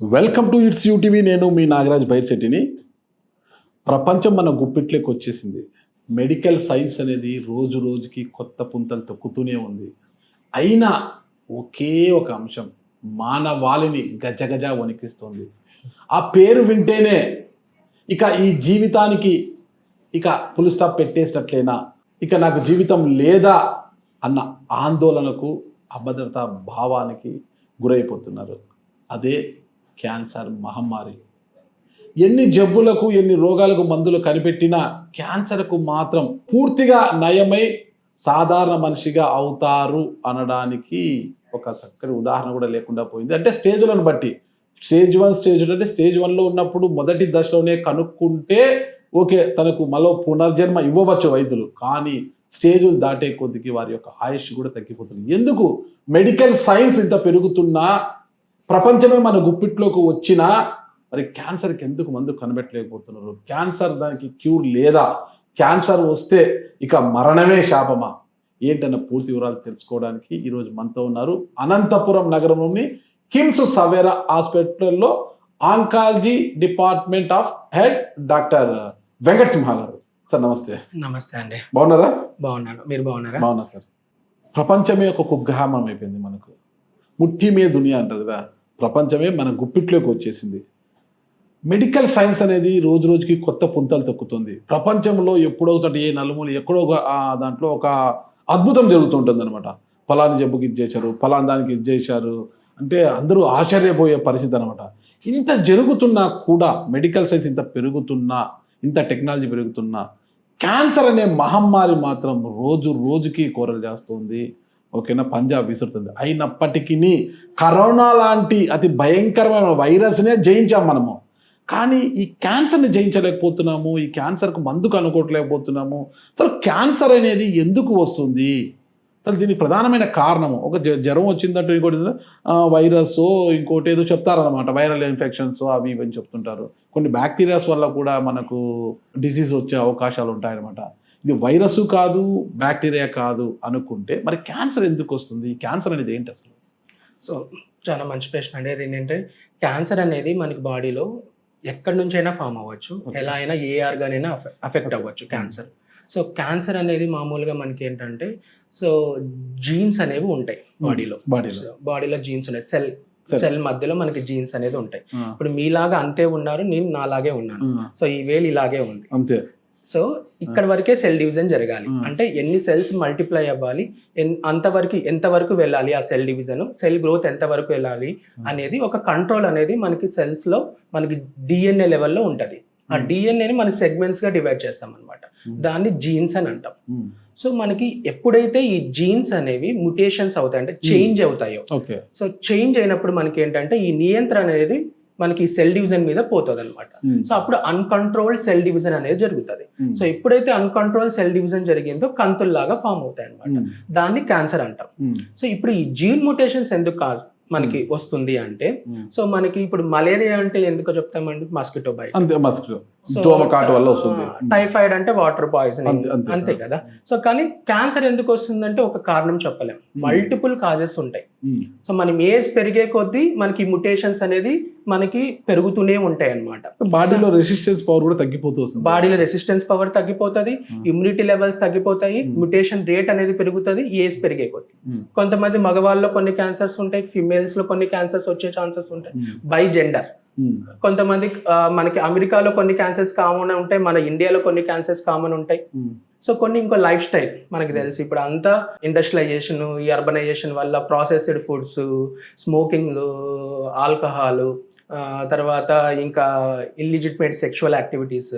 Welcome to it's UTV. నేను మీ నాగరాజ్ బైర్శెట్టిని. ప్రపంచం మన గుప్పిట్లోకి వచ్చేసింది. మెడికల్ సైన్స్ అనేది రోజు రోజుకి కొత్త పుంతలు తొక్కుతూనే ఉంది. అయినా ఒకే ఒక అంశం మానవాళిని గజగజ వణికిస్తుంది. ఆ పేరు వింటేనే ఇక ఈ జీవితానికి ఇక ఫుల్ స్టాప్ పెట్టేసినట్లేనా, ఇక నాకు జీవితం లేదా అన్న ఆందోళనకు, అభద్రతా భావానికి గురైపోతున్నారు. అదే క్యాన్సర్ మహమ్మారి. ఎన్ని జబ్బులకు, ఎన్ని రోగాలకు మందులు కనిపెట్టినా క్యాన్సర్కు మాత్రం పూర్తిగా నయమై సాధారణ మనిషిగా అవుతారు అనడానికి ఒక చక్కటి ఉదాహరణ కూడా లేకుండా పోయింది. అంటే స్టేజ్లను బట్టి స్టేజ్ 1, స్టేజ్ 2 అంటే స్టేజ్ 1లో ఉన్నప్పుడు మొదటి దశలోనే కనుక్కుంటే ఓకే, తనకు మరో పునర్జన్మ ఇవ్వవచ్చు వైద్యులు. కానీ స్టేజులు దాటే కొద్దికి వారి యొక్క ఆయుష్ కూడా తగ్గిపోతుంది. ఎందుకు? మెడికల్ సైన్స్ ఇంత పెరుగుతున్నా, ప్రపంచమే మన గుప్పిట్లోకి వచ్చినా మరి క్యాన్సర్కి ఎందుకు మందు కనిపెట్టలేకపోతున్నారు? క్యాన్సర్ దానికి క్యూర్ లేదా? క్యాన్సర్ వస్తే ఇక మరణమే శాపమా? ఏంటన్న పూర్తి వివరాలు తెలుసుకోవడానికి ఈరోజు మనతో ఉన్నారు అనంతపురం నగరంలోని కిమ్స్ సవేరా హాస్పిటల్లో oncology department of head doctor Venkata Simha గారు. సార్ నమస్తే. నమస్తే అండి. బాగున్నారా? బాగున్నాను. మీరు బాగున్నారా? బాగున్నా సార్. ప్రపంచమే ఒక కుగ్రామం అయిపోయింది మనకు. ముట్టి మే దునియా అంటారు కదా, ప్రపంచమే మన గుప్పిట్లోకి వచ్చేసింది. మెడికల్ సైన్స్ అనేది రోజు రోజుకి కొత్త పుంతలు తొక్కుతుంది. ప్రపంచంలో ఎప్పుడో ఒకటి ఏ నలుమూల ఎక్కడో దాంట్లో ఒక అద్భుతం జరుగుతుంటుంది అనమాట. ఫలాని జబ్బుకి ఇది చేశారు, ఫలాని దానికి ఇది చేశారు అంటే అందరూ ఆశ్చర్యపోయే పరిస్థితి అనమాట. ఇంత జరుగుతున్నా కూడా, మెడికల్ సైన్స్ ఇంత పెరుగుతున్నా, ఇంత టెక్నాలజీ పెరుగుతున్నా, క్యాన్సర్ అనే మహమ్మారి మాత్రం రోజు రోజుకి కోరలు చేస్తుంది. ఓకేనా, పంజాబ్ విసురుతుంది. అయినప్పటికీ కరోనా లాంటి అతి భయంకరమైన వైరస్నే జయించాం మనము. కానీ ఈ క్యాన్సర్ని జయించలేకపోతున్నాము. ఈ క్యాన్సర్కు మందు కనుక్కోవట్లేకపోతున్నాము. అసలు క్యాన్సర్ అనేది ఎందుకు వస్తుంది? అసలు దీనికి ప్రధానమైన కారణము ఒక జ్వరం వచ్చిందంటే ఇంకోటి వైరస్, ఇంకోటి ఏదో చెప్తారనమాట, వైరల్ ఇన్ఫెక్షన్స్ అవి ఇవి అని చెప్తుంటారు. కొన్ని బ్యాక్టీరియాస్ వల్ల కూడా మనకు డిసీజ్ వచ్చే అవకాశాలు ఉంటాయన్నమాట. ఇది వైరస్ కాదు, బ్యాక్టీరియా కాదు అనుకుంటే మరి క్యాన్సర్ ఎందుకు వస్తుంది? క్యాన్సర్ అనేది ఏంటి అసలు? సో చాలా మంచి ప్రశ్న అండి. అది ఏంటంటే క్యాన్సర్ అనేది మనకి బాడీలో ఎక్కడి నుంచి అయినా ఫామ్ అవ్వచ్చు, ఎలా అయినా ఏ ఆర్గాన్ అయినా అఫెక్ట్ అవ్వచ్చు క్యాన్సర్. సో క్యాన్సర్ అనేది మామూలుగా మనకి ఏంటంటే జీన్స్ అనేవి ఉంటాయి బాడీలో జీన్స్ ఉన్నాయి. సెల్ మధ్యలో మనకి జీన్స్ అనేది ఉంటాయి. ఇప్పుడు మీలాగా అంతే ఉన్నారు, నేను నాలాగే ఉన్నాను. సో ఈ వేలు ఇలాగే ఉంది అంతే. సో ఇక్కడ వరకే సెల్ డివిజన్ జరగాలి. అంటే ఎన్ని సెల్స్ మల్టిప్లై అవ్వాలి, అంతవరకు ఎంతవరకు వెళ్ళాలి ఆ సెల్ డివిజన్, సెల్ గ్రోత్ ఎంతవరకు వెళ్ళాలి అనేది ఒక కంట్రోల్ అనేది మనకి సెల్స్ లో మనకి డిఎన్ఏ లెవెల్లో ఉంటుంది. ఆ డిఎన్ఏని మన సెగ్మెంట్స్ గా డివైడ్ చేస్తాం అనమాట. దాన్ని జీన్స్ అని అంటాం. సో మనకి ఎప్పుడైతే ఈ జీన్స్ అనేవి మ్యుటేషన్స్ అవుతాయి, అంటే చేంజ్ అవుతాయో, సో చేంజ్ అయినప్పుడు మనకి ఏంటంటే ఈ నియంత్రణ అనేది మనకి సెల్ డివిజన్ మీద పోతుంది అనమాట. సో అప్పుడు అన్కంట్రోల్డ్ సెల్ డివిజన్ అనేది జరుగుతుంది. సో ఎప్పుడైతే అన్కంట్రోల్డ్ సెల్ డివిజన్ జరిగిందో కంతుల్లాగా ఫామ్ అవుతాయి అనమాట. దాన్ని క్యాన్సర్ అంటాం. సో ఇప్పుడు ఈ జీన్ మ్యుటేషన్స్ ఎందుకు మనకి వస్తుంది అంటే, సో మనకి ఇప్పుడు మలేరియా అంటే ఎందుకో చెప్తామండి, మస్కిటో బైట్, టైఫాయిడ్ అంటే వాటర్ పాయిజనింగ్, అంతే కదా. సో కానీ క్యాన్సర్ ఎందుకు వస్తుందంటే ఒక కారణం చెప్పలేం, మల్టిపుల్ కాజెస్ ఉంటాయి. సో మనం ఏజ్ పెరిగే కొద్దీ మనకి మ్యుటేషన్స్ అనేది మనకి పెరుగుతూనే ఉంటాయి అన్నమాట. బాడీలో రెసిస్టెన్స్ పవర్ కూడా తగ్గిపోతుంది. బాడీలో రెసిస్టెన్స్ పవర్ తగ్గిపోతుంది, ఇమ్యూనిటీ లెవెల్స్ తగ్గిపోతాయి, మ్యుటేషన్ రేట్ అనేది పెరుగుతుంది ఏజ్ పెరిగే కొద్దీ. కొంతమంది మగవాళ్ళలో కొన్ని క్యాన్సర్స్ ఉంటాయి, ఫిమేల్స్ లో కొన్ని క్యాన్సర్స్ వచ్చే ఛాన్సెస్ ఉంటాయి, బై జెండర్. కొంతమంది మనకి అమెరికాలో కొన్ని క్యాన్సర్స్ కామన్ ఉంటాయి, మన ఇండియాలో కొన్ని క్యాన్సర్స్ కామన్ ఉంటాయి. సో కొన్ని ఇంకో లైఫ్ స్టైల్ మనకి తెలుసు. ఇప్పుడు అంతా ఇండస్ట్రియలైజేషన్, ఈ అర్బనైజేషన్ వల్ల ప్రాసెస్డ్ ఫుడ్స్, స్మోకింగ్, ఆల్కహాల్, తర్వాత ఇంకా ఇల్లిజిటిమేట్ సెక్షువల్ యాక్టివిటీస్.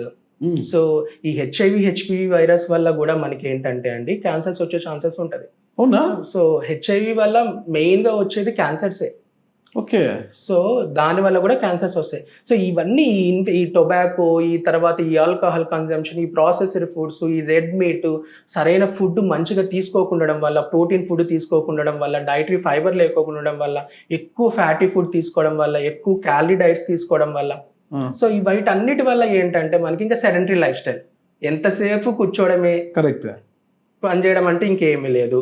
సో ఈ హెచ్పివి వైరస్ వల్ల కూడా మనకి ఏంటంటే అండి క్యాన్సర్స్ వచ్చే ఛాన్సెస్ ఉంటుంది. అవునా? సో హెచ్ఐవి వల్ల మెయిన్ గా వచ్చేది క్యాన్సర్సే. ఓకే. సో దాని వల్ల కూడా క్యాన్సర్స్ వస్తాయి. సో ఇవన్నీ ఈ టొబాకో, ఈ తర్వాత ఈ ఆల్కహాల్ కన్జంప్షన్, ఈ ప్రాసెస్డ్ ఫుడ్స్, ఈ రెడ్ మీట్, సరైన ఫుడ్ మంచిగా తీసుకోకుండా వల్ల, ప్రోటీన్ ఫుడ్ తీసుకోకుండా వల్ల, డైటరీ ఫైబర్ లేకోకుండా వల్ల, ఎక్కువ ఫ్యాటీ ఫుడ్ తీసుకోవడం వల్ల, ఎక్కువ క్యాలరీ డైట్స్ తీసుకోవడం వల్ల, సో వీటన్నిటి వల్ల ఏంటంటే మనకి ఇంకా సెడెంటరీ లైఫ్ స్టైల్, ఎంతసేపు కూర్చోవడమే, కరెక్ట్, పని చేయడం అంటే ఇంకేమీ లేదు.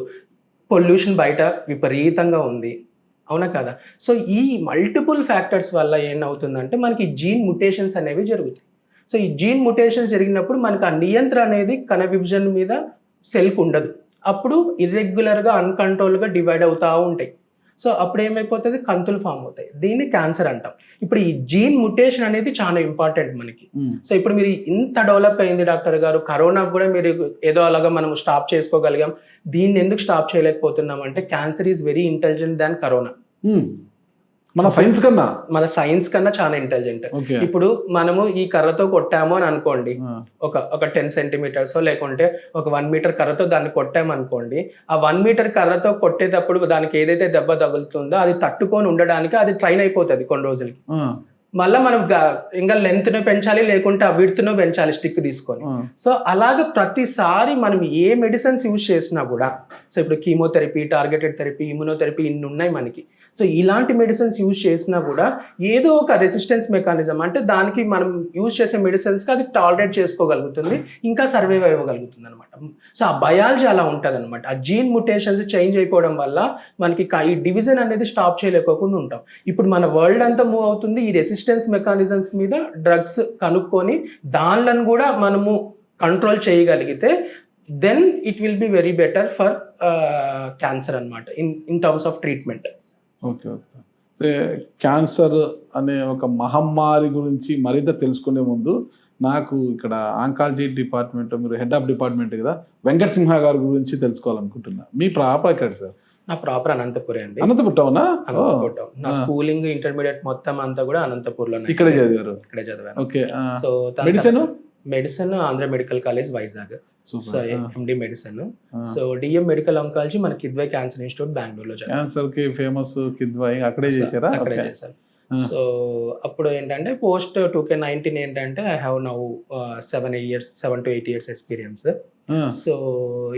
పొల్యూషన్ బయట విపరీతంగా ఉంది. అవునా కదా? సో ఈ మల్టిపుల్ ఫ్యాక్టర్స్ వల్ల ఏమవుతుందంటే మనకి జీన్ ముటేషన్స్ అనేవి జరుగుతాయి. సో ఈ జీన్ ముటేషన్స్ జరిగినప్పుడు మనకు ఆ నియంత్రణ అనేది కణ విభజన మీద సెల్‌కి ఉండదు. అప్పుడు ఇర్రెగ్యులర్‌గా, అన్‌కంట్రోల్‌గా డివైడ్ అవుతా ఉంటాయి. సో అప్పుడు ఏమైపోతది, కంతులు ఫార్మ్ అవుతాయి. దీన్ని క్యాన్సర్ అంటాం. ఇప్పుడు ఈ జీన్ ముటేషన్ అనేది చాలా ఇంపార్టెంట్ మనకి. సో ఇప్పుడు మీరు ఇంత డెవలప్ అయింది డాక్టర్ గారు, కరోనాకు కూడా మీరు ఏదో అలాగా మనం స్టాప్ చేసుకోగలిగాం. దీన్ని ఎందుకు స్టాప్ చేయలేకపోతున్నాం అంటే cancer is very intelligent than corona. మన సైన్స్ కన్నా మన సైన్స్ కన్నా చాలా ఇంటెలిజెంట్. ఓకే. ఇప్పుడు మనము ఈ కర్రతో కొట్టాము అని అనుకోండి, ఒక 10 సెంటీమీటర్స్ లేకుంటే ఒక 1 మీటర్ కర్రతో దాన్ని కొట్టామనుకోండి, ఆ 1 మీటర్ కర్రతో కొట్టేటప్పుడు దానికి ఏదైతే దెబ్బ తగులుతుందో అది తట్టుకొని ఉండడానికి అది ట్రైన్ అయిపోతుంది కొన్ని రోజులకి. మళ్ళీ మనం ఇంకా లెంత్ను పెంచాలి, లేకుంటే ఆ విడ్త్ను పెంచాలి స్టిక్ తీసుకొని. సో అలాగ ప్రతిసారి మనం ఏ మెడిసిన్స్ యూజ్ చేసినా కూడా, సో ఇప్పుడు కీమోథెరపీ, టార్గెటెడ్ థెరపీ, ఇమ్యునోథెరపీ ఇన్ని ఉన్నాయి మనకి. సో ఇలాంటి మెడిసిన్స్ యూజ్ చేసినా కూడా ఏదో ఒక రెసిస్టెన్స్ మెకానిజం, అంటే దానికి మనం యూజ్ చేసే మెడిసిన్స్కి అది టాలరేట్ చేసుకోగలుగుతుంది, ఇంకా సర్వైవ్ అవ్వగలుగుతుంది అనమాట. సో ఆ బయాలజీ అలా ఉంటుంది అనమాట. ఆ జీన్ ముటేషన్స్ చేంజ్ అయిపోవడం వల్ల మనకి ఈ డివిజన్ అనేది స్టాప్ చేయలేకోకుండా ఉంటాం. ఇప్పుడు మన వరల్డ్ అంతా మూవ్ అవుతుంది ఈ రెసిస్టెన్స్ మెకానిజమ్స్ మీద. డ్రగ్స్ కనుక్కొని దానిలను కూడా మనము కంట్రోల్ చేయగలిగితే then it will be very better for cancer అనమాట in terms of treatment. Okay okay. Cancer అనే ఒక మహమ్మారి గురించి మరింత తెలుసుకునే ముందు నాకు ఇక్కడ ఆంకాలజీ డిపార్ట్మెంట్, మీరు హెడ్ ఆఫ్ డిపార్ట్మెంట్ కదా, వెంకట సింహ గారి గురించి తెలుసుకోవాలనుకుంటున్నా. మీ ప్రాపర్ ఎక్కడ సార్? నా ప్రాపర్ అనంతపురే అండి. అనంతపురమా? అనంతపురం. నా స్కూలింగ్, ఇంటర్మీడియట్ మొత్తం అంతా కూడా అనంతపూర్లో. ఇక్కడే చదివారు? ఇక్కడే చదివాను. Okay. So medicine Andhra medical college Vizag. So MD medicine. So DM medical oncology మన కిద్వాయ్ క్యాన్సర్ ఇన్స్టిట్యూట్ బెంగళూరులో. క్యాన్సర్ కి ఫేమస్ కిద్వాయ్, అక్కడే చేశారా? అక్కడే చేశారు. సో అప్పుడు ఏంటంటే పోస్ట్ 2K19 ఏంటంటే I have now 7 to 8 years experience. So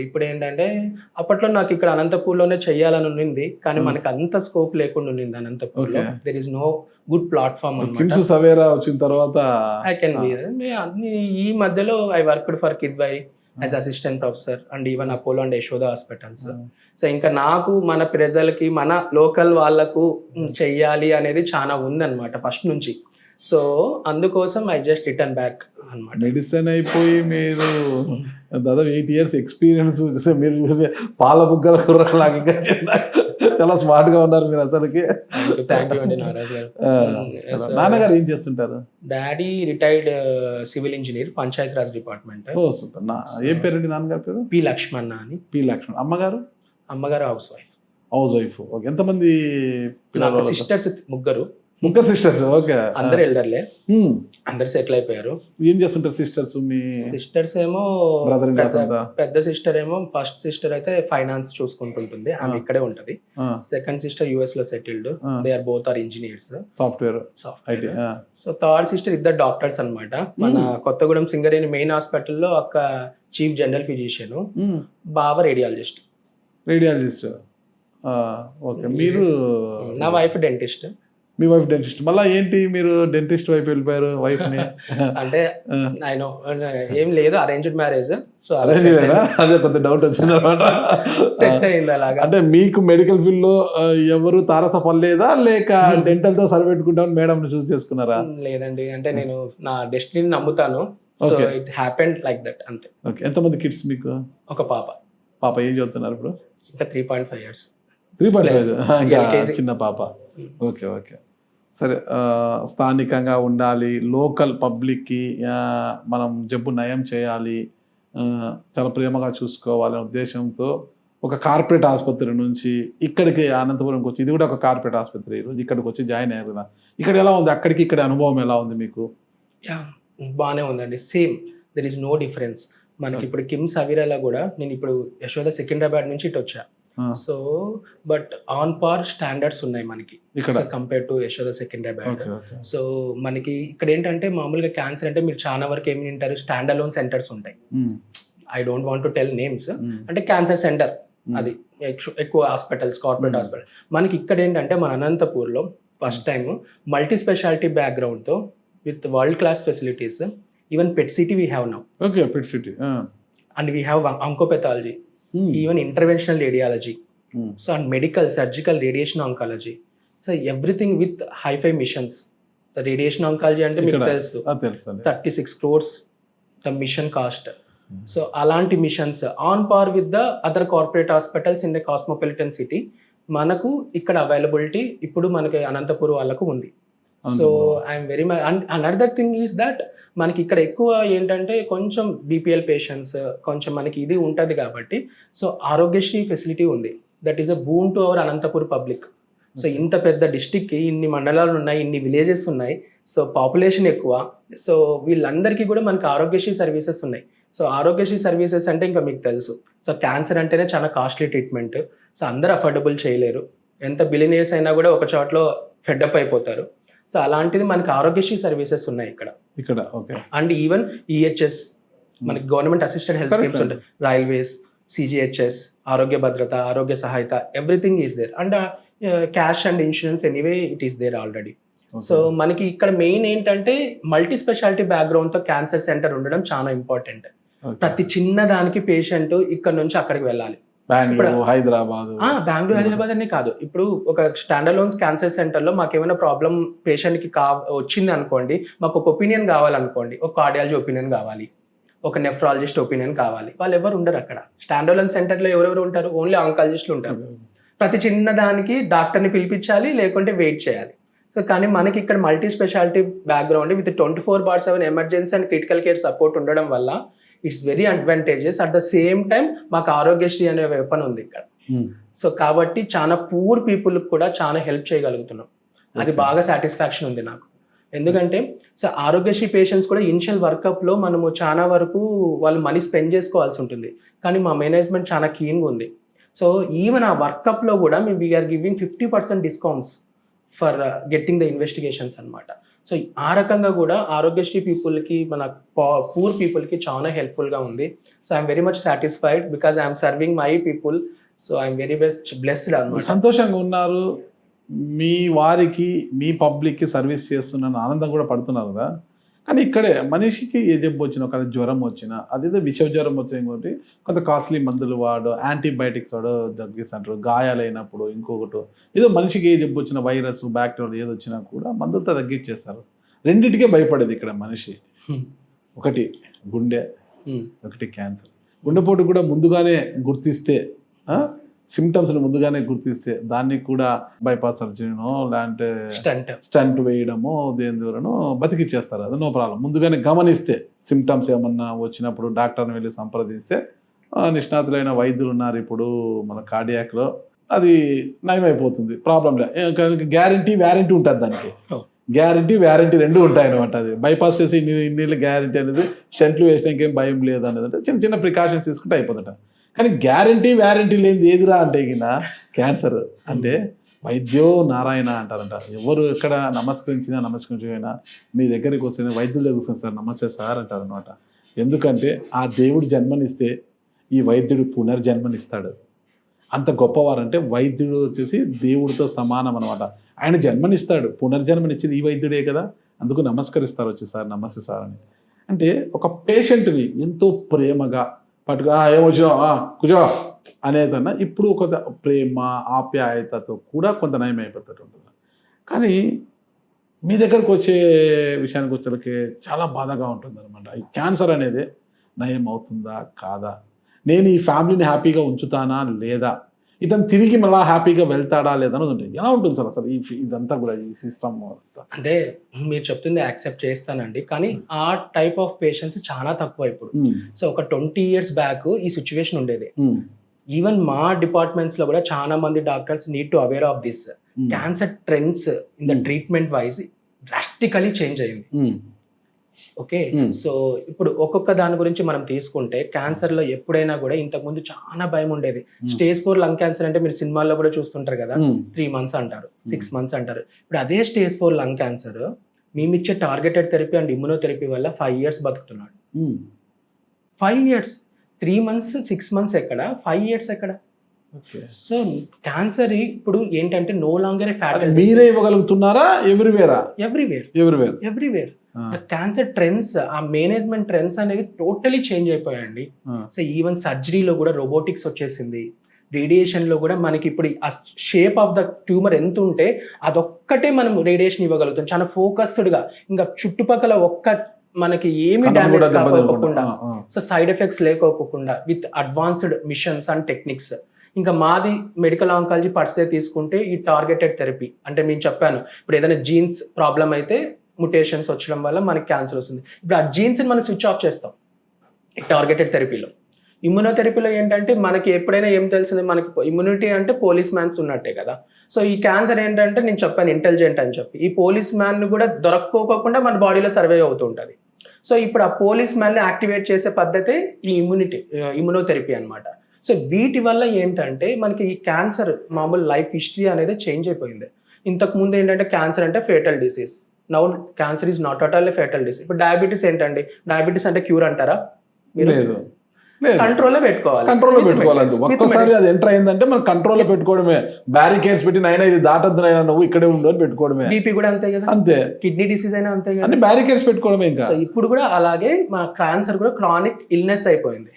ఇప్పుడు ఏంటంటే అప్పట్లో నాకు ఇక్కడ అనంతపూర్లోనే చెయ్యాలని ఉన్నింది, కానీ మనకు అంత స్కోప్ లేకుండా ఉన్నింది అనంతపూర్లో. There is no good platform KIMS Savera వచ్చిన తర్వాత ఐ కెన్ బి. ఈ మధ్యలో I worked for Kidwai as assistant professor and even Apollo and Yashoda hospitals. So ఇంకా నాకు మన ప్రజలకి, మన లోకల్ వాళ్ళకు చెయ్యాలి అనేది చాలా ఉందన్నమాట ఫస్ట్ నుంచి. సో అందుకోసం ఐ జస్ట్ రిటర్న్ బ్యాక్ అన్నమాట. మెడిసిన్ అయిపోయి మీరు దాదాపు 8 years ఎక్స్పీరియన్స్, మీరు పాల బుగ్గల కుర్రలాగా ఇంకా చాలా స్మార్ట్ గా ఉన్నారు మీరు అసలుకి. థ్యాంక్ యూ అండి నారాజ్ గారు. నాన్నగారు ఏం చేస్తుంటారు? Daddy retired civil engineer, panchayat raj department. Oh super. ఏం పేరండి నాన్నగారి పేరు? పి లక్ష్మణ్ అని. పి లక్ష్మణ్. అమ్మగారు? అమ్మగారు housewife. Housewife. Okay. ఎంతమంది సిస్టర్స్? ముగ్గురు సిస్టర్స్. ఓకే. అందరు ఎల్డర్లే, అందరు సెటిల్ అయిపోయారు. ఏం చేస్తుంటారు సిస్టర్స్? మీ సిస్టర్స్ ఏమో, పెద్ద సిస్టర్ ఏమో, ఫస్ట్ సిస్టర్ అయితే ఫైనాన్స్ చూసుకుంటుంటుంది, ఆమె ఇక్కడే ఉంటది. సెకండ్ సిస్టర్ యుఎస్ లో settled, they are both are engineers, software. So third sister ఇద్దరు డాక్టర్స్ అన్నమాట. మన కొత్తగూడెం సింగరేణి మెయిన్ హాస్పిటల్లో అక్క చీఫ్ జనరల్ ఫిజిషియన్, బావ రేడియాలజిస్ట్. ఓకే. మీరు? నా వైఫ్ డెంటిస్ట్. మీ వైఫ్ డెంటిస్ట్. మళ్ళీ ఏంటి మీరు డెంటిస్ట్ వైపు వెళ్ళిపోయారు వైఫ్ ని? అంటే ఆయన ఏం లేదు, అరేంజ్డ్ మ్యారేజ్. సో అదే కొంత డౌట్ వచ్చింది అనమాట. సెట్ అయింది అలాగా. అంటే మీకు మెడికల్ ఫీల్డ్ లో ఎవరు తారసపడలేదా, లేక డెంటల్ తో సరిపెట్టుకుంటామని మేడం చూస్ చేసుకున్నారా? లేదండి, అంటే నేను నా డెస్టినీ నమ్ముతాను. So it happened like that, అంతే. ఓకే. ఎంతమంది కిడ్స్ మీకు? ఒక పాప. పాప ఏం చదువుతున్నారు ఇప్పుడు? ఇంకా 3.5 years. 3.5. చిన్న పాప. Okay okay. సరే. స్థానికంగా ఉండాలి, లోకల్ పబ్లిక్కి మనం జబ్బు నయం చేయాలి, చాలా ప్రేమగా చూసుకోవాలనే ఉద్దేశంతో ఒక కార్పొరేట్ ఆసుపత్రి నుంచి ఇక్కడికి అనంతపురంకి వచ్చి, ఇది కూడా ఒక కార్పొరేట్ ఆసుపత్రి, ఇక్కడికి వచ్చి జాయిన్ అయ్యారు కదా. ఇక్కడ ఎలా ఉంది, అక్కడికి ఇక్కడ అనుభవం ఎలా ఉంది మీకు? బాగానే ఉందండి, same, there is no difference. మనకి ఇప్పుడు కిమ్స్ అవిరాలో కూడా, నేను ఇప్పుడు యశోద సికింద్రాబాద్ నుంచి ఇటు వచ్చా. So but on par standards ఉన్నాయి మనకి compare to Yashoda Secunderabad. So మనకి ఇక్కడ ఏంటంటే మామూలుగా క్యాన్సర్ అంటే మీరు చాలా వరకు ఏమి వింటారు, స్టాండ్ అలోన్ సెంటర్స్ ఉంటాయి. I don't want to tell names, అంటే క్యాన్సర్ సెంటర్ అది ఎక్కువ హాస్పిటల్స్, కార్పొరేట్ హాస్పిటల్. మనకి ఇక్కడ ఏంటంటే మన అనంతపూర్లో ఫస్ట్ టైం మల్టీ స్పెషాలిటీ బ్యాక్గ్రౌండ్తో with world class facilities, even PET CT we have now. Okay. PET CT. And we have oncopathology, even interventional radiology, so and medical, surgical, radiation oncology, so everything with hi fi machines. Radiation oncology అంటే మీకు ఇక్కడ తెలుసు, తెలుసు 36 crores the machine cost. So అలాంటి machines on par with the other corporate hospitals in the cosmopolitan city మనకు ఇక్కడ availability ఇప్పుడు మనకి అనంతపూర్ వాళ్ళకు ఉంది. So I'm very much. And another thing is that మనకి ఇక్కడ ఎక్కువ ఏంటంటే కొంచెం బీపీఎల్ పేషెంట్స్ కొంచెం మనకి ఇది ఉంటుంది కాబట్టి సో ఆరోగ్యశ్రీ ఫెసిలిటీ ఉంది. That is a boon to our Anantapur public. So ఇంత పెద్ద డిస్టిక్కి ఇన్ని మండలాలు ఉన్నాయి, ఇన్ని విలేజెస్ ఉన్నాయి, సో పాపులేషన్ ఎక్కువ. సో వీళ్ళందరికీ కూడా మనకి ఆరోగ్యశ్రీ సర్వీసెస్ ఉన్నాయి. సో ఆరోగ్యశ్రీ సర్వీసెస్ అంటే ఇంకా మీకు తెలుసు, సో క్యాన్సర్ అంటేనే చాలా కాస్ట్లీ ట్రీట్మెంట్. సో అందరూ అఫోర్డబుల్ చేయలేరు, ఎంత బిలినియర్స్ అయినా కూడా ఒక చోట్లో ఫెడ్అప్ అయిపోతారు. సో అలాంటిది మనకి ఆరోగ్యశ్రీ సర్వీసెస్ ఉన్నాయి ఇక్కడ. ఓకే. అండ్ ఈవెన్ ఈహెచ్ఎస్ మనకి గవర్నమెంట్ అసిస్టెడ్ హెల్త్ స్కీమ్స్ ఉంటాయి, railways, CGHS, Arogya Bhadratha, Arogya Sahayatha, everything is there. And cash and insurance anyway it is there already. So మనకి ఇక్కడ మెయిన్ ఏంటంటే మల్టీ స్పెషాలిటీ బ్యాక్గ్రౌండ్తో క్యాన్సర్ సెంటర్ ఉండడం చాలా ఇంపార్టెంట్. ప్రతి చిన్న దానికి పేషెంట్ ఇక్కడ నుంచి అక్కడికి వెళ్ళాలి. బెంగళూరు, హైదరాబాద్, బెంగళూరు, హైదరాబాద్ అనే కాదు, ఇప్పుడు ఒక స్టాండర్లోన్ క్యాన్సర్ సెంటర్లో మాకు ఏమైనా ప్రాబ్లం పేషెంట్కి వచ్చింది అనుకోండి, మాకు ఒక ఒపీనియన్ కావాలనుకోండి, ఒక కార్డియాలజీ ఒపీనియన్ కావాలి, ఒక నెఫ్రాలజిస్ట్ ఒపీనియన్ కావాలి, వాళ్ళు ఎవరు ఉండరు అక్కడ. స్టాండర్లోన్ సెంటర్లో ఎవరెవరు ఉంటారు? ఓన్లీ ఆంకాలజిస్టులు ఉంటారు. ప్రతి చిన్న దానికి డాక్టర్ని పిలిపించాలి, లేకుంటే వెయిట్ చేయాలి. సో కానీ మనకి ఇక్కడ multi speciality background with 24/7 emergency and critical care support ఉండడం వల్ల it's very advantages. At the same time మాకు ఆరోగ్యశ్రీ అనే వెపన్ ఉంది ఇక్కడ. సో కాబట్టి చాలా పూర్ పీపుల్కి కూడా చాలా హెల్ప్ చేయగలుగుతున్నాం. అది బాగా సాటిస్ఫాక్షన్ ఉంది నాకు. ఎందుకంటే సో ఆరోగ్యశ్రీ పేషెంట్స్ కూడా ఇనిషియల్ వర్కప్లో మనము చాలా వరకు వాళ్ళు మనీ స్పెండ్ చేసుకోవాల్సి ఉంటుంది, కానీ మా మేనేజ్మెంట్ చాలా కీన్గా ఉంది. సో ఈవెన్ ఆ వర్కప్లో కూడా మేము we are giving 50% discounts for getting the investigations అనమాట. సో ఆ రకంగా కూడా ఆరోగ్యశ్రీ పీపుల్కి, మన పూర్ పీపుల్కి చాలా హెల్ప్ఫుల్గా ఉంది. So I'm very much satisfied because I'm serving my people. So I'm very blessed అనమాట. సంతోషంగా ఉన్నారు, మీ వారికి మీ పబ్లిక్కి సర్వీస్ చేస్తున్న ఆనందం కూడా పడుతున్నారు కదా. కానీ ఇక్కడే మనిషికి ఏ జబ్బు వచ్చినా, ఒక జ్వరం వచ్చినా, అదేదో విష జ్వరం వచ్చిన ఇంకోటి కొంత కాస్ట్లీ మందులు వాడు, యాంటీబయాటిక్స్ వాడు తగ్గిస్తుంటారు. గాయాలైనప్పుడు ఇంకొకటి ఏదో మనిషికి ఏ జబ్బు వచ్చినా, వైరస్, బ్యాక్టీరియా ఏది వచ్చినా కూడా మందులతో తగ్గించేస్తారు. రెండింటికే భయపడేది ఇక్కడ మనిషి. ఒకటి గుండె, ఒకటి క్యాన్సర్. గుండెపోటు కూడా ముందుగానే గుర్తిస్తే, సిమ్టమ్స్ని ముందుగానే గుర్తిస్తే దాన్ని కూడా బైపాస్ సర్జరీనో లేదంటే స్టంట్ వేయడమో దేని ద్వారానో బతికిచ్చేస్తారు. అది నో ప్రాబ్లం. ముందుగానే గమనిస్తే సిమ్టమ్స్ ఏమన్నా వచ్చినప్పుడు డాక్టర్ని వెళ్ళి సంప్రదిస్తే నిష్ణాతులైన వైద్యులు ఉన్నారు ఇప్పుడు మన కార్డియాక్లో, అది నయమైపోతుంది, ప్రాబ్లం లేదు. గ్యారంటీ వ్యారంటీ ఉంటుంది దానికి. గ్యారంటీ వ్యారంటీ రెండు ఉంటాయి అనమాట. అది బైపాస్ చేసి ఇన్ని గ్యారంటీ అనేది, స్టంట్లు వేసినా ఇంకేం భయం లేదు అనేది, అంటే చిన్న చిన్న ప్రికాషన్స్ తీసుకుంటే అయిపోతుంట. కానీ గ్యారంటీ వ్యారంటీ లేనిది ఏదిరా అంటే క్యాన్సర్. అంటే వైద్యో నారాయణ అంటారంట. ఎవరు ఎక్కడ నమస్కరించినా మీ దగ్గరికి వస్తే వైద్యుల దగ్గర వస్తుంది, సార్ నమస్తే సార్ అంటారు అనమాట. ఎందుకంటే ఆ దేవుడు జన్మనిస్తే ఈ వైద్యుడు పునర్జన్మనిస్తాడు. అంత గొప్పవారంటే వైద్యుడు వచ్చేసి దేవుడితో సమానం అనమాట. ఆయన జన్మనిస్తాడు, పునర్జన్మనిచ్చింది ఈ వైద్యుడే కదా. అందుకు నమస్కరిస్తారు వచ్చి, సార్ నమస్తే సార్ అని. అంటే ఒక పేషెంట్ని ఎంతో ప్రేమగా పట్టుకు ఏమొచ్చినా కూర్చో అనేదన్నా ఇప్పుడు కొంత ప్రేమ ఆప్యాయతతో కూడా కొంత నయం అయిపోతూ ఉంటుంది. కానీ మీ దగ్గరకు వచ్చే విషయానికి వచ్చేసరికి చాలా బాధగా ఉంటుంది అనమాట. ఈ క్యాన్సర్ అనేది నయం అవుతుందా కాదా, నేను ఈ ఫ్యామిలీని హ్యాపీగా ఉంచుతానా లేదా, ఇతను తిరిగి మళ్ళీ హ్యాపీగా వెళ్తాడా లేదా అనేది ఉంటుంది. ఎలా ఉంటుంది సార్ అసలు ఇదంతా కూడా, ఈ సిస్టమ్ అంతా? అంటే మీరు చెప్తుంది యాక్సెప్ట్ చేస్తానండి, కానీ ఆ టైప్ ఆఫ్ పేషెంట్స్ చాలా తక్కువ ఇప్పుడు. సో ఒక 20 years బ్యాక్ ఈ సిచ్యువేషన్ ఉండేది. ఈవెన్ మా డిపార్ట్మెంట్స్లో కూడా చాలా మంది doctors need to aware of this. Cancer trends in the treatment wise drastically change అయింది. ఓకే, సో ఇప్పుడు ఒక్కొక్క దాని గురించి మనం తీసుకుంటే క్యాన్సర్లో ఎప్పుడైనా కూడా ఇంతకుముందు చాలా భయం ఉండేది. Stage 4 లంగ్ క్యాన్సర్ అంటే మీరు సినిమాల్లో కూడా చూస్తుంటారు కదా, 3 months అంటారు, 6 months అంటారు. ఇప్పుడు అదే Stage 4 లంగ్ క్యాన్సర్ మేమిచ్చే టార్గెటెడ్ థెరపీ అండ్ ఇమ్యునోథెరపీ వల్ల 5 years బతుకుతున్నాడు. 5 years, 3 months 6 months ఎక్కడ, 5 years ఎక్కడ? సో క్యాన్సర్ ఇప్పుడు ఏంటంటే నో లాంగర్ మీరే ఇవ్వగలుగుతున్నారా? ఎవ్రీవేర్ క్యాన్సర్ ట్రెండ్స్, ఆ మేనేజ్మెంట్ ట్రెండ్స్ అనేవి టోటలీ చేంజ్ అయిపోయాయండి. సో ఈవెన్ సర్జరీలో కూడా రోబోటిక్స్ వచ్చేసింది, రేడియేషన్లో కూడా మనకి ఇప్పుడు ఆ షేప్ ఆఫ్ ద ట్యూమర్ ఎంత ఉంటే అదొక్కటే మనం రేడియేషన్ ఇవ్వగలుగుతాం చాలా ఫోకస్డ్గా, ఇంకా చుట్టుపక్కల మనకి ఏమి కన్ను డ్యామేజ్ కూడా దెబ్బ కాకోకుండా, తగలకుండా. సో సైడ్ ఎఫెక్ట్స్ లేకోకుండా with advanced machines and techniques. ఇంకా మాది మెడికల్ ఆంకాలజీ పర్సే తీసుకుంటే ఈ టార్గెటెడ్ థెరపీ అంటే నేను చెప్పాను, ఇప్పుడు ఏదైనా జీన్స్ ప్రాబ్లం అయితే ముటేషన్స్ వచ్చడం వల్ల మనకి క్యాన్సర్ వస్తుంది. ఇప్పుడు ఆ జీన్స్ని మనం స్విచ్ ఆఫ్ చేస్తాం ఈ టార్గెటెడ్ థెరపీలో. ఇమ్యునోథెరపీలో ఏంటంటే మనకి ఎప్పుడైనా ఏం తెలిసింది, మనకి ఇమ్యూనిటీ అంటే పోలీస్ మ్యాన్స్ ఉన్నట్టే కదా. సో ఈ క్యాన్సర్ ఏంటంటే నేను చెప్పాను ఇంటెలిజెంట్ అని చెప్పి, ఈ పోలీస్ మ్యాన్ కూడా దొరక్కోకుండా మన బాడీలో సర్వే అవుతూ ఉంటుంది. సో ఇప్పుడు ఆ పోలీస్ మ్యాన్ని యాక్టివేట్ చేసే పద్ధతే ఈ ఇమ్యునోథెరపీ అనమాట. సో వీటి వల్ల ఏంటంటే మనకి ఈ క్యాన్సర్ మామూలు లైఫ్ హిస్టరీ అనేది చేంజ్ అయిపోయింది. ఇంతకుముందు ఏంటంటే క్యాన్సర్ అంటే fatal disease, now cancer is not at all fatal disease. ఇప్పుడు డయాబెటీస్ ఏంటండి, డయాబెటీస్ అంటే క్యూర్ అంటారా? లేదు, కంట్రోల్లో పెట్టుకోవాలి, కంట్రోల్లో పెట్టుకోవాలి. ఒక్కసారి అది ఎంటర్ అయిందంటే మనం కంట్రోల్లో పెట్టుకోవడమే. బ్యారికేడ్స్ పెట్టి నైనా ఇది దాటద్దు నైనా నువ్వు ఇక్కడే ఉండు అని పెట్టుకోవడమే. బీపీ కూడా అంతే కదా, అంతే. కిడ్నీ డిసీజ్ అయినా అంతే కదా, అన్ని బ్యారికేడ్స్ పెట్టుకోవడమే. ఇంకా సో ఇప్పుడు కూడా అలాగే మా క్యాన్సర్ కూడా క్రానిక్ ఇల్నెస్ అయిపోయింది.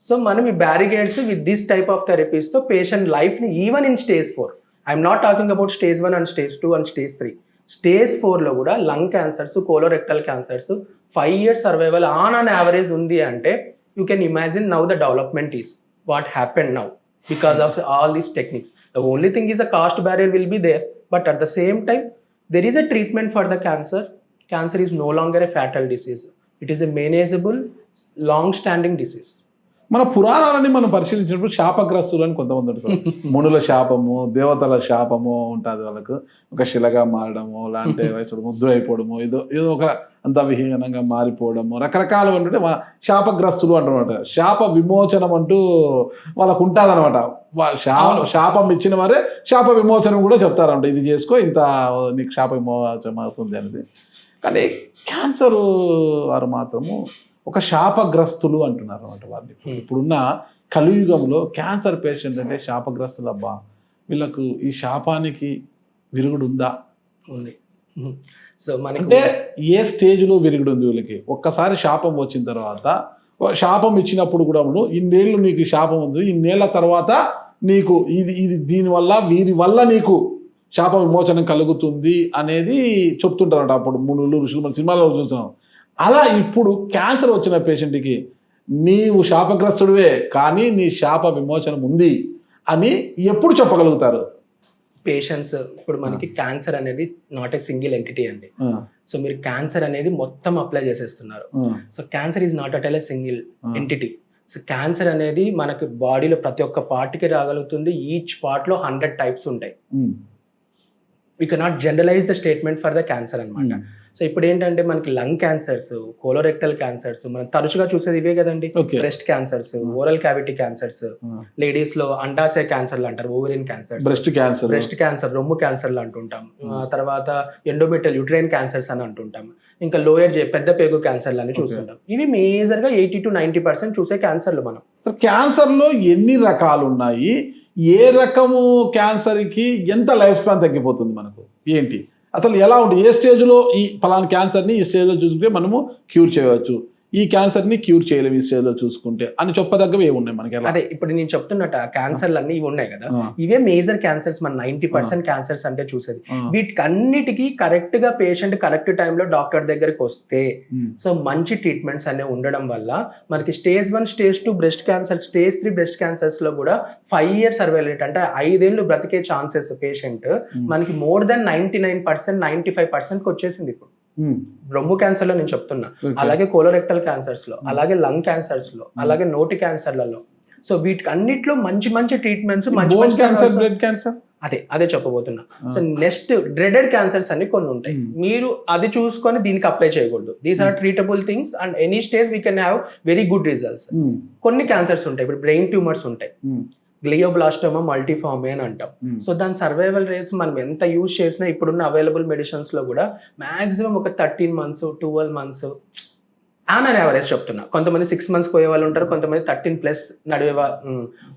సో మనం ఈ barricades with this type of థెరపీస్తో పేషెంట్ లైఫ్ని even in stage 4, I'm not talking about stage 1 and stage 2 and stage 3, stage 4లో కూడా lung cancers, colorectal cancers 5 years survival on average ఉంది అంటే you can imagine now the development is what happened now because of all these techniques. The only thing is the cost barrier will be there, but at the same time there is a treatment for the cancer. Cancer is no longer a fatal disease, it is a manageable long standing disease. మన పురాణాలని మనం పరిశీలించినప్పుడు శాపగ్రస్తులు అని కొంతమంది ఉంటారు. మునుల శాపము, దేవతల శాపము ఉంటుంది. వాళ్ళకు ఒక శిలగా మారడము, లాంటి వయసు ముద్దు అయిపోవడము, ఏదో ఒక అంత విహీనంగా మారిపోవడము, రకరకాలు అంటే శాపగ్రస్తులు అంటారనమాట. శాప విమోచనం అంటూ వాళ్ళకు ఉంటుంది అనమాట. శాపం ఇచ్చిన వారే శాప విమోచనం కూడా చెప్తారంట, ఇది చేసుకో ఇంత నీకు శాప విమోచనం అవుతుంది అనేది. కానీ క్యాన్సర్ వారు మాత్రము ఒక శాపగ్రస్తులు అంటున్నారు అనమాట వాళ్ళని. ఇప్పుడున్న కలియుగంలో క్యాన్సర్ పేషెంట్ అంటే శాపగ్రస్తులు. అబ్బా వీళ్ళకు ఈ శాపానికి విరుగుడు ఉందా? ఉంది. సో అంటే ఏ స్టేజ్లో విరుగుడు ఉంది వీళ్ళకి? ఒక్కసారి శాపం వచ్చిన తర్వాత, శాపం ఇచ్చినప్పుడు కూడా ఇన్నేళ్ళు నీకు శాపం ఉంది, ఇన్నేళ్ల తర్వాత నీకు ఇది దీనివల్ల వీరి వల్ల నీకు శాప విమోచనం కలుగుతుంది అనేది చెప్తుంటారట అప్పుడు మునులు ఋషులు. మన సినిమాలో చూసాం. అలా ఇప్పుడు క్యాన్సర్ వచ్చిన పేషెంట్కి నీవు శాపగ్రస్తుడివే కానీ నీ శాప విమోచనం ఉంది అని ఎప్పుడు చెప్పగలుగుతారు పేషెంట్స్? ఇప్పుడు మనకి క్యాన్సర్ అనేది నాట్ ఏ సింగిల్ ఎంటిటీ అండి. సో మీరు క్యాన్సర్ అనేది మొత్తం అప్లై చేసేస్తున్నారు. So cancer is not at all a single entity. So cancer అనేది మనకి బాడీలో ప్రతి ఒక్క పార్ట్కి రాగలుగుతుంది. ఈచ్ పార్ట్లో 100 types ఉంటాయి. We cannot generalize the statement for the cancer అనమాట. సో ఇప్పుడు ఏంటంటే మనకి లంగ్ క్యాన్సర్స్, కోలోరెక్టల్ క్యాన్సర్స్ మనం తరచుగా చూసేది ఇవే కదండి. Breast cancers, oral cavity cancers, ladies లో అండాశయ క్యాన్సర్లు అంటారు, ఓవరియన్ క్యాన్సర్, బ్రెస్ట్ క్యాన్సర్, రొమ్ము క్యాన్సర్లు అంటుంటాం. తర్వాత ఎండోమెట్రియల్ యూట్రైన్ క్యాన్సర్స్ అని అంటుంటాం. ఇంకా లోయర్ పెద్ద పేగు క్యాన్సర్లు అని చూస్తుంటాం. ఇవి మేజర్ గా 80 to 90% చూసే క్యాన్సర్లు. మనం క్యాన్సర్ లో ఎన్ని రకాలు ఉన్నాయి? ఏ రకము క్యాన్సర్కి ఎంత లైఫ్ స్పాన్ తగ్గిపోతుంది మనకు? ఏంటి అసలు ఎలా ఉంటుంది? ఏ స్టేజ్లో ఈ ఫలానా క్యాన్సర్ని ఈ స్టేజ్లో చూసుకుంటే మనము క్యూర్ చేయవచ్చు, ఈ క్యాన్సర్ని క్యూర్ చేయలేము ఈ స్టేజ్లో చూసుకుంటే అని చెప్పదగ్గవి ఏమున్నాయి మనకి? అదే ఇప్పుడు నేను చెప్తున్నట్టు క్యాన్సర్లు అన్ని ఇవి ఉన్నాయి కదా, ఇవే మేజర్ క్యాన్సర్స్. మన 90% క్యాన్సర్స్ అంటే చూసేది. వీటికి అన్నిటికీ కరెక్ట్ గా పేషెంట్ కరెక్ట్ టైంలో డాక్టర్ దగ్గరికి వస్తే, సో మంచి ట్రీట్మెంట్స్ అనేవి ఉండడం వల్ల మనకి stage 1, stage 2 breast cancer, stage 3 breast cancers లో కూడా 5 years సర్వైవల్ రేట్ అంటే 5 ఏళ్ళు బ్రతికే ఛాన్సెస్ పేషెంట్ మనకి మోర్ దెన్ 99%, 95% వచ్చేసింది ఇప్పుడు. రొమ్ము క్యాన్సర్ లో నేను చెప్తున్నా, అలాగే కోలోరెక్టల్ క్యాన్సర్స్ లో, అలాగే లంగ్ క్యాన్సర్స్ లో, అలాగే నోటి క్యాన్సర్లలో. సో వీటికి అన్నిట్లో మంచి ట్రీట్మెంట్స్, అదే చెప్పబోతున్నా. సో నెక్స్ట్ డ్రెడెడ్ క్యాన్సర్స్ అన్ని కొన్ని ఉంటాయి. మీరు అది చూసుకొని దీనికి అప్లై చేయకూడదు. These are treatable things and any stage we can have very good results. కొన్ని క్యాన్సర్స్ ఉంటాయి, ఇప్పుడు బ్రెయిన్ ట్యూమర్స్ ఉంటాయి, గ్లియోబ్లాస్టోమా మల్టీఫార్మే అని అంటాం. సో దాని సర్వైవల్ రేట్స్ మనం ఎంత యూజ్ చేసినా ఇప్పుడున్న అవైలబుల్ మెడిసిన్స్ లో కూడా మాక్సిమం ఒక 13 months, 12 months ఆన్ యావరేజ్ చెప్తున్నా. కొంతమంది 6 months పోయే వాళ్ళు ఉంటారు, కొంతమంది 13+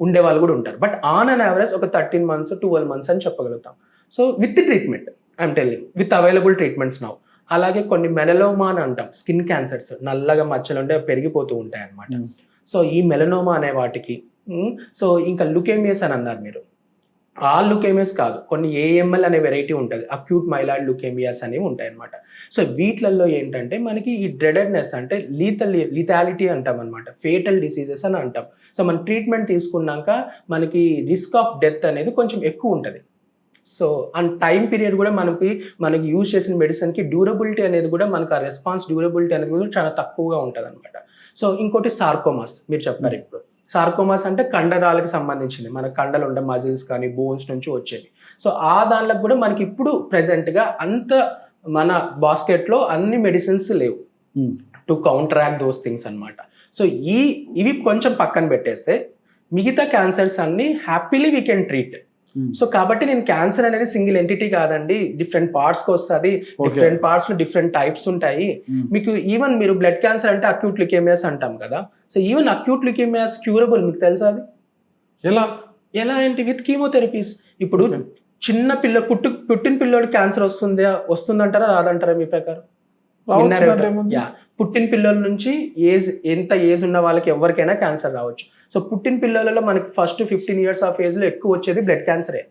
ఉండే వాళ్ళు కూడా ఉంటారు. బట్ ఆన్ యావరేజ్ ఒక 13 months, 12 months అని చెప్పగలుగుతాం. So with treatment, I'm telling, with available treatments now. అలాగే కొన్ని మెలనోమా అని అంటాం, స్కిన్ క్యాన్సర్స్, నల్లగా మచ్చలు ఉంటే పెరిగిపోతూ ఉంటాయి అన్నమాట. సో ఈ మెలనోమా అనే వాటికి సో ఇంకా లుకేమియస్ అని అన్నారు మీరు. ఆ లుకేమియస్ కాదు, కొన్ని ఏఎంఎల్ అనే వెరైటీ ఉంటుంది, అక్యూట్ మైలాయిడ్ లుకేమియాస్ అనేవి ఉంటాయి అనమాట. సో వీటిలలో ఏంటంటే మనకి ఈ డ్రెడెడ్నెస్ అంటే లిథాలిటీ అంటాం అనమాట, ఫేటల్ డిసీజెస్ అని అంటాం. సో మన ట్రీట్మెంట్ తీసుకున్నాక మనకి రిస్క్ ఆఫ్ డెత్ అనేది కొంచెం ఎక్కువ ఉంటుంది. సో అండ్ టైం పీరియడ్ కూడా మనకి యూజ్ చేసిన మెడిసిన్కి డ్యూరబిలిటీ అనేది కూడా మనకు ఆ రెస్పాన్స్ డ్యూరబిలిటీ అనేది కూడా చాలా తక్కువగా ఉంటుంది అనమాట. సో ఇంకోటి సార్కోమాస్ మీరు చెప్పారు ఇప్పుడు. సార్కోమాస్ అంటే కండరాలకు సంబంధించింది, మన కండలు ఉండే మజిల్స్ కానీ బోన్స్ నుంచి వచ్చేవి. సో ఆ దానిలో కూడా మనకి ఇప్పుడు ప్రెసెంట్గా అంత మన బాస్కెట్లో అన్ని మెడిసిన్స్ లేవు టు కౌంటరాక్ట్ దోస్ థింగ్స్ అనమాట. సో ఇవి కొంచెం పక్కన పెట్టేస్తే మిగతా క్యాన్సర్స్ అన్ని happily we can treat. So కాబట్టి నేను క్యాన్సర్ అనేది సింగిల్ ఎంటిటీ కాదండి, డిఫరెంట్ పార్ట్స్కి వస్తుంది, డిఫరెంట్ పార్ట్స్ లో డిఫరెంట్ టైప్స్ ఉంటాయి. మీకు ఈవెన్ మీరు బ్లడ్ క్యాన్సర్ అంటే అక్యూట్ ల్యూకేమియాస్ అంటాం కదా, సో ఈవెన్ అక్యూట్ ల్యూకేమియాస్ క్యూరబుల్, మీకు తెలుసా అది? ఎలా ఏంటి? With chemotherapies. ఇప్పుడు చిన్న పుట్టిన పిల్లోడికి క్యాన్సర్ వస్తుందంటారా రాదంటారా మీ ప్రకారం? పుట్టిన పిల్లల నుంచి ఎంత ఏజ్ ఉన్న వాళ్ళకి ఎవరికైనా క్యాన్సర్ రావచ్చు. సో పుట్టిన పిల్లలలో మనకి ఫస్ట్ 15 years ఆఫ్ ఏజ్ లో ఎక్కువ వచ్చేది బ్లడ్ క్యాన్సరే.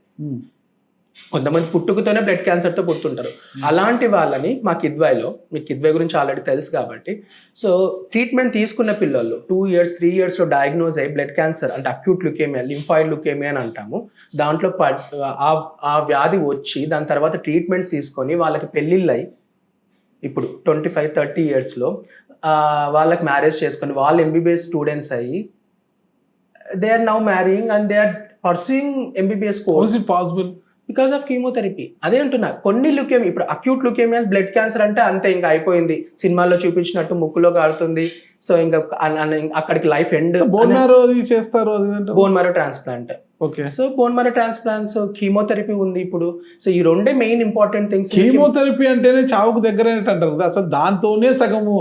కొంతమంది పుట్టుకతోనే బ్లడ్ క్యాన్సర్తో పుట్టుంటారు. అలాంటి వాళ్ళని మా కిద్వాయిలో, మీకు కిద్వాయి గురించి ఆల్రెడీ తెలుసు కాబట్టి, సో ట్రీట్మెంట్ తీసుకున్న పిల్లలు 2 years 3 yearsలో డయాగ్నోజ్ అయ్యి బ్లడ్ క్యాన్సర్ అంటే అక్యూట్ లుకేమియా, లింఫాయిడ్ లుకేమియా అని అంటాము, దాంట్లో ఆ వ్యాధి వచ్చి దాని తర్వాత ట్రీట్మెంట్ తీసుకొని వాళ్ళకి పెళ్ళిళ్ళు అయ్యి ఇప్పుడు 25-30 yearsలో వాళ్ళకి మ్యారేజ్ చేసుకొని వాళ్ళు ఎంబీబీఎస్ స్టూడెంట్స్ అయ్యి they are now marrying and they are pursuing MBBS course possible because of chemotherapy. అదే అంటున్నా, కొన్ని లుకేమియా ఇప్పుడు అక్యూట్ లుకేమియాస్ బ్లడ్ క్యాన్సర్ అంటే అంతే, ఇంకా అయిపోయింది, సినిమాల్లో చూపించినట్టు ముక్కులో కారుతుంది, సో ఇంకా అక్కడికి లైఫ్ ఎండ్. బోన్ మ్యారో చేస్తారు, bone marrow transplant. Okay, so bone marrow transplants, chemotherapy ఉంది ఇప్పుడు. సో ఈ రెండే మెయిన్ ఇంపార్టెంట్ థింగ్స్. కీమోథెరపీ అంటేనే చావుకు దగ్గర అంటారు కదా, అసలు దాంతోనే సగము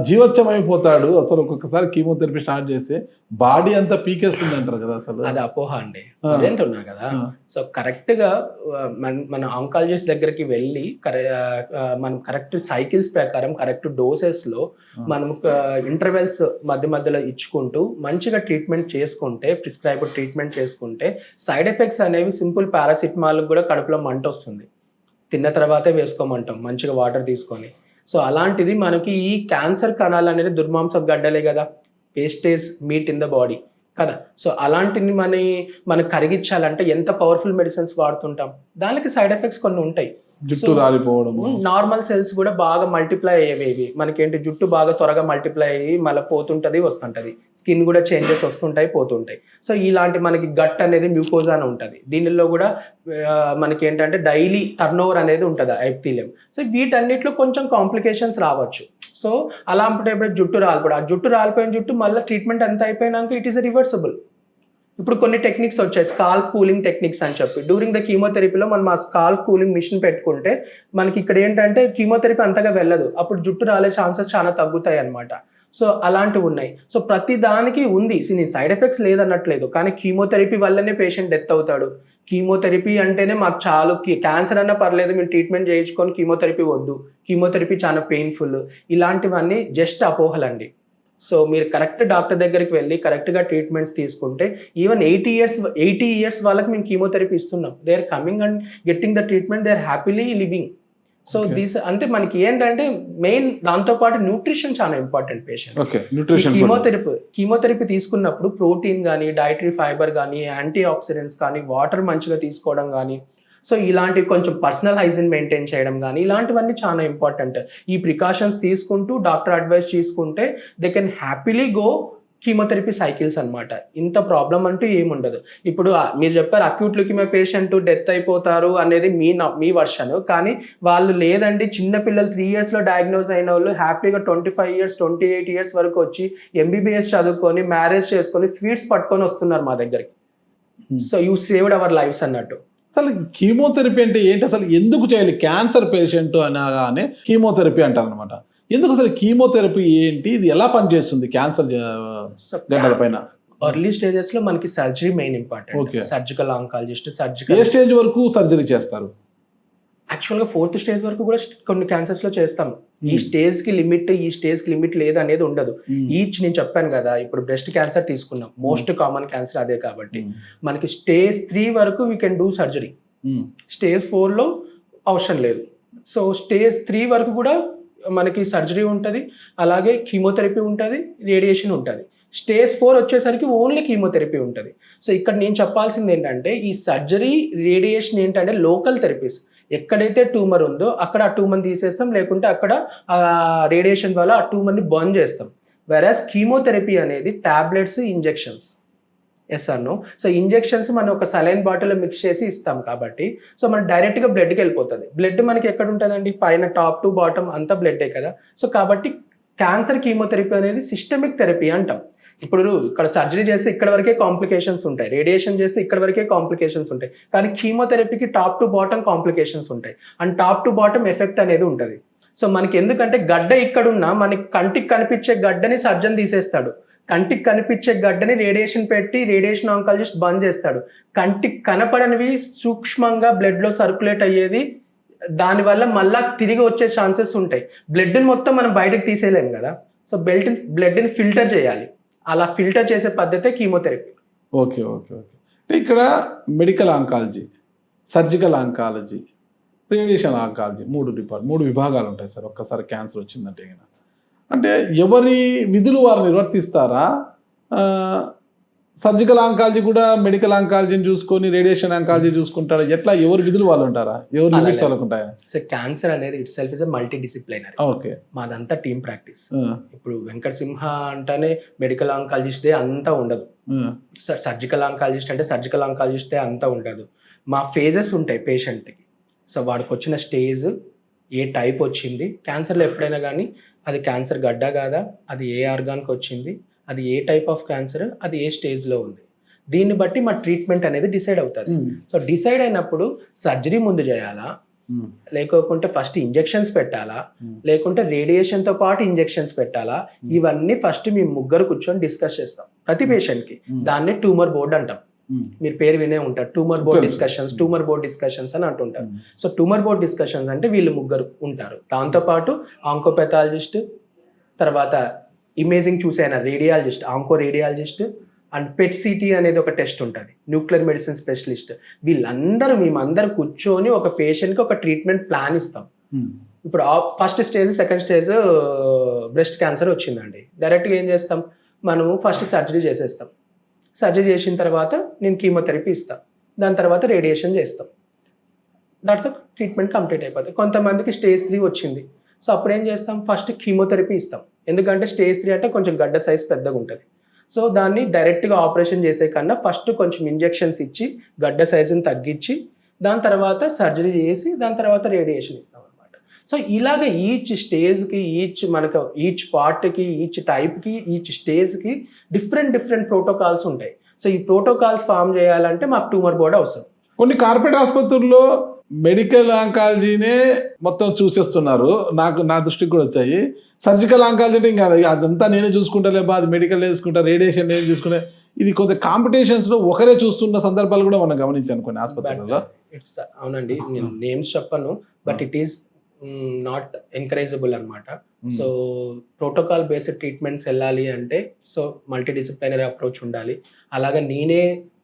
జీవోత్సవం అయిపోతాడు. అసలు ఒక్కొక్కసారి కీమోథెరపీ స్టార్ట్ చేస్తే బాడీ అంతా పీకేస్తుంది అంటారు కదా, అసలు అది అపోహ అండి, అదేంటున్నా కదా. సో కరెక్ట్ గా మన ఆంకాలజిస్ట్ దగ్గరికి వెళ్ళి మనం కరెక్ట్ సైకిల్స్ ప్రకారం కరెక్ట్ డోసెస్ లో మనం ఇంటర్వెల్స్ మధ్యలో ఇచ్చుకుంటూ మంచిగా ట్రీట్మెంట్ చేసుకుంటే, ప్రిస్క్రైబ్డ్ ట్రీట్మెంట్ చేసుకుంటే సైడ్ ఎఫెక్ట్స్ అనేవి సింపుల్ పారాసిటమాల్ కూడా కడుపులో మంట వస్తుంది, తిన్న తర్వాతే వేసుకోమంటాం మంచిగా వాటర్ తీసుకొని. సో అలాంటిది మనకి ఈ క్యాన్సర్ కణాలు అనేది దుర్మాంసపు గడ్డలే కదా, wastage meet in the body కదా. సో అలాంటిని మనకి కరిగించాలంటే ఎంత పవర్ఫుల్ మెడిసిన్స్ వాడుతుంటాం, దానికి సైడ్ ఎఫెక్ట్స్ కొన్ని ఉంటాయి. జుట్టు రాలిపోవడం, నార్మల్ సెల్స్ కూడా బాగా మల్టిప్లై అయ్యేవి, మనకేంటి జుట్టు బాగా త్వరగా మల్టిప్లై అయ్యి మళ్ళీ పోతుంటది వస్తుంటది, స్కిన్ కూడా చేంజెస్ వస్తుంటాయి పోతుంటాయి. సో ఇలాంటి మనకి గట్ అనేది మ్యూకోజా అని ఉంటుంది, దీనిలో కూడా మనకి ఏంటంటే డైలీ టర్న్ ఓవర్ అనేది ఉంటుంది ఎపిథీలియం. సో వీటన్నిటిలో కొంచెం కాంప్లికేషన్స్ రావచ్చు. సో అలా అంటే జుట్టు రాలిపోవడం, ఆ జుట్టు రాలిపోయిన జుట్టు మళ్ళీ ట్రీట్మెంట్ ఎంత అయిపోయినాక ఇట్ ఈస్ రివర్సబుల్. ఇప్పుడు కొన్ని టెక్నిక్స్ వచ్చాయి, స్కాల్ప్ కూలింగ్ టెక్నిక్స్ అని చెప్పి. డ్యూరింగ్ ద కీమోథెరపీలో మనం ఆ స్కాల్ప్ కూలింగ్ మిషన్ పెట్టుకుంటే మనకి ఇక్కడ ఏంటంటే కీమోథెరపీ అంతగా వెళ్ళదు, అప్పుడు జుట్టు రాలే ఛాన్సెస్ చాలా తగ్గుతాయి అన్నమాట. సో అలాంటివి ఉన్నాయి. సో ప్రతి దానికి ఉంది, నేను సైడ్ ఎఫెక్ట్స్ లేదన్నట్లేదు, కానీ కీమోథెరపీ వల్లనే పేషెంట్ డెత్ అవుతాడు. కీమోథెరపీ అంటేనే మాకు చాలు, క్యాన్సర్ అన్నా పర్లేదు మేము ట్రీట్మెంట్ చేయించుకొని కీమోథెరపీ వద్దు, కీమోథెరపీ చాలా పెయిన్ఫుల్, ఇలాంటివన్నీ జస్ట్ అపోహలండి. సో మీరు కరెక్ట్ డాక్టర్ దగ్గరికి వెళ్ళి కరెక్ట్గా ట్రీట్మెంట్స్ తీసుకుంటే ఈవెన్ 80 years వాళ్ళకి మేము కీమోథెరపీ ఇస్తున్నాం, they are coming and getting the treatment, they are happily living. So these అంటే మనకి ఏంటంటే మెయిన్ దాంతోపాటు న్యూట్రిషన్ చాలా ఇంపార్టెంట్ పేషెంట్. కీమోథెరపీ తీసుకున్నప్పుడు ప్రోటీన్ కానీ, డైటరీ ఫైబర్ కానీ, యాంటీ ఆక్సిడెంట్స్ కానీ, వాటర్ మంచిగా తీసుకోవడం కానీ, సో ఇలాంటివి కొంచెం పర్సనల్ హైజీన్ మెయింటైన్ చేయడం కానీ, ఇలాంటివన్నీ చాలా ఇంపార్టెంట్. ఈ ప్రికాషన్స్ తీసుకుంటూ డాక్టర్ అడ్వైస్ తీసుకుంటే they can happily go chemotherapy cycles అనమాట. ఇంత ప్రాబ్లం అంటూ ఏముండదు. ఇప్పుడు మీరు చెప్పారు అక్యూట్ ల్యూకేమియా పేషెంట్ డెత్ అయిపోతారు అనేది మీ వర్షన్, కానీ వాళ్ళు లేదండి, చిన్నపిల్లలు 3 yearsలో డయాగ్నోజ్ అయిన వాళ్ళు హ్యాపీగా 25 years 28 years వరకు వచ్చి ఎంబీబీఎస్ చదువుకొని మ్యారేజ్ చేసుకొని స్వీట్స్ పట్టుకొని వస్తున్నారు మా దగ్గరికి. So you saved our lives అన్నట్టు. అసలు కీమోథెరపీ అంటే ఏంటి, అసలు ఎందుకు చేయాలి? క్యాన్సర్ పేషెంట్ అనగానే కీమోథెరపీ అంటారు అనమాట. ఎందుకు అసలు కీమోథెరపీ ఏంటి, ఇది ఎలా పనిచేస్తుంది క్యాన్సర్ గడ్డల పైన? ఎర్లీ స్టేజెస్ లో మనకి surgery main important. Surgical oncologist, surgical ఏ స్టేజ్ వరకు సర్జరీ చేస్తారు? యాక్చువల్గా 4th స్టేజ్ వరకు కూడా కొన్ని క్యాన్సర్స్లో చేస్తాం. ఈ స్టేజ్కి లిమిట్ లేదు అనేది ఉండదు. ఈచ్ నేను చెప్పాను కదా, ఇప్పుడు బ్రెస్ట్ క్యాన్సర్ తీసుకున్నాం, మోస్ట్ కామన్ క్యాన్సర్ అదే కాబట్టి మనకి స్టేజ్ 3 వరకు we can do surgery. Stage 4లో అవసరం లేదు. సో స్టేజ్ 3 వరకు కూడా మనకి సర్జరీ ఉంటుంది, అలాగే కీమోథెరపీ ఉంటుంది, రేడియేషన్ ఉంటుంది. స్టేజ్ 4 వచ్చేసరికి ఓన్లీ కీమోథెరపీ ఉంటుంది. సో ఇక్కడ నేను చెప్పాల్సింది ఏంటంటే ఈ సర్జరీ, రేడియేషన్ ఏంటంటే లోకల్ థెరపీస్. ఎక్కడైతే ట్యూమర్ ఉందో అక్కడ ఆ ట్యూమర్ని తీసేస్తాం, లేకుంటే అక్కడ రేడియేషన్ వల్ల ఆ ట్యూమర్ని బర్న్ చేస్తాం. వెరాస్ కీమోథెరపీ అనేది tablets, injections. Yes or no? So injections మనం ఒక సలైన్ బాటిల్లో మిక్స్ చేసి ఇస్తాం కాబట్టి సో మనం డైరెక్ట్గా బ్లడ్కి వెళ్ళిపోతుంది. బ్లడ్ మనకి ఎక్కడ ఉంటుందండి? పైన టాప్ టు బాటమ్ అంతా బ్లడ్డే కదా. సో కాబట్టి క్యాన్సర్ కీమోథెరపీ అనేది సిస్టమిక్ థెరపీ అంటాం. ఇప్పుడు ఇక్కడ సర్జరీ చేస్తే ఇక్కడ వరకే కాంప్లికేషన్స్ ఉంటాయి, రేడియేషన్ చేస్తే ఇక్కడ వరకే కాంప్లికేషన్స్ ఉంటాయి, కానీ కీమోథెరపీకి టాప్ టు బాటమ్ కాంప్లికేషన్స్ ఉంటాయి and top to bottom effect అనేది ఉంటుంది. సో మనకి ఎందుకంటే గడ్డ ఇక్కడున్నా మనకి కంటికి కనిపించే గడ్డని సర్జన్ తీసేస్తాడు, కంటికి కనిపించే గడ్డని రేడియేషన్ పెట్టి రేడియేషన్ ఆంకాలజిస్ట్ బంద్ చేస్తాడు. కంటికి కనపడనివి సూక్ష్మంగా బ్లడ్లో సర్క్యులేట్ అయ్యేది, దానివల్ల మళ్ళా తిరిగి వచ్చే ఛాన్సెస్ ఉంటాయి. బ్లడ్ని మొత్తం మనం బయటకు తీసేయలేము కదా. సో బ్లడ్ని ఫిల్టర్ చేయాలి, అలా ఫిల్టర్ చేసే పద్ధతే కీమోథెరపీ. Okay okay okay. ఇక్కడ medical oncology, surgical oncology, radiation oncology, మూడు విభాగాలు ఉంటాయి సార్. ఒక్కసారి క్యాన్సర్ వచ్చిందంటే అంటే ఎవరి విధులు వారు నిర్వర్తిస్తారా? సర్జికల్ ఆంకాలజీ కూడా మెడికల్ ఆంకాలజీని చూసుకొని రేడియేషన్ ఆంకాలజీ చూసుకుంటారా? ఎట్లా ఎవరి విధులు వాళ్ళు ఉంటారా? ఎవరు లిమిట్స్ వాళ్ళకు ఉంటాయా? సో క్యాన్సర్ అనేది itself is multidisciplinary. Okay, మాదంతా టీమ్ ప్రాక్టీస్. ఇప్పుడు వెంకట సింహ అంటేనే మెడికల్ ఆంకాలజిస్టే అంతా ఉండదు, సర్జికల్ ఆంకాలజిస్ట్ అంటే సర్జికల్ ఆంకాలజిస్టే అంతా ఉండదు. మా ఫేజెస్ ఉంటాయి పేషెంట్కి. సో వాడికి వచ్చిన స్టేజ్, ఏ టైప్ వచ్చింది, క్యాన్సర్లో ఎప్పుడైనా కానీ అది క్యాన్సర్ గడ్డ కాదా, అది ఏ ఆర్గాన్కి వచ్చింది, అది ఏ టైప్ ఆఫ్ క్యాన్సర్, అది ఏ స్టేజ్లో ఉంది, దీన్ని బట్టి మా ట్రీట్మెంట్ అనేది డిసైడ్ అవుతుంది. సో డిసైడ్ అయినప్పుడు సర్జరీ ముందు చేయాలా, లేకుంటే ఫస్ట్ ఇంజెక్షన్స్ పెట్టాలా, లేకుంటే రేడియేషన్తో పాటు ఇంజెక్షన్స్ పెట్టాలా, ఇవన్నీ ఫస్ట్ మేము ముగ్గురు కూర్చొని డిస్కస్ చేస్తాం ప్రతి పేషెంట్కి. దాన్ని ట్యూమర్ బోర్డ్ అంటాం. మీరు పేరు వినే ఉంటారు, ట్యూమర్ బోర్డ్ డిస్కషన్స్ అని అంటుంటారు. సో ట్యూమర్ బోర్డ్ డిస్కషన్స్ అంటే వీళ్ళు ముగ్గురు ఉంటారు. దాంతోపాటు ఆంకోపెథాలజిస్ట్, తర్వాత ఇమేజింగ్ చూసైన radiologist, onco radiologist and PET CT అనేది ఒక టెస్ట్ ఉంటుంది, న్యూక్లియర్ మెడిసిన్ స్పెషలిస్ట్. మేమందరూ కూర్చొని ఒక పేషెంట్కి ఒక ట్రీట్మెంట్ ప్లాన్ ఇస్తాం. ఇప్పుడు first stage, second stage breast cancer వచ్చిందండి, డైరెక్ట్గా ఏం చేస్తాం, మనము ఫస్ట్ సర్జరీ చేసేస్తాం. సర్జరీ చేసిన తర్వాత నేను కీమోథెరపీ ఇస్తాను, దాని తర్వాత రేడియేషన్ చేస్తాం, దాంతో ట్రీట్మెంట్ కంప్లీట్ అయిపోతుంది. కొంతమందికి స్టేజ్ 3 వచ్చింది, సో అప్పుడు ఏం చేస్తాం, ఫస్ట్ కీమోథెరపీ ఇస్తాం. ఎందుకంటే స్టేజ్ 3 అంటే కొంచెం గడ్డ సైజ్ పెద్దగా ఉంటుంది. సో దాన్ని డైరెక్ట్గా ఆపరేషన్ చేసే కన్నా ఫస్ట్ కొంచెం ఇంజెక్షన్స్ ఇచ్చి గడ్డ సైజుని తగ్గించి దాని తర్వాత సర్జరీ చేసి దాని తర్వాత రేడియేషన్ ఇస్తాం అనమాట. సో ఇలాగ ఈచ్ స్టేజ్కి, ఈచ్ పార్ట్కి, ఈచ్ టైప్కి, ఈచ్ స్టేజ్కి డిఫరెంట్ ప్రోటోకాల్స్ ఉంటాయి. సో ఈ ప్రోటోకాల్స్ ఫామ్ చేయాలంటే మాకు ట్యూమర్ బోర్డ్ అవసరం. కొన్ని కార్పొరేట్ ఆసుపత్రుల్లో మెడికల్ ఆంకాలజీనే మొత్తం చూసేస్తున్నారు, నా దృష్టికి కూడా వచ్చాయి. సర్జికల్ ఆంకాలజీ అంటే ఇంకా అదంతా నేనే చూసుకుంటా, అది మెడికల్ చూసుకుంటా, రేడియేషన్ నేను చూసుకుంటా, ఇది కొంత కాంపిటీషన్స్లో ఒకరే చూస్తున్న సందర్భాలు కూడా మనం గమనించాను కొన్ని ఆసుపత్రులలో. అవునండి, నేను నేమ్స్ చెప్పను, but it is not encourageable అనమాట. సో ప్రోటోకాల్ బేస్డ్ ట్రీట్మెంట్స్ వెళ్ళాలి అంటే సో మల్టీ డిసిప్లినరీ అప్రోచ్ ఉండాలి. అలాగే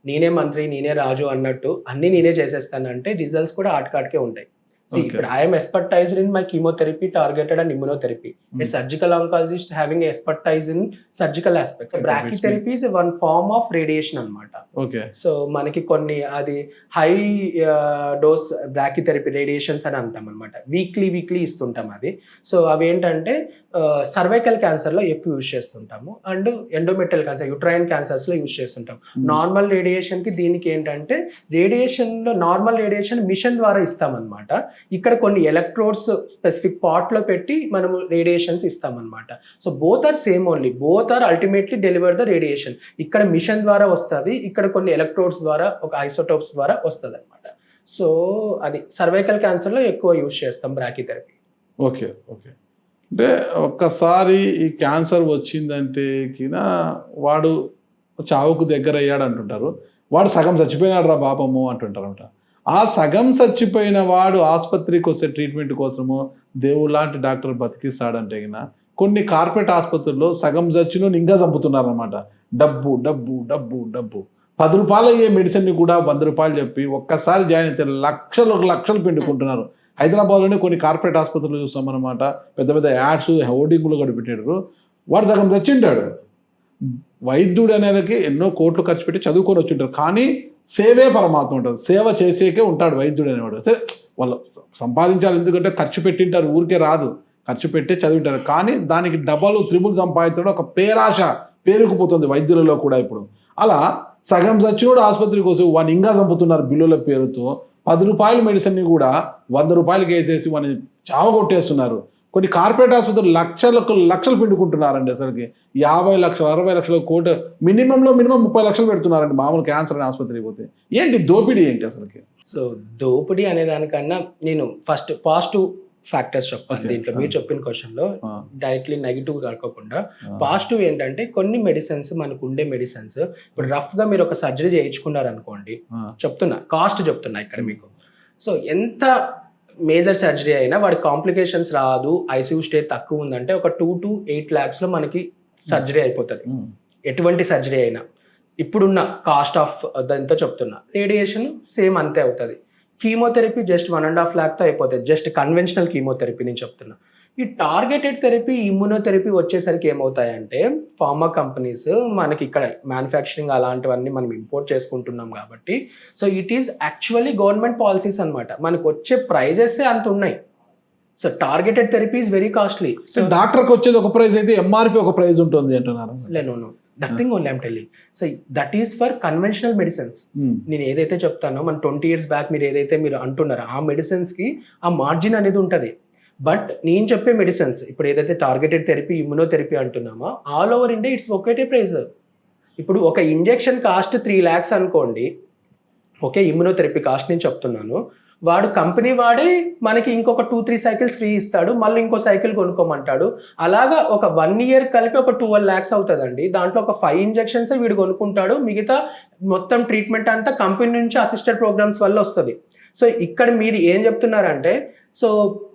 నేనే మంత్రి, నేనే రాజు అన్నట్టు అన్ని నేనే చేసేస్తానంటే రిజల్ట్స్ కూడా ఆటకాటకే ఉంటాయి. ఇప్పుడు I'm expertised in my chemotherapy, targeted and immunotherapy. A surgical oncologist having expertise in surgical aspects. Brachytherapy is one form of radiation అనమాట. సో మనకి కొన్ని అది హై డోస్ బ్రాకీథెరపీ రేడియేషన్స్ అని అంటాం అనమాట. వీక్లీ ఇస్తుంటాం అది. సో అవి ఏంటంటే సర్వైకల్ క్యాన్సర్లో ఎక్కువ యూజ్ చేస్తుంటాము అండ్ ఎండోమెట్రియల్ క్యాన్సర్, యూట్రైన్ క్యాన్సర్స్లో యూజ్ చేస్తుంటాం. నార్మల్ రేడియేషన్కి దీనికి ఏంటంటే రేడియేషన్లో నార్మల్ రేడియేషన్ మిషన్ ద్వారా ఇస్తామన్నమాట. ఇక్కడ కొన్ని ఎలక్ట్రోడ్స్ స్పెసిఫిక్ పార్ట్లో పెట్టి మనము రేడియేషన్స్ ఇస్తామన్నమాట. So both are same only, both are ultimately deliver the radiation. ఇక్కడ మిషన్ ద్వారా వస్తుంది, ఇక్కడ కొన్ని ఎలక్ట్రోడ్స్ ద్వారా, ఒక ఐసోటోప్స్ ద్వారా వస్తుంది అనమాట. సో అది సర్వైకల్ క్యాన్సర్లో ఎక్కువ యూజ్ చేస్తాం బ్రాకీథెరపీ. ఓకే, అంటే ఒక్కసారి ఈ క్యాన్సర్ వచ్చిందంటే వాడు చావుకు దగ్గర అయ్యాడు అంటుంటారు, వాడు సగం చచ్చిపోయినాడు రా పాపము అంటుంటారు. ఆ సగం చచ్చిపోయిన వాడు ఆసుపత్రికి వస్తే ట్రీట్మెంట్ కోసము దేవుడు లాంటి డాక్టర్ బతికిస్తాడంటే గిన కొన్ని కార్పొరేట్ ఆసుపత్రుల్లో సగం చచ్చినోని ఇంకా చంపుతున్నారన్నమాట. డబ్బు డబ్బు డబ్బు డబ్బు 10 రూపాయలు అయ్యే మెడిసిన్ని కూడా 100 రూపాయలు చెప్పి ఒక్కసారి జాయిన్ అయితే లక్షలు పిండుకుంటున్నారు. హైదరాబాద్లోనే కొన్ని కార్పొరేట్ ఆసుపత్రులు చూస్తాం అన్నమాట. పెద్ద పెద్ద యాడ్స్ హోర్డింగ్లు కూడా పెట్టారు. వాడు సగం చచ్చింటాడు. వైద్యుడు అనేకి ఎన్నో కోట్లు ఖర్చు పెట్టి చదువుకొని వచ్చి ఉంటారు. కానీ సేవే పరమాత్మ ఉంటుంది. సేవ చేసేకే ఉంటాడు వైద్యుడు అనేవాడు. సరే వాళ్ళు సంపాదించాలి, ఎందుకంటే ఖర్చు పెట్టింటారు, ఊరికే రాదు, ఖర్చు పెట్టే చదివింటారు. కానీ దానికి డబల్ త్రిబుల్ సంపాదించడం ఒక పేరాశ పేరుకుపోతుంది వైద్యులలో కూడా ఇప్పుడు. అలా సగం చచ్చినోడు ఆసుపత్రికి కోసం వాడిని ఇంకా చంపుతున్నారు బిల్లుల పేరుతో. 10 రూపాయల మెడిసిన్ని కూడా 100 రూపాయలకి వేసేసి వాడిని చావగొట్టేస్తున్నారు. కొన్ని కార్పొరేట్ ఆసుపత్రులు లక్షలు పిండుకుంటున్నారండి. అసలుకి 50 లక్షలు 60 లక్షలు కోటి మినిమం 30 లక్షలు పెడుతున్నారండి మామూలు క్యాన్సర్ అనే ఆసుపత్రికి పోతే. ఏంటి దోపిడీ ఏంటి అసలుకి? సో దోపిడీ అనే దానికన్నా నేను ఫస్ట్ పాజిటివ్ ఫ్యాక్టర్స్ చెప్తాను దీంట్లో. మీరు చెప్పిన క్వశ్చన్లో డైరెక్ట్లీ నెగిటివ్ కాకుండా పాజిటివ్ ఏంటంటే కొన్ని మెడిసిన్స్, మనకు ఉండే మెడిసిన్స్ ఇప్పుడు రఫ్గా మీరు ఒక సర్జరీ చేయించుకున్నారు అనుకోండి, చెప్తున్నా కాస్ట్ చెప్తున్నా ఇక్కడ మీకు. సో ఎంత మేజర్ సర్జరీ అయినా వాడి కాంప్లికేషన్స్ రాదు, ఐసీయూ స్టే తక్కువ ఉందంటే ఒక 2 to 8 lakhs మనకి సర్జరీ అయిపోతుంది. ఎటువంటి సర్జరీ అయినా ఇప్పుడున్న కాస్ట్ ఆఫ్ దాంతో చెప్తున్నా. రేడియేషన్ సేమ్ అంతే అవుతుంది. కీమోథెరపీ జస్ట్ 1.5 lakhతో అయిపోతుంది, జస్ట్ కన్వెన్షనల్ కీమోథెరపీ నేను చెప్తున్నా. ఈ టార్గెటెడ్ థెరపీ, ఇమ్యునోథెరపీ వచ్చేసరికి ఏమవుతాయంటే ఫార్మా కంపెనీస్ మనకి ఇక్కడ మ్యానుఫ్యాక్చరింగ్ అలాంటివన్నీ మనం ఇంపోర్ట్ చేసుకుంటున్నాం కాబట్టి, so it is actually government policies అనమాట. మనకు వచ్చే ప్రైజెస్ అంత ఉన్నాయి. So targeted therapy is very costly. So డాక్టర్కి వచ్చేది ఒక ప్రైజ్ అయితే ఎంఆర్పి ఒక ప్రైజ్ ఉంటుంది అంటున్నారు. Know that thing only I'm telling. So that is for conventional medicines. నేను ఏదైతే చెప్తానో మన 20 years బ్యాక్ మీరు ఏదైతే మీరు అంటున్నారో ఆ మెడిసిన్స్కి ఆ మార్జిన్ అనేది ఉంటుంది. బట్ నేను చెప్పే మెడిసిన్స్ ఇప్పుడు ఏదైతే టార్గెటెడ్ థెరపీ, ఇమ్యునోథెరపీ అంటున్నామో ఆల్ ఓవర్ ఇండియా ఇట్స్ ఒకటే ప్రైస్. ఇప్పుడు ఒక ఇంజెక్షన్ కాస్ట్ 3 lakhs అనుకోండి, ఓకే, ఇమ్యునోథెరపీ కాస్ట్ నేను చెప్తున్నాను. వాడు కంపెనీ వాడే మనకి ఇంకొక 2-3 cycles ఫ్రీ ఇస్తాడు, మళ్ళీ ఇంకో సైకిల్ కొనుక్కోమంటాడు. అలాగా ఒక 1 year కలిపి ఒక 12 lakhs అవుతుందండి. దాంట్లో ఒక 5 injections వీడు కొనుక్కుంటాడు, మిగతా మొత్తం ట్రీట్మెంట్ అంతా కంపెనీ నుంచి అసిస్టెడ్ ప్రోగ్రామ్స్ వల్ల వస్తుంది. సో ఇక్కడ మీరు ఏం చెప్తున్నారంటే, సో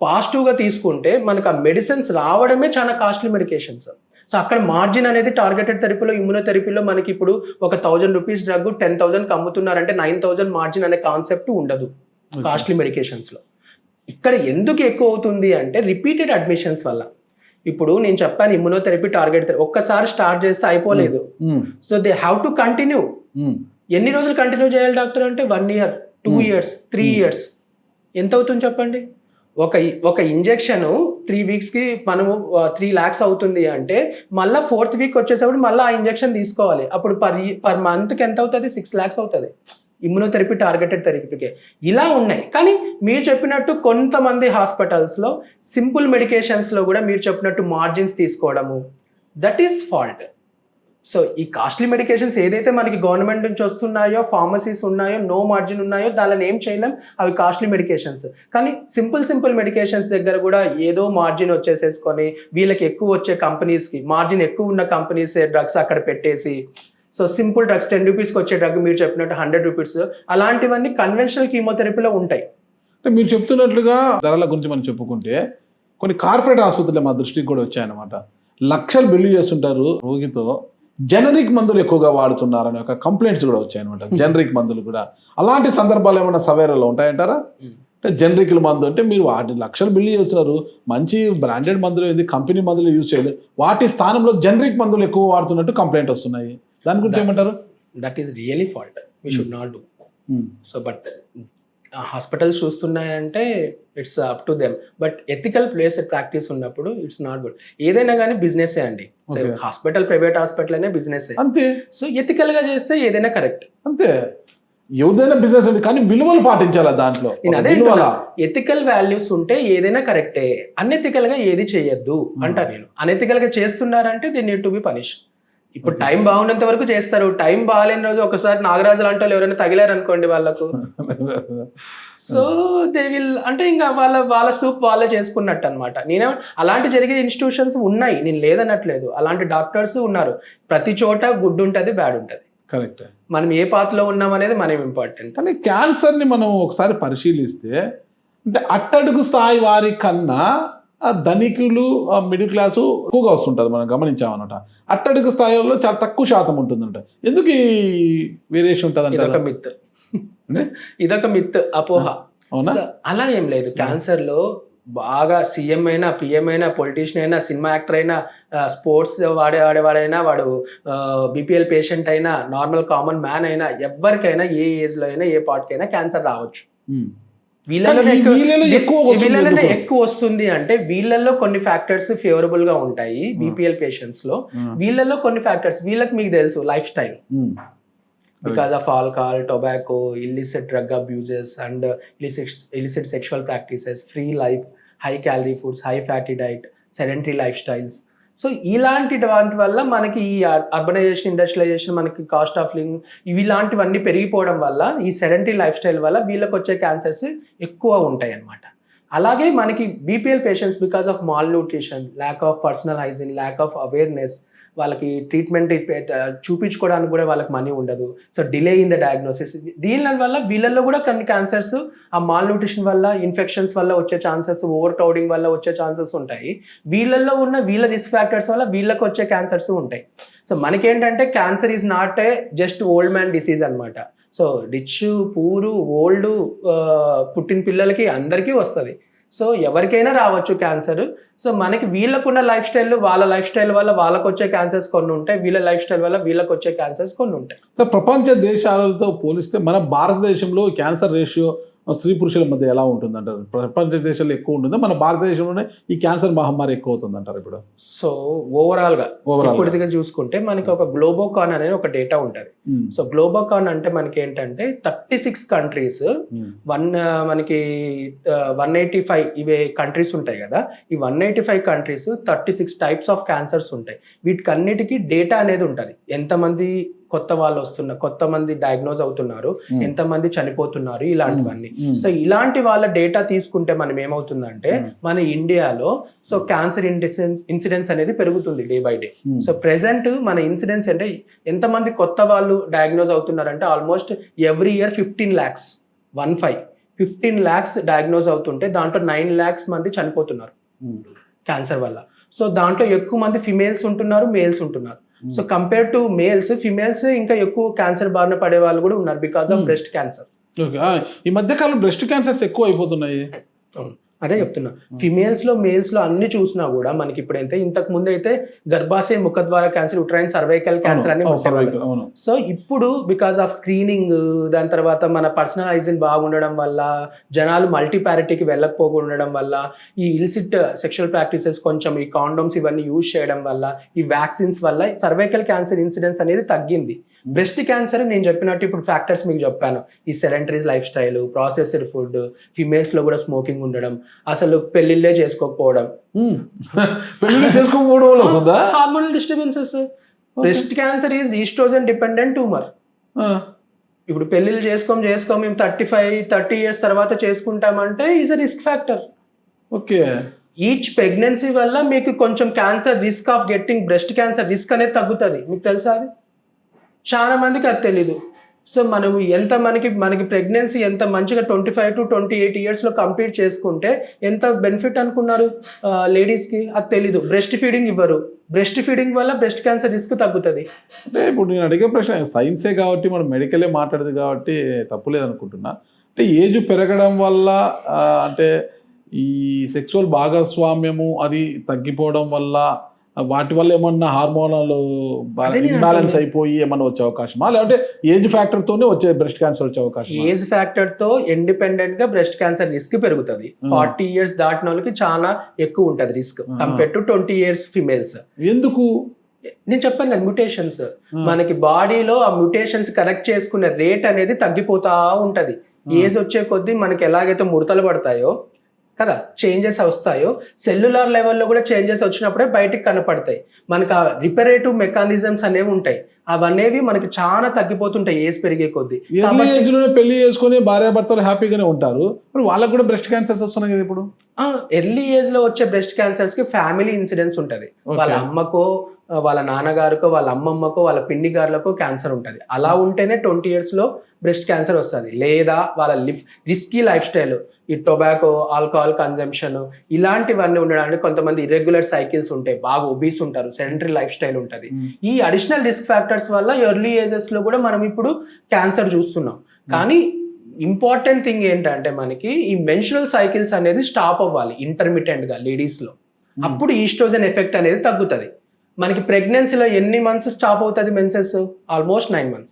పాజిటివ్గా తీసుకుంటే మనకు ఆ మెడిసిన్స్ రావడమే చాలా కాస్ట్లీ మెడికేషన్స్. సో అక్కడ మార్జిన్ అనేది టార్గెటెడ్ థెరపీలో, ఇమ్యునోథెరపీలో మనకి ఇప్పుడు ఒక 1000 rupees డ్రగ్ 10,000 అమ్ముతున్నారంటే 9,000 మార్జిన్ అనే కాన్సెప్ట్ ఉండదు కాస్ట్లీ మెడికేషన్స్లో. ఇక్కడ ఎందుకు ఎక్కువ అవుతుంది అంటే రిపీటెడ్ అడ్మిషన్స్ వల్ల. ఇప్పుడు నేను చెప్పాను ఇమ్యునోథెరపీ టార్గెట్ ఒక్కసారి స్టార్ట్ చేస్తే అయిపోలేదు. So they have to continue. ఎన్ని రోజులు కంటిన్యూ చేయాలి డాక్టర్ అంటే 1 year, 2 years, 3 years. ఎంత అవుతుంది చెప్పండి? ఒక ఇంజెక్షన్ 3 weeksకి మనము 3 lakhs అవుతుంది అంటే మళ్ళీ 4th week వచ్చేసప్పుడు మళ్ళీ ఆ ఇంజెక్షన్ తీసుకోవాలి. అప్పుడు పర్ మంత్కి ఎంత అవుతుంది? 6 lakhs అవుతుంది ఇమ్యునోథెరపీ టార్గెటెడ్ థెరపీకి. ఇలా ఉన్నాయి. కానీ మీరు చెప్పినట్టు కొంతమంది హాస్పిటల్స్లో సింపుల్ మెడికేషన్స్లో కూడా మీరు చెప్పినట్టు మార్జిన్స్ తీసుకోవడము, దట్ ఈస్ ఫాల్ట్. సో ఈ కాస్ట్లీ మెడికేషన్స్ ఏదైతే మనకి గవర్నమెంట్ నుంచి వస్తున్నాయో, ఫార్మసీస్ ఉన్నాయో, నో మార్జిన్ ఉన్నాయో, దానిని ఏం చేయలేం, అవి కాస్ట్లీ మెడికేషన్స్. కానీ సింపుల్ మెడికేషన్స్ దగ్గర కూడా ఏదో మార్జిన్ వచ్చేసేసుకొని వీళ్ళకి ఎక్కువ వచ్చే కంపెనీస్కి, మార్జిన్ ఎక్కువ ఉన్న కంపెనీస్ డ్రగ్స్ అక్కడ పెట్టేసి, సో సింపుల్ డ్రగ్స్ 10 rupeesకి వచ్చే డ్రగ్ మీరు చెప్పినట్టు 100 rupees, అలాంటివన్నీ కన్వెన్షనల్ కీమోథెరపీలో ఉంటాయి. అంటే మీరు చెప్తున్నట్లుగా ధరల గురించి మనం చెప్పుకుంటే కొన్ని కార్పొరేట్ ఆసుపత్రులు మా దృష్టికి కూడా వచ్చాయన్నమాట. లక్షలు బిల్లు చేస్తుంటారు రోగితో, జనరిక్ మందులు ఎక్కువగా వాడుతున్నారనే ఒక కంప్లైంట్స్ కూడా వచ్చాయన్నమాట. జనరిక్ మందులు కూడా అలాంటి సందర్భాలు ఏమైనా సవేరాలో ఉంటాయంటారా? అంటే జనరిక్ల మందు అంటే మీరు వాటి లక్షలు బిల్లు చేస్తున్నారు, మంచి బ్రాండెడ్ మందులు ఏంది, కంపెనీ మందులు యూజ్ చేయలేదు, వాటి స్థానంలో జనరిక్ మందులు ఎక్కువ వాడుతున్నట్టు కంప్లైంట్ వస్తున్నాయి. దాని గురించి ఏమంటారు? That is really fault. We should not do. So but hospitals చూస్తున్నాయంటే it's up to them. But ethical place practice ఉన్నప్పుడు ఇట్స్ నాట్ గుడ్. ఏదైనా కానీ బిజినెస్ అండి. హాస్పిటల్, ప్రైవేట్ హాస్పిటల్ అనే బిజినెస్ అంతే. సో ఎథికల్ గా చేస్తే ఏదైనా కరెక్ట్ అంతే. ఎవరిదైనా బిజినెస్ అండి, కానీ విలువలు పాటించాలా దాంట్లో. నేను అదే ఎథికల్ వాల్యూస్ ఉంటే ఏదైనా కరెక్టే. అన్ఎథికల్ గా ఏది చేయొద్దు అంటా నేను. అన్ఎథికల్ గా చేస్తున్నారంటే they need to be punish. ఇప్పుడు టైం బాగున్నంత వరకు చేస్తారు. టైం బాగాలేని రోజు ఒకసారి నాగరాజు లాంటి వాళ్ళు ఎవరైనా తగిలారు అనుకోండి వాళ్ళకు, సో దే విల్ అంటే ఇంకా వాళ్ళ సూప్ వాళ్ళే చేసుకున్నట్టు అనమాట. నేనే అలాంటి జరిగే ఇన్స్టిట్యూషన్స్ ఉన్నాయి, నేను లేదనట్లేదు. అలాంటి డాక్టర్స్ ఉన్నారు. ప్రతి చోట గుడ్ ఉంటుంది, బ్యాడ్ ఉంటుంది. కరెక్ట్. మనం ఏ పాత్రలో ఉన్నాం అనేది మనం ఇంపార్టెంట్. కానీ క్యాన్సర్ని మనం ఒకసారి పరిశీలిస్తే అంటే అట్టడుగు స్థాయి వారి కన్నా ధనికులు మిడిల్ క్లాసు ఎక్కువగా వస్తుంటుంది, మనం గమనించామన్నమాట. అట్టడుగు స్థాయిలో చాలా తక్కువ శాతం ఉంటుందంట. ఎందుకు ఈ వేరియేషన్ ఉంటుంది ఇదొక అంటే? మిత్, ఇదొక మిత్, అపోహ. అవునా? So, అలా ఏం లేదు. క్యాన్సర్ లో బాగా సీఎం అయినా, పిఎం అయినా, పొలిటీషియన్ అయినా, సినిమా యాక్టర్ అయినా, స్పోర్ట్స్ వాడేవాడైనా, వాడు బీపీఎల్ పేషెంట్ అయినా, నార్మల్ కామన్ మ్యాన్ అయినా, ఎవరికైనా ఏ ఏజ్ లో అయినా ఏ పార్ట్ కైనా క్యాన్సర్ రావచ్చు. వీళ్ళలోనే ఎక్కువ వస్తుంది అంటే వీళ్ళల్లో కొన్ని ఫ్యాక్టర్స్ ఫేవరబుల్ గా ఉంటాయి బీపీఎల్ పేషెంట్స్ లో. వీళ్ళల్లో కొన్ని ఫ్యాక్టర్స్ వీళ్ళకి మీకు తెలుసు, life style, because of alcohol, tobacco, illicit drug abuses and illicit sexual practices, free life, high calorie foods, high fatty diet, sedentary lifestyles. So ఇలాంటి వాటి వల్ల మనకి ఈ అర్బనైజేషన్, ఇండస్ట్రియలైజేషన్, మనకి కాస్ట్ ఆఫ్ లివింగ్ ఇలాంటివన్నీ పెరిగిపోవడం వల్ల ఈ సెడెంటరీ లైఫ్ స్టైల్ వల్ల వీళ్ళకి వచ్చే క్యాన్సర్స్ ఎక్కువ ఉంటాయి అన్నమాట. అలాగే మనకి BPL patients because of mall nutrition, lack of personal hygiene, lack of awareness, వాళ్ళకి ట్రీట్మెంట్ చూపించుకోవడానికి కూడా వాళ్ళకి మనీ ఉండదు. So delay in the diagnosis, దీని వల్ల వీళ్ళల్లో కూడా కొన్ని క్యాన్సర్స్ ఆ మాల్ న్యూట్రిషన్ వల్ల, ఇన్ఫెక్షన్స్ వల్ల వచ్చే ఛాన్సెస్, ఓవర్ క్రౌడింగ్ వల్ల వచ్చే ఛాన్సెస్ ఉంటాయి. వీళ్ళల్లో ఉన్న వీళ్ళ రిస్క్ ఫ్యాక్టర్స్ వల్ల వీళ్ళకి వచ్చే క్యాన్సర్స్ ఉంటాయి. సో మనకేంటంటే cancer is not a just old man disease అనమాట. సో రిచ్, పూరు, ఓల్డ్, పుట్టిన పిల్లలకి అందరికీ వస్తుంది. సో ఎవరికైనా రావచ్చు క్యాన్సర్. సో మనకి వీళ్ళకున్న లైఫ్ స్టైల్, వాళ్ళ లైఫ్ స్టైల్ వల్ల వాళ్ళకు వచ్చే క్యాన్సర్స్ కొన్ని ఉంటాయి, వీళ్ళ లైఫ్ స్టైల్ వల్ల వీళ్ళకి వచ్చే క్యాన్సర్స్ కొన్ని ఉంటాయి. సో ప్రపంచ దేశాలతో పోలిస్తే మన భారతదేశంలో క్యాన్సర్ రేషియో స్త్రీ పురుషుల మధ్య ఎలా ఉంటుందంటారు? ప్రపంచ దేశాల్లో ఎక్కువ ఉంటుందా, మన భారతదేశంలోనే ఈ క్యాన్సర్ మహమ్మారి ఎక్కువ అవుతుందంటారు ఇప్పుడు? సో ఓవరాల్గా ఇప్పటిదిగా చూసుకుంటే మనకి ఒక గ్లోబోకాన్ అనేది ఒక డేటా ఉంటుంది. సో గ్లోబోకాన్ అంటే మనకి ఏంటంటే 36 కంట్రీస్, మనకి 185 ఇవే కంట్రీస్ ఉంటాయి కదా. ఈ 185 కంట్రీస్ 36 టైప్స్ ఆఫ్ క్యాన్సర్స్ ఉంటాయి. వీటికన్నిటికీ డేటా అనేది ఉంటుంది. ఎంతమంది కొత్త వాళ్ళు వస్తున్నారు, కొత్త మంది డయాగ్నోజ్ అవుతున్నారు, ఎంతమంది చనిపోతున్నారు, ఇలాంటివన్నీ. సో ఇలాంటి వాళ్ళ డేటా తీసుకుంటే మనం ఏమవుతుందంటే మన ఇండియాలో సో క్యాన్సర్ ఇన్సిడెన్స్ అనేది పెరుగుతుంది day by day. So present మన ఇన్సిడెన్స్ అంటే ఎంతమంది కొత్త వాళ్ళు డయాగ్నోజ్ అవుతున్నారంటే almost every year 15 lakhs diagnose అవుతుంటే దాంట్లో 9 lakhs మంది చనిపోతున్నారు క్యాన్సర్ వల్ల. సో దాంట్లో ఎక్కువ మంది ఫిమేల్స్ ఉంటున్నారు, మేల్స్ ఉంటున్నారు. So compare to males, females ఇంకా ఎక్కువ క్యాన్సర్ బారిన పడే వాళ్ళు కూడా ఉన్నారు బికాస్ ఆఫ్ బ్రెస్ట్ క్యాన్సర్. ఈ మధ్య కాలం బ్రెస్ట్ క్యాన్సర్స్ ఎక్కువ అయిపోతున్నాయి. అదే చెప్తున్నా, ఫిమేల్స్ లో మేల్స్ లో అన్ని చూసినా కూడా మనకి ఇప్పుడైతే ఇంతకు ముందు అయితే గర్భాశయ ముఖద్వార క్యాన్సర్, ఉట్రైన్ సర్వైకల్ క్యాన్సర్ అని. సో ఇప్పుడు బికాస్ ఆఫ్ స్క్రీనింగ్, దాని తర్వాత మన పర్సనల్ హైజీన్ బాగుండడం వల్ల, జనాలు మల్టీపారిటీకి వెళ్ళకపోకుండా వల్ల, ఈ ఇల్సిట్ సెక్షువల్ ప్రాక్టీసెస్, కొంచెం ఈ కాండోమ్స్ ఇవన్నీ యూజ్ చేయడం వల్ల, ఈ వ్యాక్సిన్స్ వల్ల సర్వైకల్ క్యాన్సర్ ఇన్సిడెన్స్ అనేది తగ్గింది. బ్రెస్ట్ క్యాన్సర్ నేను చెప్పినట్టు ఇప్పుడు ఫ్యాక్టర్స్ మీకు చెప్పాను, ఈ sedentary lifestyle, processed food, females లో కూడా స్మోకింగ్ ఉండడం, అసలు పెళ్లిళ్ళే చేసుకోకపోవడం, hormonal disturbances. Breast cancer is oestrogen dependent tumour. ఇప్పుడు పెళ్లిళ్ళు చేసుకోం మేము 30 years తర్వాత చేసుకుంటామంటే is a risk factor. Okay. Each pregnancy వల్ల మీకు కొంచెం cancer risk of getting breast cancer risk అనేది తగ్గుతుంది. మీకు తెలుసా? అది చాలా మందికి అది తెలీదు. సో మనం ఎంత మనకి ప్రెగ్నెన్సీ ఎంత మంచిగా 25 to 28 years కంప్లీట్ చేసుకుంటే ఎంత బెనిఫిట్ అనుకున్నారు లేడీస్కి? అది తెలీదు. బ్రెస్ట్ ఫీడింగ్ ఇవ్వరు. బ్రెస్ట్ ఫీడింగ్ వల్ల బ్రెస్ట్ క్యాన్సర్ రిస్క్ తగ్గుతుంది. అంటే ఇప్పుడు నేను అడిగే ప్రశ్న సైన్సే కాబట్టి, మనం మెడికలే మాట్లాడేది కాబట్టి తప్పులేదనుకుంటున్నా. అంటే ఏజ్ పెరగడం వల్ల అంటే ఈ సెక్సువల్ భాగస్వామ్యము అది తగ్గిపోవడం వల్ల, వాటి వల్ల ఏమన్నా హార్మోనల్ ఇంబ్యాలెన్స్ అయిపోయి ఏమన్నా వచ్చే అవకాశమా, లేదంటే ఏజ్ ఫ్యాక్టర్ తోనే వచ్చే బ్రెస్ట్ క్యాన్సర్ వచ్చే అవకాశం? ఏజ్ ఫ్యాక్టర్ తో ఇండిపెండెంట్ గా బ్రెస్ట్ క్యాన్సర్ రిస్క్ పెరుగుతుంది. 40 years దాటిన వాళ్ళకి చాలా ఎక్కువ ఉంటది risk compare to 20 years females. ఎందుకు? నేను చెప్పాను కదా, మ్యూటేషన్స్. మనకి బాడీలో ఆ మ్యూటేషన్స్ కరెక్ట్ చేసుకునే రేట్ అనేది తగ్గిపోతా ఉంటది. ఏజ్ వచ్చే కొద్దీ మనకి ఎలాగైతే ముడతలు పడతాయో కదా, చేంజెస్ వస్తాయో, సెల్యులార్ లెవెల్లో కూడా చేంజెస్ వచ్చినప్పుడే బయటికి కనపడతాయి. మనకు ఆ రిపరేటివ్ మెకానిజమ్స్ అనేవి ఉంటాయి. అవనేవి మనకి చాలా తగ్గిపోతుంటాయి ఏజ్ పెరిగే కొద్దీ. ఎర్లీ ఏజ్ లోనే పెళ్లి చేసుకుని భార్యాభర్తలు హ్యాపీగానే ఉంటారు, మరి వాళ్ళకు కూడా బ్రెస్ట్ క్యాన్సర్స్ వస్తున్నాయి కదా ఇప్పుడు. ఎర్లీ ఏజ్ లో వచ్చే బ్రెస్ట్ క్యాన్సర్స్ కి ఫ్యామిలీ ఇన్సిడెన్స్ ఉంటది. వాళ్ళ అమ్మకో, వాళ్ళ నాన్నగారికో, వాళ్ళ అమ్మమ్మకో, వాళ్ళ పిన్ని గారులకో క్యాన్సర్ ఉంటుంది. అలా ఉంటేనే 20 years లో బ్రెస్ట్ క్యాన్సర్ వస్తుంది. లేదా వాళ్ళ రిస్కీ లైఫ్ స్టైల్, ఈ టొబాకో, ఆల్కహాల్ కన్జంప్షన్ ఇలాంటివన్నీ ఉండడానికి, కొంతమంది ఇర్రెగ్యులర్ సైకిల్స్ ఉంటాయి, బాగా ఒబీస్ ఉంటారు, సెడెంటరీ లైఫ్ స్టైల్ ఉంటుంది. ఈ అడిషనల్ రిస్క్ ఫ్యాక్టర్స్ వల్ల ఎర్లీ ఏజెస్ లో కూడా మనం ఇప్పుడు క్యాన్సర్ చూస్తున్నాం. కానీ ఇంపార్టెంట్ థింగ్ ఏంటంటే మనకి ఈ మెన్స్ట్రువల్ సైకిల్స్ అనేది స్టాప్ అవ్వాలి ఇంటర్మిటెంట్ గా లేడీస్ లో. అప్పుడు ఈస్ట్రోజన్ ఎఫెక్ట్ అనేది తగ్గుతుంది. మనకి ప్రెగ్నెన్సీలో ఎన్ని మంత్స్ స్టాప్ అవుతుంది మెన్సెస్? Almost 9 months.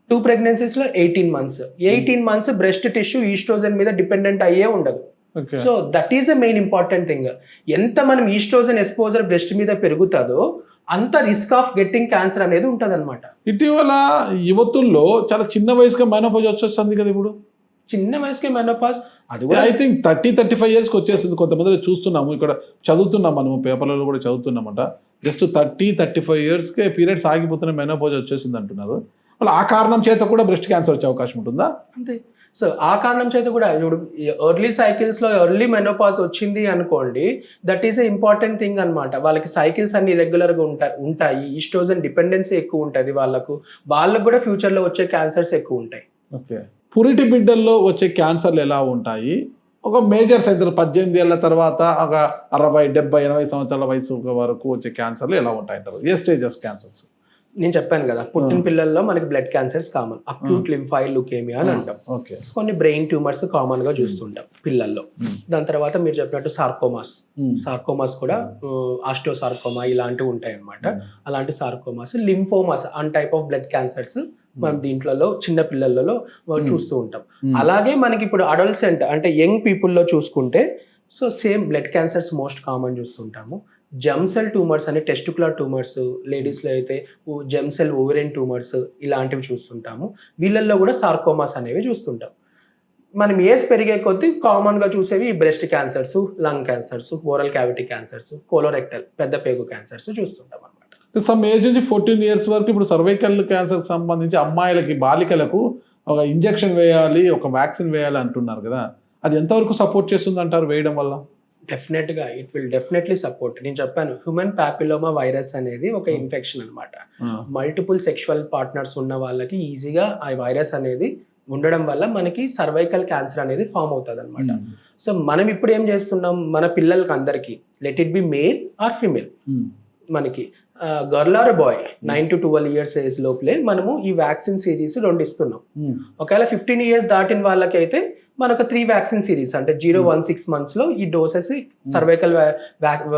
2 pregnancies లో 18 months. 18 months breast tissue oestrogen మీద డిపెండెంట్ అయ్యే ఉండదు. So that is the main important thing. ఎంత మనం ఈస్ట్రోజన్ ఎక్స్పోజర్ బ్రెస్ట్ మీద పెరుగుతుందో అంత రిస్క్ ఆఫ్ గెట్టింగ్ క్యాన్సర్ అనేది ఉంటుంది అనమాట. ఇటీవల యువతుల్లో చాలా చిన్న వయసుగా మెనోపాజ్ వచ్చేస్తుంది కదా ఇప్పుడు. చిన్న వయసుకి మెనోపాజ్ అది కూడా ఐ థింక్ 30-35 yearsకి వచ్చేస్తుంది. కొంతమంది చూస్తున్నాము, ఇక్కడ చదువుతున్నాం, మనము పేపర్లలో కూడా చదువుతున్నామట. జస్ట్ 30-35 yearsకే పీరియడ్స్ ఆగిపోతున్న మెనోపాజ్ వచ్చేసింది అంటున్నారు. వాళ్ళు ఆ కారణం చేత కూడా బ్రెస్ట్ క్యాన్సర్ వచ్చే అవకాశం ఉంటుందా? అంతే. సో ఆ కారణం చేత కూడా ఇప్పుడు ఎర్లీ సైకిల్స్ లో ఎర్లీ మెనోపాజ్ వచ్చింది అనుకోండి, that is a important thing అనమాట. వాళ్ళకి సైకిల్స్ అన్ని రెగ్యులర్ గా ఉంటాయి, ఈస్ట్రోజన్ డిపెండెన్సీ ఎక్కువ ఉంటుంది వాళ్ళకు కూడా ఫ్యూచర్ లో వచ్చే క్యాన్సర్స్ ఎక్కువ ఉంటాయి. ఓకే. పురిటి బిడ్డల్లో వచ్చే క్యాన్సర్లు ఎలా ఉంటాయి? ఒక మేజర్ సైజులు 18 ఏళ్ల తర్వాత ఒక 60, 70, 80 సంవత్సరాల వయసు వరకు వచ్చే క్యాన్సర్లు ఎలా ఉంటాయంటారు? ఏ స్టేజ్ ఆఫ్ క్యాన్సర్స్? నేను చెప్పాను కదా, పుట్టిన పిల్లల్లో మనకి blood cancers common, acute lymphoid leukaemia అని అంటాం. కొన్ని బ్రెయిన్ ట్యూమర్స్ కామన్ గా చూస్తుంటాం పిల్లల్లో. దాని తర్వాత మీరు చెప్పినట్టు సార్కోమాస్ కూడా ఆస్టియోసార్కోమా ఇలాంటివి ఉంటాయి అన్నమాట. అలాంటి sarcomas, lymphomas an type of blood cancers మనం దీంట్లో చిన్న పిల్లలలో చూస్తూ ఉంటాం. అలాగే మనకి ఇప్పుడు అడల్సెంట్ అంటే యంగ్ పీపుల్లో చూసుకుంటే so same blood cancers most common చూస్తుంటాము. జెమ్ సెల్ ట్యూమర్స్ అని టెస్టికులర్ ట్యూమర్స్, లేడీస్లో అయితే జెమ్ సెల్ ఓవరియన్ ట్యూమర్స్ ఇలాంటివి చూస్తుంటాము. వీళ్ళల్లో కూడా సార్కోమాస్ అనేవి చూస్తుంటాం. మనం ఏజ్ పెరిగే కొద్దీ కామన్గా చూసేవి breast cancers, lung cancers, oral cavity cancers, colorectal పెద్ద పేగు క్యాన్సర్స్ చూస్తుంటాం అనమాట. సమ్ ఏజ్ నుంచి 14 years వరకు ఇప్పుడు సర్వైకల్ క్యాన్సర్కి సంబంధించి అమ్మాయిలకి, బాలికలకు ఒక ఇంజెక్షన్ వేయాలి, ఒక వ్యాక్సిన్ వేయాలి అంటున్నారు కదా, అది ఎంతవరకు సపోర్ట్ చేస్తుంది అంటారు వేయడం వల్ల? డెఫినెట్గా ఇట్ విల్ డెఫినెట్లీ సపోర్ట్. నేను చెప్పాను, హ్యూమన్ ప్యాపిలోమా వైరస్ అనేది ఒక ఇన్ఫెక్షన్ అనమాట. మల్టిపుల్ సెక్షువల్ పార్ట్నర్స్ ఉన్న వాళ్ళకి ఈజీగా ఆ వైరస్ అనేది ఉండడం వల్ల మనకి సర్వైకల్ క్యాన్సర్ అనేది ఫామ్ అవుతుంది అనమాట. సో మనం ఇప్పుడు ఏం చేస్తున్నాం, మన పిల్లలకి అందరికీ let it be male or female, మనకి girl or boy 9 to 12 years age లోపలే మనము ఈ వ్యాక్సిన్ సిరీస్ 2 ఇస్తున్నాం. ఒకవేళ 15 years దాటిన వాళ్ళకైతే మనకు 3 వ్యాక్సిన్ సిరీస్ అంటే 0-1-6 months లో ఈ doses cervical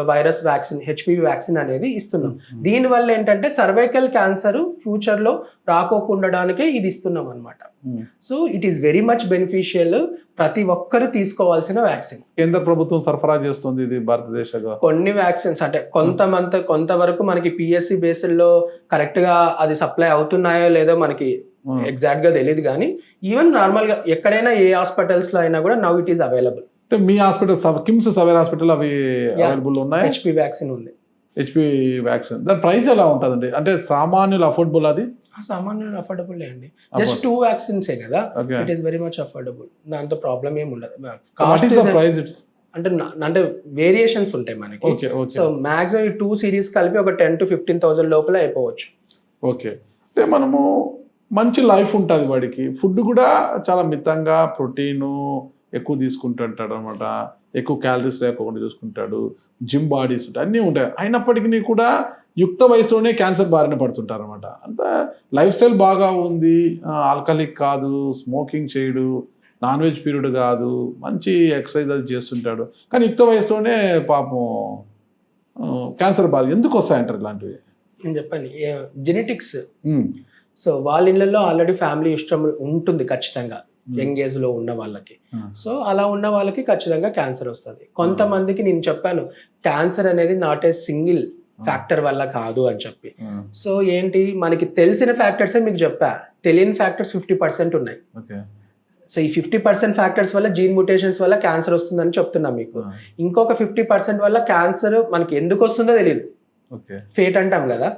virus vaccine, HPV vaccine అనేది ఇస్తున్నాం. దీనివల్ల ఏంటంటే సర్వైకల్ క్యాన్సర్ ఫ్యూచర్ లో రాకోకుండడానికే ఇది ఇస్తున్నాం అనమాట. So it is very much beneficial, ప్రతి ఒక్కరు తీసుకోవాల్సిన వ్యాక్సిన్. కేంద్ర ప్రభుత్వం సరఫరా చేస్తుంది ఇది భారతదేశంలో కొన్ని వ్యాక్సిన్స్. అంటే కొంతవరకు మనకి పిఎస్సి బేస్డ్ లో కరెక్ట్ గా అది సప్లై అవుతున్నాయో లేదో మనకి ఎగ్జాక్ట్ గా తెలియదు, కానీ ఈవెన్ నార్మల్ గా ఎక్కడైనా ఏ హాస్పిటల్స్ లో అయినా కూడా నౌ ఇట్ ఈస్ అవైలబుల్. అంటే మీ హాస్పిటల్ కిమ్స్ సవేర్ హాస్పిటల్ అవి అవైలబుల్ ఉన్నాయి. హెచ్పి వ్యాక్సిన్ ఉంది. హెచ్పి వ్యాక్సిన్ దాని ప్రైస్ ఎలా ఉంటుందండి? అంటే సామాన్యులు అఫోర్డబుల్? అది సామాన్యులు అఫోర్డబుల్ అండి. జస్ట్ 2 vaccines కదా, it is very much affordable. దాంతో ప్రాబ్లం ఏమి ఉండదు. అంటే వేరియేషన్స్ ఉంటాయి మనకి. సో మాక్సిమం ఈ 2 series కలిపి ఒక 10 to 15,000 లోపల అయిపోవచ్చు. ఓకే. అంటే మనము మంచి లైఫ్ ఉంటుంది వాడికి, ఫుడ్ కూడా చాలా మితంగా ప్రోటీను ఎక్కువ తీసుకుంటుంటాడు అనమాట, ఎక్కువ క్యాలరీస్ లేకుండా చూసుకుంటాడు, జిమ్ బాడీస్ ఉంటాయి, అన్నీ ఉంటాయి. అయినప్పటికీ కూడా యుక్త వయసులోనే క్యాన్సర్ బారిన పడుతుంటారు అనమాట. అంత లైఫ్ స్టైల్ బాగా ఉంది, ఆల్కహాలిక్ కాదు, స్మోకింగ్ చేయడు, నాన్ వెజ్ పీరియడ్ కాదు, మంచి ఎక్సర్సైజ్ అది చేస్తుంటాడు, కానీ యుక్త వయసులోనే పాపం క్యాన్సర్ బాగా ఎందుకు వస్తాయంటారు ఇలాంటివి? నేను చెప్పాను జెనెటిక్స్. సో వాళ్ళ ఇళ్ళల్లో ఆల్రెడీ ఫ్యామిలీ ఇష్టం ఉంటుంది ఖచ్చితంగా యంగ్ ఏజ్ లో ఉన్న వాళ్ళకి. సో అలా ఉన్న వాళ్ళకి ఖచ్చితంగా క్యాన్సర్ వస్తుంది. కొంతమందికి నేను చెప్పాను క్యాన్సర్ అనేది నాట్ ఏ సింగిల్ ఫ్యాక్టర్ వల్ల కాదు అని చెప్పి. సో ఏంటి, మనకి తెలిసిన ఫ్యాక్టర్సే మీకు చెప్పా, తెలియని ఫ్యాక్టర్స్ 50% ఉన్నాయి. సో ఈ 50% ఫ్యాక్టర్స్ వల్ల జీన్ మ్యూటేషన్స్ వల్ల క్యాన్సర్ వస్తుందని చెప్తున్నా మీకు. ఇంకొక 50% వల్ల క్యాన్సర్ మనకి ఎందుకు వస్తుందో తెలియదు, ఫేట్ అంటాం కదా,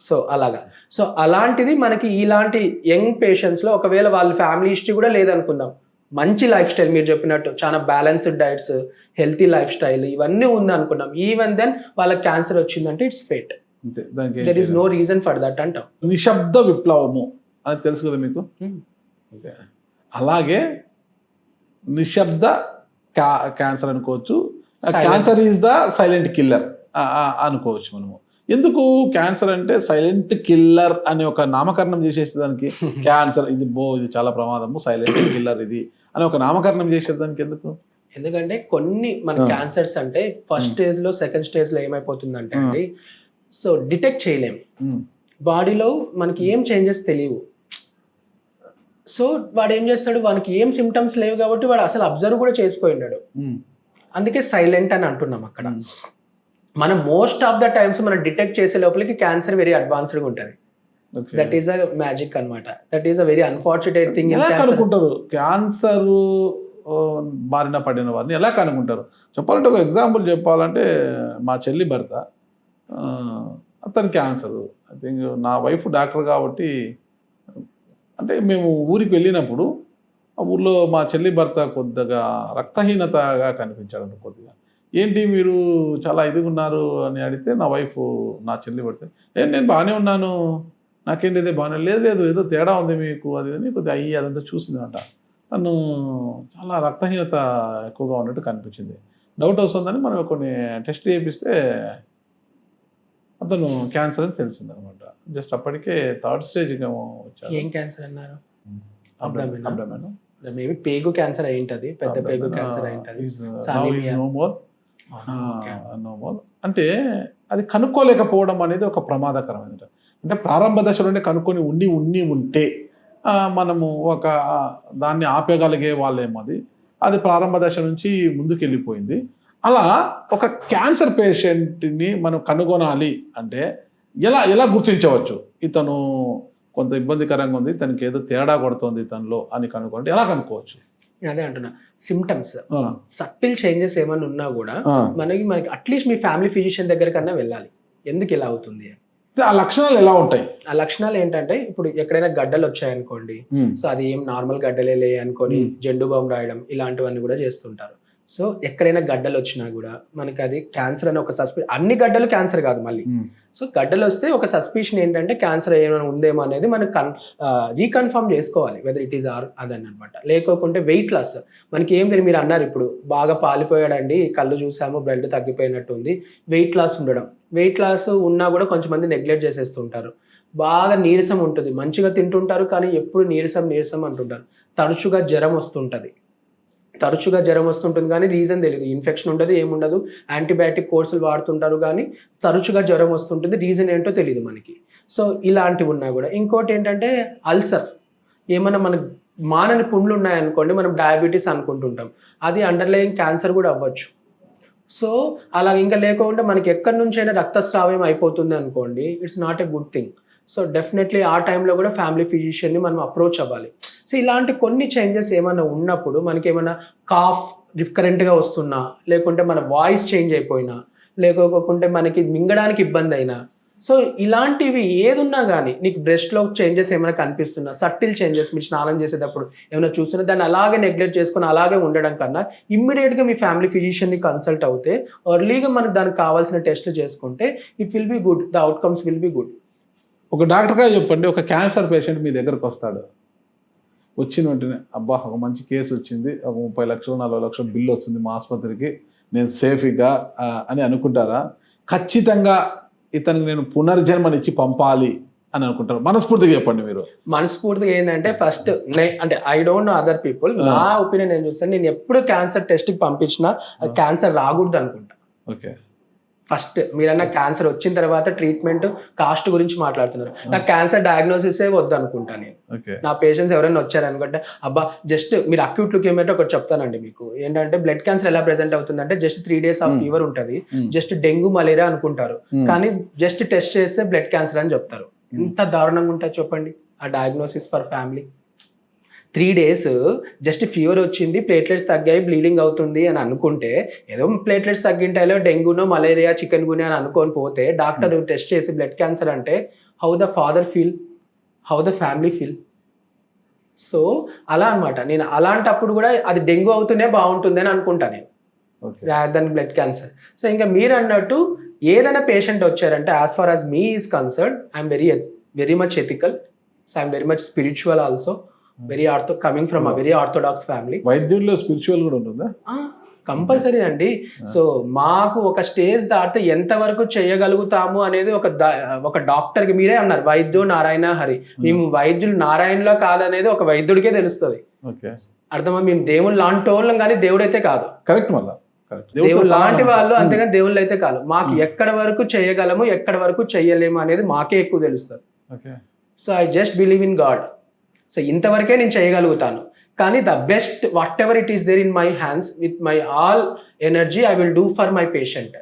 సో అలాగా. సో అలాంటిది మనకి ఇలాంటి యంగ్ పేషెంట్స్‌లో ఒకవేళ వాళ్ళ ఫ్యామిలీ హిస్టరీ కూడా లేదనుకుందాం. మంచి లైఫ్ స్టైల్ మీరు చెప్పినట్టు చాలా balanced diets, healthy life style ఇవన్నీ ఉందనుకున్నాం. ఈవెన్ దెన్ వాళ్ళకి క్యాన్సర్ వచ్చిందంటే ఇట్స్ ఫేట్. అంతే, దానికి ఏం దేర్ ఈస్ చేయలేం. నో రీజన్ ఫర్ దట్ అంటాం. నిశ్శబ్ద విప్లవము అని తెలుసు కదా మీకు. ఓకే. అలాగే నిశ్శబ్ద క్యాన్సర్ అనుకోవచ్చు. Silent. Cancer is the silent killer అనుకోవచ్చు మనము. ఎందుకు క్యాన్సర్ అంటే సైలెంట్ కిల్లర్ అనే ఒక నామకరణం చేసేదానికి క్యాన్సర్ ఇది ఇది చాలా ప్రమాదము, సైలెంట్ కిల్లర్ ఇది అని ఒక నామకరణం చేసేదానికి ఎందుకు? ఎందుకంటే కొన్ని మన క్యాన్సర్స్ అంటే ఫస్ట్ స్టేజ్లో సెకండ్ స్టేజ్లో ఏమైపోతుందంటే అండి, సో డిటెక్ట్ చేయలేం. బాడీలో మనకి ఏం చేంజెస్ తెలియవు. సో వాడు ఏం చేస్తాడు, వానికి ఏం సిమ్టమ్స్ లేవు కాబట్టి వాడు అసలు అబ్జర్వ్ కూడా చేసుకోండాడు. అందుకే సైలెంట్ అని అంటున్నాం అక్కడ. మనం మోస్ట్ ఆఫ్ ద టైమ్స్ మనం డిటెక్ట్ చేసే లోపలికి క్యాన్సర్ వెరీ అడ్వాన్స్డ్గా ఉంటుంది. దట్ ఈస్ అ మ్యాజిక్ అనమాట. That is a very unfortunate thing. ఎలా కనుక్కుంటారు క్యాన్సర్ బారిన పడిన వారిని ఎలా కనుక్కుంటారు? చెప్పాలంటే ఒక ఎగ్జాంపుల్ చెప్పాలంటే మా చెల్లి భర్త, అతను క్యాన్సర్. ఐ థింక్ నా వైఫ్ డాక్టర్ కాబట్టి, అంటే మేము ఊరికి వెళ్ళినప్పుడు ఆ ఊర్లో మా చెల్లి భర్త కొద్దిగా రక్తహీనతగా కనిపించాడు. కొద్దిగా ఏంటి మీరు చాలా ఇదిగా ఉన్నారు అని అడిగితే నా వైఫ్, నా చెల్లి భర్త, నేను బాగానే ఉన్నాను, నాకేంటి ఇదే బాగానే లేదు ఏదో తేడా ఉంది మీకు అది అని కొద్దిగా అదంతా చూసిందంట. తను చాలా రక్తహీనత ఎక్కువగా ఉన్నట్టు కనిపించింది. డౌట్ వస్తుందని మనం కొన్ని టెస్ట్ చేపిస్తే అతను క్యాన్సర్ అని తెలిసింది అనమాట. జస్ట్ అప్పటికే థర్డ్ స్టేజ్కి వచ్చారు. ఏం క్యాన్సర్ అన్నారు? అబ్డమెన్. మేబీ పేగు క్యాన్సర్ అయి ఉంటుంది, పెద్ద పేగు క్యాన్సర్ అయి ఉంటుంది. నో మోర్ అంటే అది కనుక్కోలేకపోవడం అనేది ఒక ప్రమాదకరమైనది. అంటే ప్రారంభ దశలోనే కనుక్కొని ఉంటే మనము ఒక దాన్ని ఆపేయగలిగే వాళ్ళేమో. అది ప్రారంభ దశ నుంచి ముందుకు వెళ్ళిపోయింది. అలా ఒక క్యాన్సర్ పేషెంట్ని మనం కనుగొనాలి అంటే ఎలా గుర్తించవచ్చు? ఇతను కొంత ఇబ్బందికరంగా ఉంది, తనకి ఏదో తేడా కొడుతుంది తనలో అని కనుక్కోండి. ఎలా కనుక్కోవచ్చు? అదే అంటున్నా, సిమ్టమ్స్ సటిల్ చేంజెస్ ఏమైనా ఉన్నా కూడా మనకి అట్లీస్ట్ మీ ఫ్యామిలీ ఫిజిషియన్ దగ్గర కన్నా వెళ్ళాలి. ఎందుకు ఇలా అవుతుంది? ఆ లక్షణాలు ఎలా ఉంటాయి? ఆ లక్షణాలు ఏంటంటే, ఇప్పుడు ఎక్కడైనా గడ్డలు వచ్చాయనుకోండి, సో అది ఏం నార్మల్ గడ్డలే అనుకొని జెండు బాంబు రాయడం ఇలాంటివన్నీ కూడా చేస్తుంటారు. సో ఎక్కడైనా గడ్డలు వచ్చినా కూడా మనకి అది క్యాన్సర్ అని ఒక అన్ని గడ్డలు క్యాన్సర్ కాదు మళ్ళీ. సో గడ్డలు వస్తే ఒక సస్పిషన్ ఏంటంటే క్యాన్సర్ ఏమైనా ఉందేమో అనేది మనం రీకన్ఫర్మ్ చేసుకోవాలి, వెదర్ ఇట్ ఈస్ అదని అనమాట. లేకోకుంటే వెయిట్ లాస్ మనకి ఏం తెలియదు. మీరు అన్నారు ఇప్పుడు బాగా పాలిపోయాడండి, కళ్ళు చూసాము, బ్లడ్ తగ్గిపోయినట్టు ఉంది, వెయిట్ లాస్ ఉండడం. వెయిట్ లాస్ ఉన్నా కూడా కొంచెం మంది నెగ్లెక్ట్ చేసేస్తుంటారు. బాగా నీరసం ఉంటుంది, మంచిగా తింటుంటారు కానీ ఎప్పుడు నీరసం అంటుంటారు. తరచుగా జ్వరం వస్తుంటుంది కానీ రీజన్ తెలియదు. ఇన్ఫెక్షన్ ఉండదు, ఏముండదు, యాంటీబయాటిక్ కోర్సులు వాడుతుంటారు కానీ తరచుగా జ్వరం వస్తుంటుంది, రీజన్ ఏంటో తెలియదు మనకి. సో ఇలాంటివి ఉన్నా కూడా. ఇంకోటి ఏంటంటే అల్సర్, ఏమన్నా మనకు మానని పుండ్లు ఉన్నాయనుకోండి, మనం డయాబెటీస్ అనుకుంటుంటాం, అది అండర్లయింగ్ క్యాన్సర్ కూడా అవ్వచ్చు. సో అలా ఇంకా లేకుండా మనకి ఎక్కడి నుంచైనా రక్తస్రావం అయిపోతుంది అనుకోండి, it's not a good thing. So definitely ఆ టైంలో కూడా ఫ్యామిలీ ఫిజిషియన్ని మనం అప్రోచ్ అవ్వాలి. సో ఇలాంటి కొన్ని చేంజెస్ ఏమైనా ఉన్నప్పుడు మనకి ఏమైనా కాఫ్ రికరెంట్గా వస్తున్నా, లేకుంటే మన వాయిస్ చేంజ్ అయిపోయినా, లేకపోతే మనకి మింగడానికి ఇబ్బంది అయినా, సో ఇలాంటివి ఏదున్నా కానీ నీకు బ్రెస్ట్లో చేంజెస్ ఏమైనా కనిపిస్తున్నా, సటిల్ చేంజెస్ మీరు స్నానం చేసేటప్పుడు ఏమైనా చూస్తున్నా, దాన్ని అలాగే నెగ్లెక్ట్ చేసుకుని అలాగే ఉండడం కన్నా ఇమ్మీడియట్గా మీ ఫ్యామిలీ ఫిజిషియన్ని కన్సల్ట్ అవుతే ఎర్లీగా మనకు దానికి కావాల్సిన టెస్ట్లు చేసుకుంటే it will be good, the outcomes will be good. ఒక డాక్టర్గా చెప్పండి, ఒక క్యాన్సర్ పేషెంట్ మీ దగ్గరకు వస్తాడు, వచ్చిన వెంటనే అబ్బా ఒక మంచి కేసు వచ్చింది, ఒక 30 లక్షలు 40 లక్షలు బిల్లు వస్తుంది మా ఆసుపత్రికి, నేను సేఫ్గా అని అనుకుంటారా? ఖచ్చితంగా ఇతనికి నేను పునర్జన్మనిచ్చి పంపాలి అని అనుకుంటారు? మనస్ఫూర్తిగా చెప్పండి మీరు. మనస్ఫూర్తిగా ఏంటంటే ఫస్ట్ అంటే I don't know other people, నా ఒపీనియన్ ఏం చూస్తాను, నేను ఎప్పుడు క్యాన్సర్ టెస్ట్కి పంపించినా క్యాన్సర్ రాకూడదు అనుకుంటా. ఓకే, ఫస్ట్ మీరన్నా క్యాన్సర్ వచ్చిన తర్వాత ట్రీట్మెంట్ కాస్ట్ గురించి మాట్లాడుతున్నారు, నాకు క్యాన్సర్ డయాగ్నోసిసే వద్దు అనుకుంటా నేను. నా పేషెంట్స్ ఎవరైనా వచ్చారనుకుంటే అబ్బా జస్ట్ మీరు అక్యూట్ లుకేమియా ఒకటి చెప్తానండి మీకు. ఏంటంటే బ్లడ్ క్యాన్సర్ ఎలా ప్రెజెంట్ అవుతుందంటే జస్ట్ 3 days ఆఫ్ ఫీవర్ ఉంటుంది, జస్ట్ డెంగ్యూ మలేరియా అనుకుంటారు, కానీ జస్ట్ టెస్ట్ చేస్తే బ్లడ్ క్యాన్సర్ అని చెప్తారు. ఎంత దారుణంగా ఉంటుంది చెప్పండి ఆ diagnosis for family. 3 days just fever వచ్చింది, ప్లేట్లెట్స్ తగ్గాయి, బ్లీడింగ్ అవుతుంది అని అనుకుంటే, ఏదో ప్లేట్లెట్స్ తగ్గింటాయో డెంగ్యూనో మలేరియా చికెన్ గున్యా అని అనుకొని పోతే డాక్టర్ టెస్ట్ చేసి బ్లడ్ క్యాన్సర్ అంటే how the father feel, how the family feel. So అలా అనమాట. నేను అలాంటప్పుడు కూడా అది డెంగ్యూ అవుతూనే బాగుంటుంది అని అనుకుంటా నేను, దాని బ్లడ్ క్యాన్సర్. సో ఇంకా మీరు అన్నట్టు ఏదైనా పేషెంట్ వచ్చారంటే as far as me is concern, I'm very much ethical, so I'm very much spiritual also, coming from a very orthodox family. వైద్యుల్లో స్పిరిచువల్ కూడా ఉంటుందా? కంపల్సరీ అండి. సో మాకు ఒక స్టేజ్ దాటితే ఎంతవరకు చేయగలుగుతాము అనేది ఒక డాక్టర్కి, మీరే అన్నారు వైద్యు నారాయణ హరి, మేము వైద్యులు నారాయణలో కాదనేది ఒక వైద్యుడికే తెలుస్తుంది. అర్థమా? మేము దేవుళ్ళు లాంటి వాళ్ళం కానీ దేవుడైతే కాదు. కరెక్ట్. మళ్ళీ దేవుడు లాంటి వాళ్ళు, అంతేగాని దేవుళ్ళు అయితే కాదు. మాకు ఎక్కడ వరకు చేయగలము, ఎక్కడ వరకు చెయ్యలేము అనేది మాకే ఎక్కువ తెలుస్తుంది. So I just believe in God. So ఇంతవరకే నేను చేయగలుగుతాను, కానీ the best whatever it is there in my hands with my all energy I will do for my patient.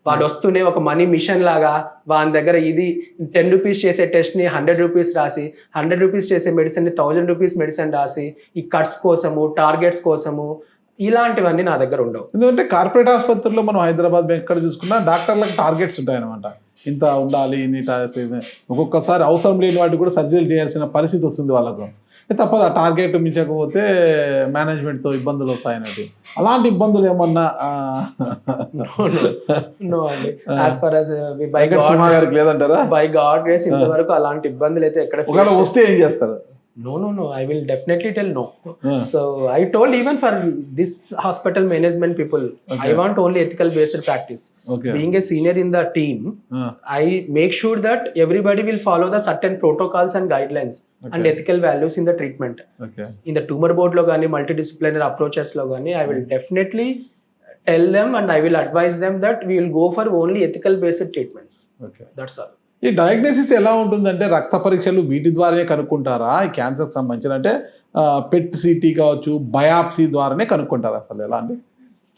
వాడు వస్తూనే ఒక మనీ మిషన్ లాగా వాని దగ్గర ఇది 10 రూపీస్ చేసే టెస్ట్ని 100 రూపీస్ రాసి, 100 రూపీస్ చేసే మెడిసిన్ని 1000 రూపీస్ మెడిసిన్ రాసి, ఈ కట్స్ కోసము, టార్గెట్స్ కోసము, ఇలాంటివన్నీ నా దగ్గర ఉండవు. ఎందుకంటే కార్పొరేట్ ఆసుపత్రుల్లో మనం హైదరాబాద్ ఎక్కడ చూసుకున్నా డాక్టర్లకు టార్గెట్స్ ఉంటాయన్నమాట. ఇంత ఉండాలి, ఇన్ని ఒక్కొక్కసారి అవసరం లేని వాటికి కూడా సర్జరీలు చేయాల్సిన పరిస్థితి వస్తుంది వాళ్ళకు. తప్పదు, ఆ టార్గెట్ మించకపోతే మేనేజ్మెంట్తో ఇబ్బందులు వస్తాయన్నట్టు. అలాంటి ఇబ్బందులు ఏమన్నా లేదంటారా? బై గాడ్ గ్రేస్ ఇంతవరకు అలాంటి ఇబ్బందులు అయితే ఎక్కడ వస్తే ఏం చేస్తారు? No, I will definitely tell no. So I told even for this hospital management people, I want only ethical based practice. Being a senior in the team, I make sure that everybody will follow the certain protocols and guidelines and ethical values in the treatment. In the tumor board lo gaani, multidisciplinary approaches lo gaani, I will definitely tell them and I will advise them that we will go for only ethical based treatments. That's all. ఈ diagnosis ఎలా ఉంటుందంటే రక్త పరీక్షలు వీటి ద్వారానే కనుక్కుంటారా? ఈ క్యాన్సర్కి సంబంధించిన అంటే పెట్ సిటీ కావచ్చు, బయాప్సీ ద్వారానే కనుక్కుంటారా? అసలు ఎలా అండి?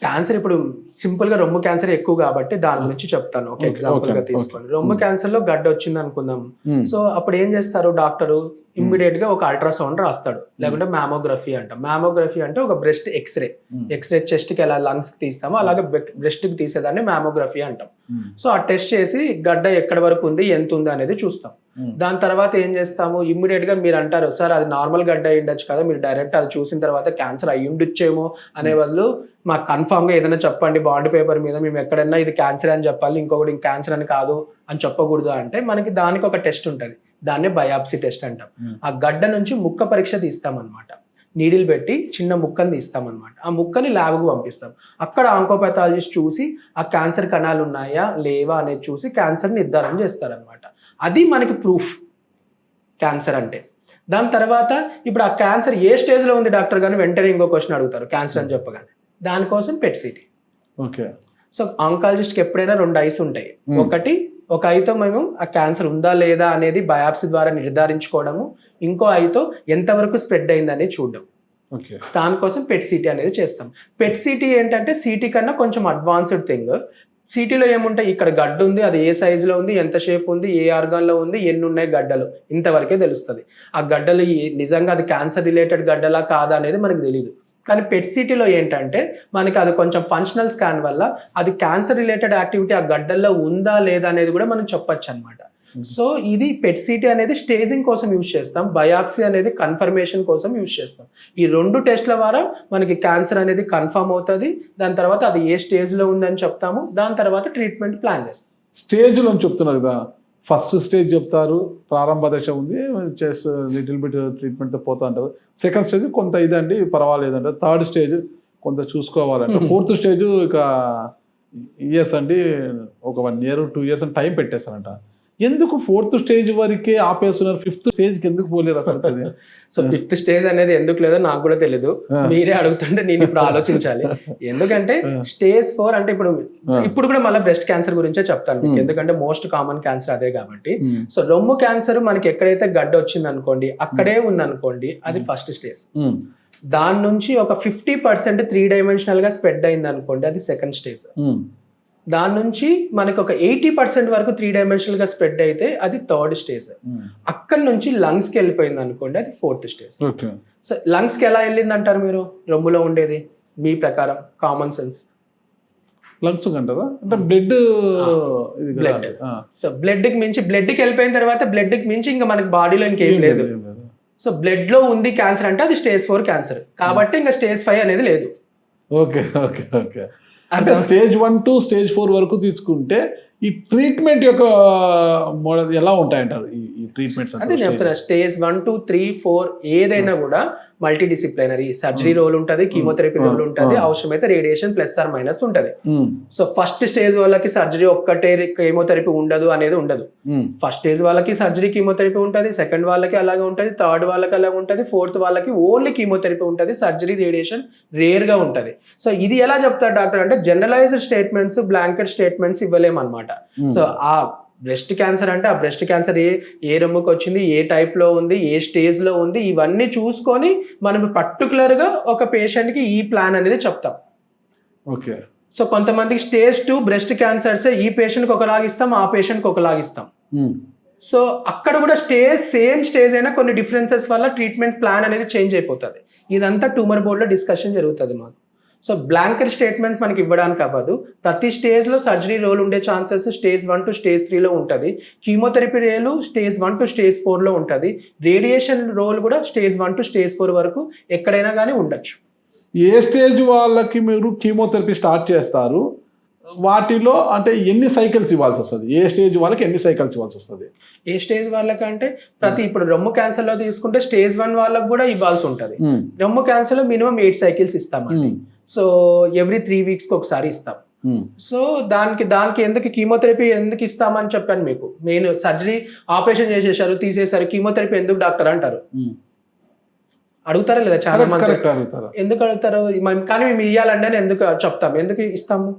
క్యాన్సర్ ఇప్పుడు సింపుల్ గా రొమ్ము క్యాన్సర్ ఎక్కువ కాబట్టి దాని గురించి చెప్తాను. ఒక ఎగ్జాంపుల్ గా తీసుకోండి. రొమ్ము క్యాన్సర్ లో గడ్డ వచ్చింది అనుకుందాం. సో అప్పుడు ఏం చేస్తారు డాక్టరు? ఇమ్మీడియట్ గా ఒక అల్ట్రాసౌండ్ రాస్తాడు, లేకుంటే మ్యామోగ్రఫీ అంటాం. మ్యామోగ్రఫీ అంటే ఒక బ్రెస్ట్ ఎక్స్రే చెస్ట్ కి ఎలా లంగ్స్ కి తీస్తామో అలాగే బ్రెస్ట్ కి తీసేదాన్ని మ్యామోగ్రఫీ అంటాం. సో ఆ టెస్ట్ చేసి గడ్డ ఎక్కడి వరకు ఉంది, ఎంత ఉంది అనేది చూస్తాం. దాని తర్వాత ఏం చేస్తాము? ఇమ్మీడియట్ గా మీరు అంటారు, సార్ అది నార్మల్ గడ్డ అయి ఉండొచ్చు కదా, మీరు డైరెక్ట్ అది చూసిన తర్వాత క్యాన్సర్ అయ్యి ఉండొచ్చేమో అనే వాళ్ళు మాకు కన్ఫామ్ గా ఏదైనా చెప్పండి బాండ్ పేపర్ మీద, మేము ఎక్కడైనా ఇది క్యాన్సర్ అని చెప్పాలి, ఇంకొకటి క్యాన్సర్ అని కాదు అని చెప్పకూడదు అంటే మనకి దానికి ఒక టెస్ట్ ఉంటుంది, దాన్నే బయాప్సీ టెస్ట్ అంటాం. ఆ గడ్డ నుంచి ముక్క పరీక్ష తీస్తామన్నమాట. నీడిల్ పెట్టి చిన్న ముక్కని తీస్తామన్నమాట. ఆ ముక్కని ల్యాబ్కు పంపిస్తాం. అక్కడ ఆంకోపాథాలజిస్ట్ చూసి ఆ క్యాన్సర్ కణాలు ఉన్నాయా లేవా అనేది చూసి క్యాన్సర్ నిర్ధారణ చేస్తారనమాట. అది మనకి ప్రూఫ్ క్యాన్సర్ అంటే. దాని తర్వాత ఇప్పుడు ఆ క్యాన్సర్ ఏ స్టేజ్లో ఉంది డాక్టర్ గాని వెంటనే ఇంకో క్వశ్చన్ అడుగుతారు క్యాన్సర్ అని చెప్పగానే. దానికోసం పెట్ సిటీ. సో ఆంకాలజిస్ట్కి ఎప్పుడైనా 2 ఐస్ ఉంటాయి. ఒక ఐతో మేము ఆ క్యాన్సర్ ఉందా లేదా అనేది బయాప్సీ ద్వారా నిర్ధారించుకోవడము, ఇంకో ఐతో ఎంతవరకు స్ప్రెడ్ అయిందని చూడడం. దానికోసం పెట్ సిటీ అనేది చేస్తాం. పెట్ సిటీ ఏంటంటే సిటీ కన్నా కొంచెం అడ్వాన్స్డ్ థింగ్. సిటీలో ఏముంటాయి? ఇక్కడ గడ్డ ఉంది, అది ఏ సైజులో ఉంది, ఎంత షేప్ ఉంది, ఏ ఆర్గాన్లో ఉంది, ఎన్ని ఉన్నాయి గడ్డలు, ఇంతవరకే తెలుస్తుంది. ఆ గడ్డలు నిజంగా అది క్యాన్సర్ రిలేటెడ్ గడ్డలా కాదా అనేది మనకు తెలియదు. కానీ పెట్ సిటీలో ఏంటంటే మనకి అది కొంచెం ఫంక్షనల్ స్కాన్ వల్ల అది క్యాన్సర్ రిలేటెడ్ యాక్టివిటీ ఆ గడ్డల్లో ఉందా లేదా అనేది కూడా మనం చెప్పొచ్చు అనమాట. సో ఇది పెట్ సిటీ అనేది స్టేజింగ్ కోసం యూజ్ చేస్తాం, బయాప్సీ అనేది కన్ఫర్మేషన్ కోసం యూజ్ చేస్తాం. ఈ 2 టెస్ట్ల ద్వారా మనకి క్యాన్సర్ అనేది కన్ఫర్మ్ అవుతుంది. దాని తర్వాత అది ఏ స్టేజ్లో ఉందని చెప్తాము. దాని తర్వాత ట్రీట్మెంట్ ప్లాన్ చేస్తాం. స్టేజ్లో చెప్తున్నారు కదా, ఫస్ట్ స్టేజ్ చెప్తారు, ప్రారంభ దశ ఉంది, చేసి లిటిల్ బిట్ ట్రీట్మెంట్తో పోతా అంటారు. సెకండ్ స్టేజ్ కొంత ఇదండి పర్వాలేదంటారు. థర్డ్ స్టేజ్ కొంత చూసుకోవాలంటే. 4th స్టేజ్ ఇక ఇయర్స్ అండి, ఒక 1 year 2 years అని టైం పెట్టేస్తారంట. ఎందుకు 4th స్టేజ్ వరకే ఆపేస్తున్నారు? 5th స్టేజ్కి ఎందుకు పోలేరు అసలు? సో 5th స్టేజ్ అనేది ఎందుకు లేదో నాకు కూడా తెలీదు. మీరే అడుగుతుంటే నేను ఇప్పుడు ఆలోచించాలి. ఎందుకంటే స్టేజ్ 4 అంటే ఇప్పుడు కూడా మళ్ళీ బ్రెస్ట్ క్యాన్సర్ గురించే చెప్తాను, ఎందుకంటే మోస్ట్ కామన్ క్యాన్సర్ అదే కాబట్టి. సో రొమ్ము క్యాన్సర్ మనకి ఎక్కడైతే గడ్డ వచ్చింది అనుకోండి, అక్కడే ఉందనుకోండి, అది ఫస్ట్ స్టేజ్. దాని నుంచి ఒక 50% 3 dimensional గా స్ప్రెడ్ అయింది అనుకోండి, అది సెకండ్ స్టేజ్. దాని నుంచి మనకి ఒక 80% వరకు 3 డైమెన్షనల్గా స్ప్రెడ్ అయితే అది థర్డ్ స్టేజ్. అక్కడ నుంచి లంగ్స్కి వెళ్ళిపోయింది అనుకోండి, అది ఫోర్త్ స్టేజ్. ఓకే. సో లంగ్స్కి ఎలా వెళ్ళింది అంటారు మీరు? రొమ్ములో ఉండేది మీ ప్రకారం కామన్ సెన్స్ లంగ్స్ అంటారా? అంటే బ్లడ్ బ్లడ్. సో బ్లడ్కి వెళ్ళిపోయిన తర్వాత బ్లడ్కి మించి ఇంకా మనకి బాడీలో ఇంకేం లేదు. సో బ్లడ్ లో ఉంది క్యాన్సర్ అంటే అది స్టేజ్ 4 క్యాన్సర్ కాబట్టి ఇంకా స్టేజ్ 5 అనేది లేదు. Okay okay okay. అంటే స్టేజ్ 1 to స్టేజ్ 4 వరకు తీసుకుంటే ఈ ట్రీట్మెంట్ యొక్క మోడల్ ఎలా ఉంటాయంటారు? ఈ ట్రీట్మెంట్స్ అదే చెప్తారా, స్టేజ్ 1 2 3 4 ఏదైనా కూడా మల్టీ డిసిప్లినరీ సర్జరీ రోల్ ఉంటుంది, కీమోథెరపీ రోల్ ఉంటుంది, అవసరమైతే రేడియేషన్ ప్లస్ ఆర్ మైనస్ ఉంటుంది. సో ఫస్ట్ స్టేజ్ వాళ్ళకి సర్జరీ ఒక్కటే కీమోథెరపీ ఉండదు అనేది ఉండదు. ఫస్ట్ స్టేజ్ వాళ్ళకి సర్జరీ కీమోథెరపీ ఉంటుంది, సెకండ్ వాళ్ళకి అలాగే ఉంటుంది, థర్డ్ వాళ్ళకి అలాగే ఉంటుంది, ఫోర్త్ వాళ్ళకి ఓన్లీ కీమోథెరపీ ఉంటుంది, సర్జరీ రేడియేషన్ రేర్ గా ఉంటుంది. సో ఇది ఎలా చెప్తారు డాక్టర్ అంటే జనరలైజ్డ్ స్టేట్మెంట్స్, బ్లాంకెట్ స్టేట్మెంట్స్ ఇవ్వలేము అనమాట. సో ఆ బ్రెస్ట్ క్యాన్సర్ అంటే ఆ బ్రెస్ట్ క్యాన్సర్ ఏ రొమ్ముకి వచ్చింది, ఏ టైప్లో ఉంది, ఏ స్టేజ్లో ఉంది, ఇవన్నీ చూసుకొని మనం పర్టికులర్గా ఒక పేషెంట్కి ఈ ప్లాన్ అనేది చెప్తాం. ఓకే. సో కొంతమందికి స్టేజ్ 2 బ్రెస్ట్ క్యాన్సర్స్ ఈ పేషెంట్కి ఒకలాగిస్తాం, ఆ పేషెంట్కి ఒకలాగిస్తాం. సో అక్కడ కూడా సేమ్ స్టేజ్ అయినా కొన్ని డిఫరెన్సెస్ వల్ల ట్రీట్మెంట్ ప్లాన్ అనేది చేంజ్ అయిపోతుంది. ఇదంతా ట్యూమర్ బోర్డ్లో డిస్కషన్ జరుగుతుంది మాకు. సో బ్లాంకెట్ స్టేట్మెంట్స్ మనకి ఇవ్వడానికి అవ్వదు. ప్రతి స్టేజ్లో సర్జరీ రోల్ ఉండే ఛాన్సెస్ స్టేజ్ 1 to స్టేజ్ 3లో ఉంటుంది, chemotherapy role stage 1 to stage 4లో ఉంటుంది, రేడియేషన్ రోల్ కూడా స్టేజ్ 1 to స్టేజ్ 4 వరకు ఎక్కడైనా కానీ ఉండొచ్చు. ఏ స్టేజ్ వాళ్ళకి మీరు కీమోథెరపీ స్టార్ట్ చేస్తారు? వాటిలో అంటే ఎన్ని సైకిల్స్ ఇవ్వాల్సి వస్తుంది? ఏ స్టేజ్ వాళ్ళకి ఎన్ని సైకిల్స్ ఇవ్వాల్సి వస్తుంది? ఏ స్టేజ్ వాళ్ళకంటే ఇప్పుడు రొమ్ము క్యాన్సర్లో తీసుకుంటే స్టేజ్ 1 వాళ్ళకి కూడా ఇవ్వాల్సి ఉంటుంది. రొమ్ము క్యాన్సర్లో మినిమం 8 సైకిల్స్ ఇస్తామండి. సో ఎవ్రీ 3 weeks ఒకసారి ఇస్తాం. సో దానికి ఎందుకు కీమోథెరపీ ఎందుకు ఇస్తామని చెప్పాను మీకు. నేను సర్జరీ ఆపరేషన్ చేసేసారు, తీసేసారు, కీమోథెరపీ ఎందుకు డాక్టర్ అంటారు, అడుగుతారా లేదా? చాలా మంది ఎందుకు అడుగుతారు, కానీ మేము ఇవ్వాలండి అని ఎందుకు చెప్తాము, ఎందుకు ఇస్తాము.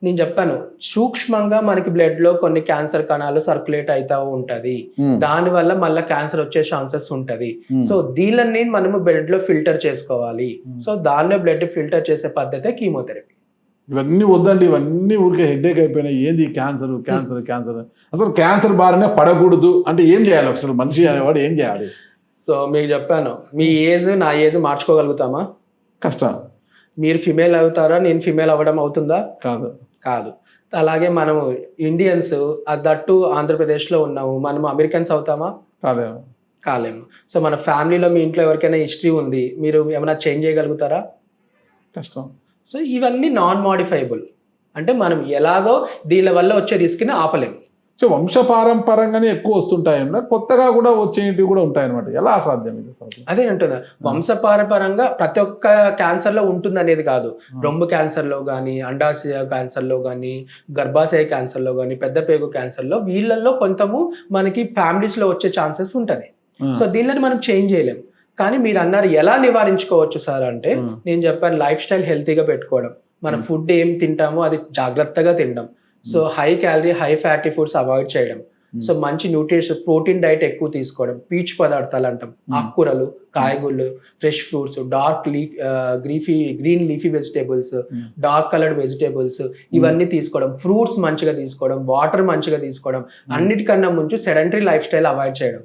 నేను చెప్పాను, సూక్ష్మంగా మనకి బ్లడ్ లో కొన్ని క్యాన్సర్ కణాలు సర్క్యులేట్ అవుతా ఉంటది, దానివల్ల మళ్ళీ క్యాన్సర్ వచ్చే ఛాన్సెస్ ఉంటది. సో దీనిని మనము బ్లడ్ లో ఫిల్టర్ చేసుకోవాలి. సో దానిలో బ్లడ్ ఫిల్టర్ చేసే పద్ధతే కీమోథెరపీ. ఇవన్నీ వద్దండి, ఇవన్నీ ఊరికే హెడ్ఏక్ అయిపోయినాయి. ఏంది క్యాన్సర్ క్యాన్సర్ క్యాన్సర్, అసలు క్యాన్సర్ బారినే పడకూడదు అంటే ఏం చేయాలి? అసలు మనిషి అనేవాడు ఏం చేయాలి? సో మీకు చెప్పాను, మీ ఏజ్ నా ఏజ్ మార్చుకోగలుగుతామా? కష్టం. మీరు ఫిమేల్ అవుతారా, నేను ఫిమేల్ అవ్వడం అవుతుందా? కాదు. అలాగే మనము ఇండియన్స్ దట్టు ఆంధ్రప్రదేశ్లో ఉన్నాము, మనము అమెరికన్స్ అవుతామా? కాలేము. సో మన ఫ్యామిలీలో మీ ఇంట్లో ఎవరికైనా హిస్టరీ ఉంది, మీరు ఏమైనా చేంజ్ చేయగలుగుతారా? కష్టం. సో ఇవన్నీ నాన్ మోడిఫైబుల్, అంటే మనం ఎలాగో దీని వల్ల వచ్చే రిస్క్ని ఆపలేము. సో వంశపారంపరంగానే ఎక్కువ వస్తుంటాయన్నా, కొత్తగా కూడా వచ్చేటివి కూడా ఉంటాయన్నమాట. ఎలా సాధ్యం ఇది? అదే అంటున్నా, వంశపారంపరంగా ప్రతి ఒక్క క్యాన్సర్లో ఉంటుంది అనేది కాదు. రొమ్ము క్యాన్సర్లో కానీ, అండాశయ క్యాన్సర్లో కానీ, గర్భాశయ క్యాన్సర్లో కానీ, పెద్ద పేగు క్యాన్సర్లో, వీళ్ళల్లో కొంచెము మనకి ఫ్యామిలీస్లో వచ్చే ఛాన్సెస్ ఉంటుంది. సో దీనిని మనం చేంజ్ చేయలేము. కానీ మీరు అన్నారు ఎలా నివారించుకోవచ్చు సార్ అంటే, నేను చెప్పాను లైఫ్ స్టైల్ హెల్తీగా పెట్టుకోవడం, మన ఫుడ్ ఏం తింటామో అది జాగ్రత్తగా తినడం. So high calorie high fatty foods avoid చేయడం. సో మంచి న్యూట్రిషన్ ప్రోటీన్ డైట్ ఎక్కువ తీసుకోవడం, పీచు పదార్థాలు అంటాం, ఆకుకూరలు, కాయగూరలు, fresh fruits, green leafy vegetables, dark coloured vegetables, ఇవన్నీ తీసుకోవడం, ఫ్రూట్స్ మంచిగా తీసుకోవడం, వాటర్ మంచిగా తీసుకోవడం, అన్నిటికన్నా ముందు సెడెంటరీ లైఫ్ స్టైల్ అవాయిడ్ చేయడం.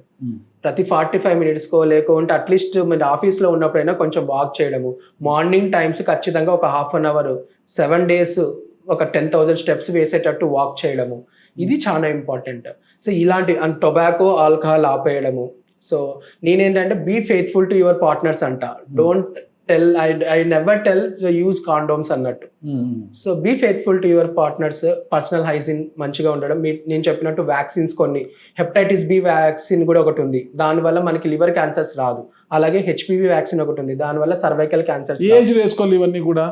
ప్రతి 45 minutesకో లేకుంటే అట్లీస్ట్ మీరు ఆఫీస్లో ఉన్నప్పుడైనా కొంచెం వాక్ చేయడము, మార్నింగ్ టైమ్స్ ఖచ్చితంగా ఒక 1/2 hour 7 days ఒక 10,000 steps వేసేటట్టు వాక్ చేయడము, ఇది చాలా ఇంపార్టెంట్. సో ఇలాంటి టొబాకో ఆల్కహాల్ ఆపేయడము. సో నేనేంటంటే be faithful to your partners అంట, don't tell I never tell use condoms అన్నట్టు. So be faithful to your partners, personal hygiene మంచిగా ఉండడం. నేను చెప్పినట్టు వ్యాక్సిన్స్ కొన్ని, హెపటైటిస్ బి వ్యాక్సిన్ కూడా ఒకటి ఉంది, దానివల్ల మనకి లివర్ క్యాన్సర్స్ రాదు. అలాగే హెచ్పివి వ్యాక్సిన్ ఒకటి ఉంది, దానివల్ల సర్వైకల్ క్యాన్సర్స్. ఏజ్ వేసుకోవాలి ఇవన్నీ కూడా.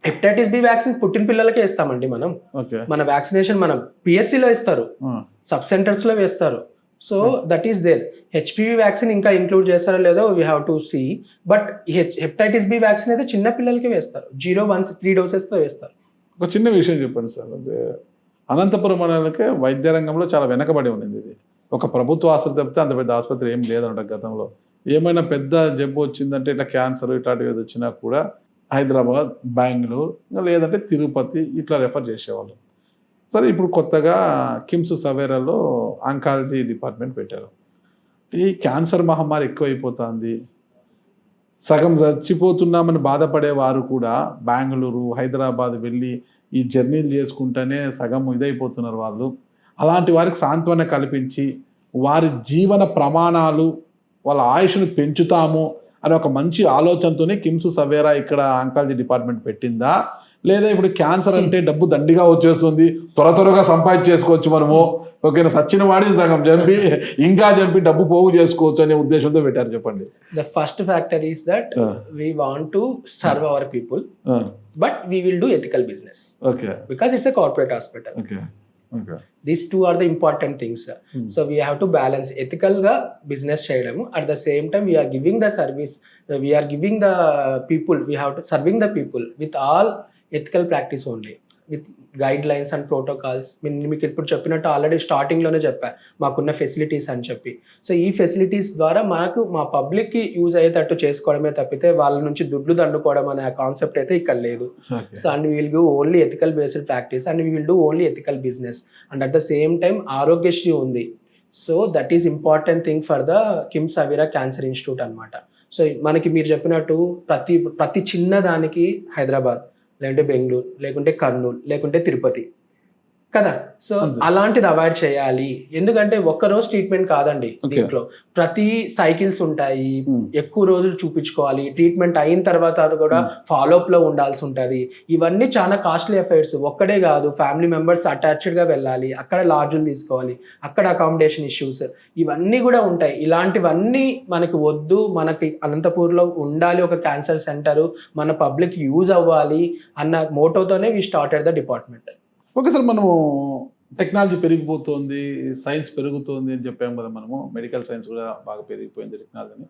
హెపటైటిస్ బి వ్యాక్సిన్ పుట్టిన పిల్లలకే ఇస్తామండి మనం. మన వ్యాక్సినేషన్ మనం పిహెచ్సిలో ఇస్తారు, సబ్ సెంటర్స్లో వేస్తారు. So that is there. HPV vaccine ఇంకా ఇంక్లూడ్ చేస్తారో లేదో we have to see. But hepatitis B vaccine అయితే చిన్న పిల్లలకి వేస్తారు, 0, 1, 3 dosesతో వేస్తారు. ఒక చిన్న విషయం చెప్పండి సార్, అదే అనంతపురం మండలంకే వైద్య రంగంలో చాలా వెనకబడి ఉండింది ఇది. ఒక ప్రభుత్వ ఆసుపత్రి తప్పితే అంత పెద్ద ఆసుపత్రి ఏం లేదన్నమాట గతంలో. ఏమైనా పెద్ద జబ్బు వచ్చిందంటే ఇట్లా క్యాన్సర్ ఇట్లాంటివి ఏది వచ్చినా కూడా హైదరాబాద్, బెంగళూరు లేదంటే తిరుపతి ఇట్లా రెఫర్ చేసేవాళ్ళు. సరే ఇప్పుడు కొత్తగా కిమ్స్ సవేరాలో ఆంకాలజీ డిపార్ట్మెంట్ పెట్టారు. ఈ క్యాన్సర్ మహమ్మారి ఎక్కువైపోతుంది. సగం చచ్చిపోతున్నామని బాధపడే వారు కూడా బెంగళూరు, హైదరాబాద్ వెళ్ళి ఈ జర్నీలు చేసుకుంటేనే సగం ఇదైపోతున్నారు వాళ్ళు. అలాంటి వారికి సాంత్వన కల్పించి వారి జీవన ప్రమాణాలు, వాళ్ళ ఆయుష్ను పెంచుతాము అని ఒక మంచి ఆలోచనతోనే కిమ్స్ సవేరా ఇక్కడ ఆంకాలజీ డిపార్ట్మెంట్ పెట్టిందా? లేదా ఇప్పుడు క్యాన్సర్ అంటే డబ్బు దండిగా వచ్చేస్తుంది, త్వరగా సంపాదించేసుకోవచ్చు మనము, ఓకేనా, సచ్చిన వాడిని సగం చంపి డబ్బు పోగు చేసుకోవచ్చు అనే ఉద్దేశంతో పెట్టారు. చెప్పండి. The first factor is that we want to serve our people, but we will do ethical business. Okay. Because it's a corporate hospital. Okay. These two are the important things. So we have to balance ethical ga business cheyadamu, at the same time we are giving the service, we are giving the people, we have to serving the people with all ethical practice only, with guidelines and protocols. మీకు ఇప్పుడు చెప్పినట్టు already స్టార్టింగ్లోనే చెప్పా మాకున్న facilities అని చెప్పి. So ఈ facilities ద్వారా మనకు మా పబ్లిక్కి యూజ్ అయ్యేటట్టు చేసుకోవడమే తప్పితే వాళ్ళ నుంచి దుడ్లు దండుకోవడం అనే కాన్సెప్ట్ అయితే ఇక్కడ లేదు. So and we will give only ethical based practice and we will do only ethical business and at the same time Aarogyasri ఉంది. So that is important thing for the KIMS Savera cancer institute అనమాట. So మనకి మీరు చెప్పినట్టు ప్రతి చిన్న దానికి హైదరాబాద్, లేకుంటే బెంగళూరు, లేకుంటే కర్నూలు, లేకుంటే తిరుపతి కదా. సో అలాంటిది అవాయిడ్ చేయాలి. ఎందుకంటే ఒక్కరోజు ట్రీట్మెంట్ కాదండి దీంట్లో, ప్రతి సైకిల్స్ ఉంటాయి, ఎక్కువ రోజులు చూపించుకోవాలి, ట్రీట్మెంట్ అయిన తర్వాత కూడా ఫాలోఅప్ లో ఉండాల్సి ఉంటుంది. ఇవన్నీ చాలా కాస్ట్లీ ఎఫైర్స్. ఒక్కడే కాదు, ఫ్యామిలీ మెంబర్స్ అటాచ్డ్ గా వెళ్ళాలి, అక్కడ లాడ్జులు తీసుకోవాలి, అక్కడ అకామిడేషన్ ఇష్యూస్ ఇవన్నీ కూడా ఉంటాయి. ఇలాంటివన్నీ మనకి వద్దు, మనకి అనంతపూర్లో ఉండాలి ఒక క్యాన్సర్ సెంటర్, మన పబ్లిక్ యూజ్ అవ్వాలి అన్న మోటోతోనే we started the department. Okay sir, మనము టెక్నాలజీ పెరిగిపోతుంది, సైన్స్ పెరుగుతుంది అని చెప్పాము కదా, మనము మెడికల్ సైన్స్ కూడా బాగా పెరిగిపోయింది టెక్నాలజీని.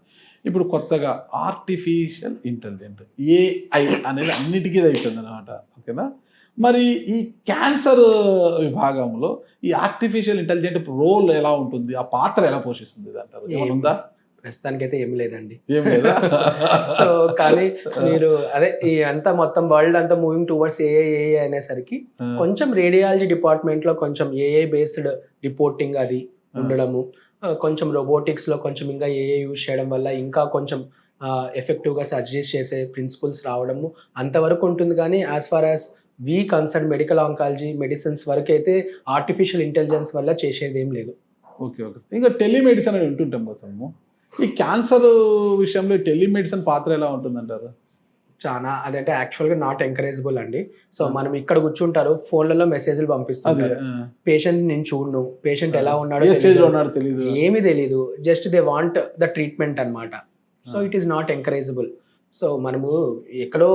ఇప్పుడు కొత్తగా ఆర్టిఫిషియల్ ఇంటెలిజెంట్ AI అనేది అన్నిటికీ అయిపోయింది అనమాట, ఓకేనా. మరి ఈ క్యాన్సర్ విభాగంలో ఈ ఆర్టిఫిషియల్ ఇంటెలిజెంట్ రోల్ ఎలా ఉంటుంది, ఆ పాత్ర ఎలా పోషిస్తుంది అంటారు? ఏమైనా ఉందా? ప్రస్తుతానికైతే ఏం లేదండి. ఏం లేదా? సో కానీ మీరు అదే ఈ అంతా మొత్తం వరల్డ్ అంతా మూవింగ్ టువర్డ్స్ ఏఐ అనేసరికి కొంచెం రేడియాలజీ డిపార్ట్మెంట్ లో కొంచెం ఏఐ బేస్డ్ రిపోర్టింగ్ అది ఉండడము, కొంచెం రోబోటిక్స్ లో కొంచెం ఇంకా ఏఐ యూజ్ చేయడం వల్ల ఇంకా కొంచెం ఎఫెక్టివ్గా సర్జరీస్ చేసే ప్రిన్సిపల్స్ రావడము అంతవరకు ఉంటుంది. కానీ as far as we concern medical oncology medicines వరకు అయితే ఆర్టిఫిషియల్ ఇంటెలిజెన్స్ వల్ల చేసేది ఏం లేదు. ఓకే. ఇంకా టెలిమెడిసిన్ అని వింటుంటాం కదా, ఈ క్యాన్సర్ విషయంలో టెలిమెడిసిన్ పాత్ర ఎలా ఉంటుందంటారు? చాలా అదంటే యాక్చువల్గా నాట్ ఎంకరేజబుల్ అండి. సో మనం ఇక్కడ కూర్చుంటారు, ఫోన్లలో మెసేజ్లు పంపిస్తారు, పేషెంట్ నేను చూడను, పేషెంట్ ఎలా ఉన్నాడో తెలియదు, ఏమీ తెలీదు, just they want the treatment అనమాట. So it is not encourageable. సో మనము ఎక్కడో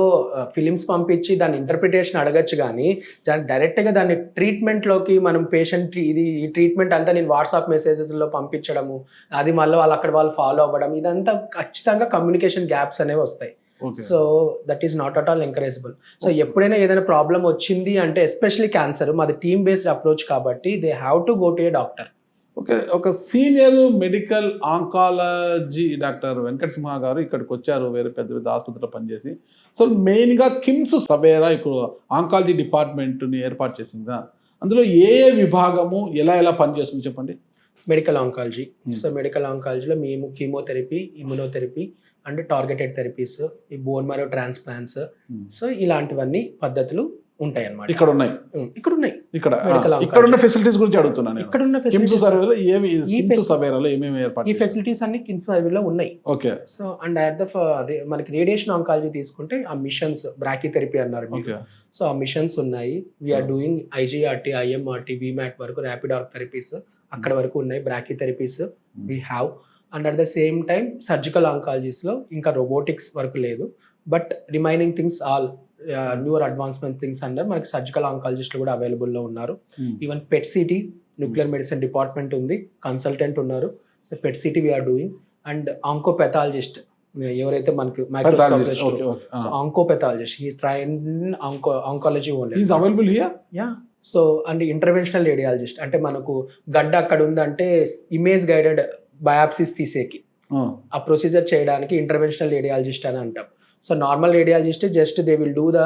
ఫిలిమ్స్ పంపించి దాని ఇంటర్ప్రిటేషన్ అడగచ్చు, కానీ డైరెక్ట్గా దాన్ని ట్రీట్మెంట్లోకి మనం పేషెంట్ ఇది ఈ ట్రీట్మెంట్ అంతా నేను వాట్సాప్ మెసేజెస్లో పంపించడము, అది మళ్ళీ వాళ్ళు ఫాలో అవ్వడం, ఇదంతా ఖచ్చితంగా కమ్యూనికేషన్ గ్యాప్స్ అనేవి వస్తాయి. So that is not at all encourageable. So ఎప్పుడైనా ఏదైనా ప్రాబ్లం వచ్చింది అంటే ఎస్పెషలీ క్యాన్సర్, మాది టీమ్ బేస్డ్ అప్రోచ్ కాబట్టి they have to go to a doctor. Okay. ఒక senior medical oncology doctor Venkata Simha గారు ఇక్కడికి వచ్చారు, వేరే పెద్ద పెద్ద ఆసుపత్రిలో పనిచేసి. సో మెయిన్గా కిమ్స్ సవేరా ఇప్పుడు ఆంకాలజీ డిపార్ట్మెంట్ని ఏర్పాటు చేసిందా, అందులో ఏ విభాగము ఎలా పనిచేస్తుంది చెప్పండి? Medical oncology. సో మెడికల్ ఆంకాలజీలో మేము chemotherapy, immunotherapy and targeted therapies, ఈ బోన్ మ్యారో ట్రాన్స్ప్లాంట్స్, సో ఇలాంటివన్నీ పద్ధతులు ఉంటాయి అన్నమాట. ఇక్కడ ఉన్నాయి. ఇక్కడ ఉన్న ఫెసిలిటీస్ గురించి అడుగుతున్నాను. ఇక్కడ ఉన్న కిమ్స్ సవేరాలో ఏమేమి ఏర్పాటు? ఈ ఫెసిలిటీస్ అన్ని కిమ్స్ సవేరాలో ఉన్నాయి. Okay. So and at the మనకి రేడియేషన్ ఆంకాలజీ తీసుకుంటే ఆ మిషన్స్ బ్రాకీథెరపీ అన్నారు మీకు. సో ఆ మిషన్స్ ఉన్నాయి. We are doing IGRT, IMRT, VMAT వరకు ర్యాపిడ్ ఆర్క్ థెరపీస్ అక్కడ వరకు ఉన్నాయి. Brachytherapies we have. And at the same time surgical ఆంకాలజీస్లో ఇంకా రోబోటిక్స్ వరకు లేదు, but remaining things all newer advancement things under మనకి సర్జికల్ ఆంకాలజిస్టులు కూడా అవైలబుల్లో ఉన్నారు. Even PET-CT nuclear medicine department ఉంది, కన్సల్టెంట్ ఉన్నారు. So PET-CT we are doing. And oncopathologist ఎవరైతే మనకి oncopathologist he train oncology only is available here. Yeah. So and interventional radiologist అంటే మనకు గడ్డ అక్కడ ఉందంటే ఇమేజ్ గైడెడ్ బయాప్సిస్ తీసేకి ఆ ప్రొసీజర్ చేయడానికి ఇంటర్వెన్షనల్ రేడియాలజిస్ట్ అని అంటాం. So normal radiologist just they will do the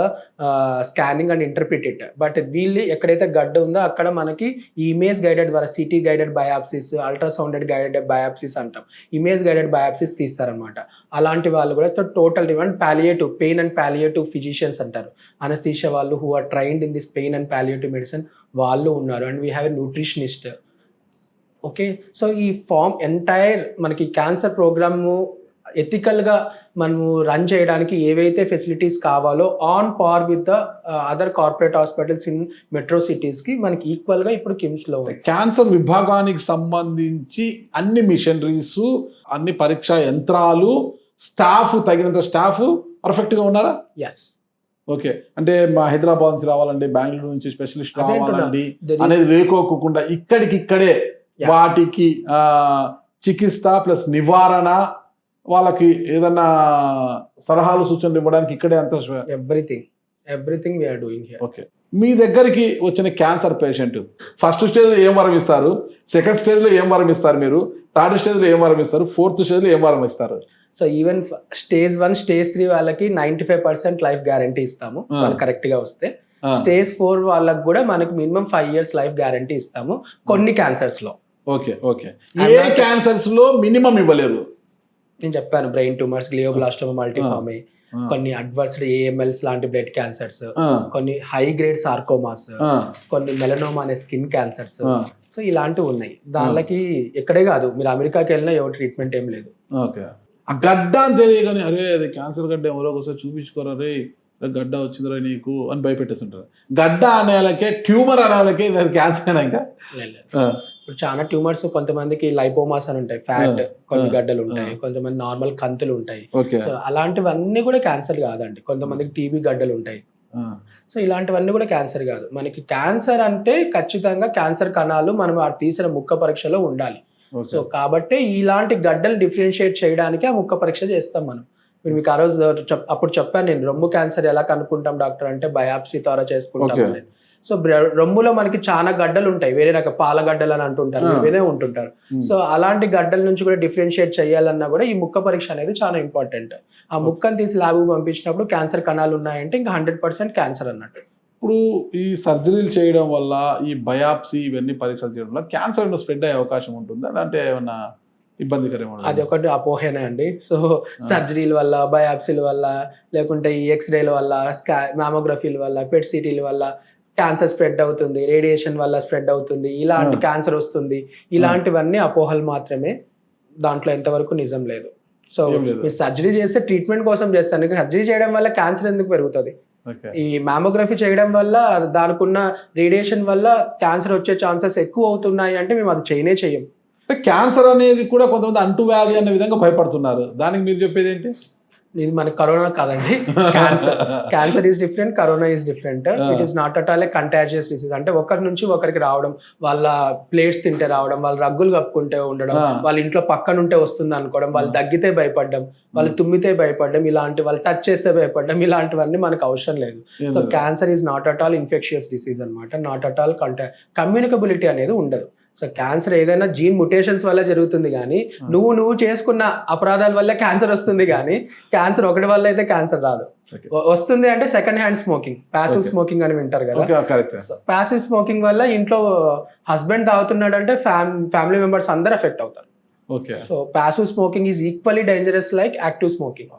scanning and interpret it. But వీళ్ళు ఎక్కడైతే గడ్డ ఉందో అక్కడ మనకి ఇమేజ్ గైడెడ్ ద్వారా CT guided biopsies, ultrasounded guided biopsies అంటాం, ఇమేజ్ గైడెడ్ బయాప్సిస్ తీస్తారనమాట. అలాంటి వాళ్ళు కూడా total demand palliative pain and palliative physicians అంటారు, అనస్థీషియా వాళ్ళు who are trained in this pain and palliative medicine వాళ్ళు ఉన్నారు. And we have a nutritionist. Okay, so ఈ ఎంటైర్ మనకి క్యాన్సర్ ప్రోగ్రాము ఎథికల్గా మనము రన్ చేయడానికి ఏవైతే ఫెసిలిటీస్ కావాలో on par with the other corporate hospitals in metro సిటీస్కి మనకి ఈక్వల్గా ఇప్పుడు కిమ్స్లో ఉంది. క్యాన్సర్ విభాగానికి సంబంధించి అన్ని మిషనరీస్, అన్ని పరీక్షా యంత్రాలు, స్టాఫ్, తగినంత స్టాఫ్ పర్ఫెక్ట్గా ఉన్నారా? ఎస్. ఓకే, అంటే మా హైదరాబాద్ నుంచి రావాలండి, బెంగళూరు నుంచి స్పెషలిస్ట్ రావాలండి అదే అనేది లేకోకుండా ఇక్కడికిక్కడే వాటికి చికిత్స ప్లస్ నివారణ, వాళ్ళకి ఏదన్నా సలహాలు సూచనలు ఇవ్వడానికి ఇక్కడే అంత everything we are doing here. Okay, మీ దగ్గరికి వచ్చిన క్యాన్సర్ పేషెంట్ ఫస్ట్ స్టేజ్లో ఏం వరం ఇస్తారు, సెకండ్ స్టేజ్లో ఏం వరం ఇస్తారు, మీరు థర్డ్ స్టేజ్లో ఏం వరం ఇస్తారు, ఫోర్త్ స్టేజ్లో ఏం వరం ఇస్తారు? సో ఈవెన్ స్టేజ్ 1, స్టేజ్ 3 వాళ్ళకి 95% లైఫ్ గ్యారంటీ ఇస్తాము వాళ్ళు కరెక్ట్గా వస్తే. స్టేజ్ 4 వాళ్ళకి కూడా మనకి మినిమం 5 years లైఫ్ గ్యారంటీ ఇస్తాము కొన్ని క్యాన్సర్స్లో. ఓకే ఓకే, ఏ క్యాన్సర్స్లో మినిమం ఇవ్వలేరు? నేను చెప్పాను, బ్రెయిన్ ట్యూమర్స్, గ్లియోబ్లాస్టోమా మల్టీఫార్మే, కొన్ని అడ్వాన్స్డ్ ఏఎంఎల్స్ లాంటి బ్లడ్ క్యాన్సర్స్, కొన్ని హై గ్రేడ్ సార్కోమాస్, కొన్ని మెలనోమా అనే స్కిన్ క్యాన్సర్స్. సో ఇలాంటివి ఉన్నాయి. దానికి ఎక్కడే కాదు, మీరు అమెరికాకి వెళ్ళినా ఎవరు ట్రీట్మెంట్ ఏం లేదు. ఓకే, ఆ గడ్డ అని తెలియగానే అరే అది క్యాన్సర్ గడ్డ ఎవరో ఒకసారి చూపించుకోరా రే, గడ్డ వచ్చిందిరా నీకు అని భయపెట్టేస్తుంటారు. గడ్డ అనేలకే, ట్యూమర్ అనేలకే అది క్యాన్సర్ అయినా ఇంకా ఇప్పుడు చాలా ట్యూమర్స్, కొంతమందికి లైపోమాస్ అని ఉంటాయి, ఫ్యాట్ కొన్ని గడ్డలు ఉంటాయి, కొంతమంది నార్మల్ కంతులు ఉంటాయి. సో అలాంటివన్నీ కూడా క్యాన్సర్ కాదండి. కొంతమందికి టీబీ గడ్డలు ఉంటాయి. సో ఇలాంటివన్నీ కూడా క్యాన్సర్ కాదు. మనకి క్యాన్సర్ అంటే ఖచ్చితంగా క్యాన్సర్ కణాలు మనం ఆ తీసిన ముక్క పరీక్షలో ఉండాలి. సో కాబట్టి ఇలాంటి గడ్డలు డిఫరెన్షియేట్ చేయడానికి ఆ ముక్క పరీక్ష చేస్తాం మనం. మీకు ఆ రోజు అప్పుడు చెప్పాను నేను, రొమ్ము క్యాన్సర్ ఎలా కనుక్కుంటాం డాక్టర్ అంటే బయాప్సీ ద్వారా చేసుకుంటాం. సో రొమ్ములో మనకి చాలా గడ్డలు ఉంటాయి, వేరే రక పాల గడ్డలు అని అంటుంటారు, వేరే ఉంటుంటారు. సో అలాంటి గడ్డల నుంచి కూడా డిఫరెన్షియేట్ చేయాలన్నా కూడా ఈ ముక్క పరీక్ష అనేది చాలా ఇంపార్టెంట్. ఆ ముక్కను తీసి ల్యాబ్కి పంపించినప్పుడు క్యాన్సర్ కణాలు ఉన్నాయంటే ఇంకా 100% క్యాన్సర్ అన్నట్టు. ఇప్పుడు ఈ సర్జరీలు చేయడం వల్ల, ఈ బయాప్సీ ఇవన్నీ పరీక్షలు చేయడం వల్ల క్యాన్సర్ స్ప్రెడ్ అయ్యే అవకాశం ఉంటుంది, అలాంటి ఏమన్నా ఇబ్బందికరమైన? అది ఒకటి అపోహేనే అండి. సో సర్జరీల వల్ల, బయాప్సీల వల్ల, లేకుంటే ఈ ఎక్స్రేల వల్ల, మ్యామోగ్రఫీల వల్ల, పెట్ సిటీల వల్ల క్యాన్సర్ స్ప్రెడ్ అవుతుంది, రేడియేషన్ వల్ల స్ప్రెడ్ అవుతుంది, ఇలాంటి క్యాన్సర్ వస్తుంది, ఇలాంటివన్నీ అపోహలు మాత్రమే. దాంట్లో ఎంతవరకు నిజం లేదు. సో మీరు సర్జరీ చేస్తే ట్రీట్మెంట్ కోసం చేస్తాను, సర్జరీ చేయడం వల్ల క్యాన్సర్ ఎందుకు పెరుగుతుంది? ఈ మ్యామోగ్రఫీ చేయడం వల్ల, దానికి ఉన్న రేడియేషన్ వల్ల క్యాన్సర్ వచ్చే ఛాన్సెస్ ఎక్కువ అవుతున్నాయి అంటే మేము అది చేయం. క్యాన్సర్ అనేది కూడా కొంతమంది అంటువ్యాధి అనే విధంగా భయపడుతున్నారు, దానికి మీరు చెప్పేది ఏంటి? ఇది మనకి కరోనా కాదండి. Cancer is different, corona is different. It is not at all A contagious disease. అంటే ఒకరి నుంచి ఒకరికి రావడం, వాళ్ళ ప్లేట్స్ తింటే రావడం, వాళ్ళు రగ్గులు కప్పుకుంటే ఉండడం, వాళ్ళ ఇంట్లో పక్కన ఉంటే వస్తుంది అనుకోవడం, వాళ్ళు దగ్గితే భయపడడం, వాళ్ళు తుమ్మితే భయపడడం, ఇలాంటి వాళ్ళు టచ్ చేస్తే భయపడడం, ఇలాంటివన్నీ మనకు అవసరం లేదు. So cancer is not at all infectious disease అనమాట. నాట్ అట్ ఆల్ కమ్యూనికబిలిటీ అనేది ఉండదు. సో క్యాన్సర్ ఏదైనా జీన్ ముటేషన్స్ వల్ల జరుగుతుంది కానీ నువ్వు చేసుకున్న అపరాధాల వల్ల క్యాన్సర్ వస్తుంది కానీ క్యాన్సర్ ఒకటి వల్ల అయితే క్యాన్సర్ రాదు. వస్తుంది అంటే second hand smoking, passive smoking అని వింటారు కదా. ప్యాసివ్ స్మోకింగ్ వల్ల ఇంట్లో హస్బెండ్ తాగుతున్నాడు అంటే ఫ్యామిలీ మెంబర్స్ అందరు ఎఫెక్ట్ అవుతారు. So passive smoking is equally dangerous like active smoking.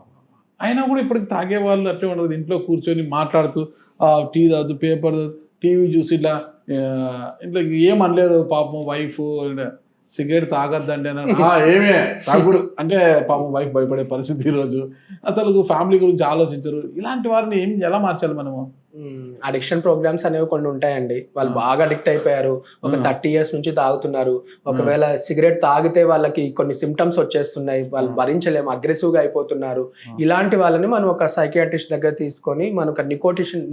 అయినా కూడా ఇప్పటికి తాగే వాళ్ళు అట్లే ఉండదు, ఇంట్లో కూర్చొని మాట్లాడుతూ టీ తాగుతూ, పేపర్, టీవీ చూసి ఇట్లా ఇంట్లో ఏమనలేరు పాపం వైఫ్, సిగరెట్ తాగద్దండి అని ఏమే తాగుడు అంటే పాపం వైఫ్ భయపడే పరిస్థితి ఈరోజు. అసలు ఫ్యామిలీ గురించి ఆలోచించరు. ఇలాంటి వారిని ఎలా మార్చాలి మనము? అడిక్షన్ ప్రోగ్రామ్స్ అనేవి కొన్ని ఉంటాయండి. వాళ్ళు బాగా అడిక్ట్ అయిపోయారు, ఒక 30 years నుంచి తాగుతున్నారు. ఒకవేళ సిగరెట్ తాగితే వాళ్ళకి కొన్ని సిమ్టమ్స్ వచ్చేస్తున్నాయి, వాళ్ళు భరించలేము, అగ్రెసివ్గా అయిపోతున్నారు. ఇలాంటి వాళ్ళని మనం ఒక సైకియాట్రిస్ట్ దగ్గర తీసుకొని మనం ఒక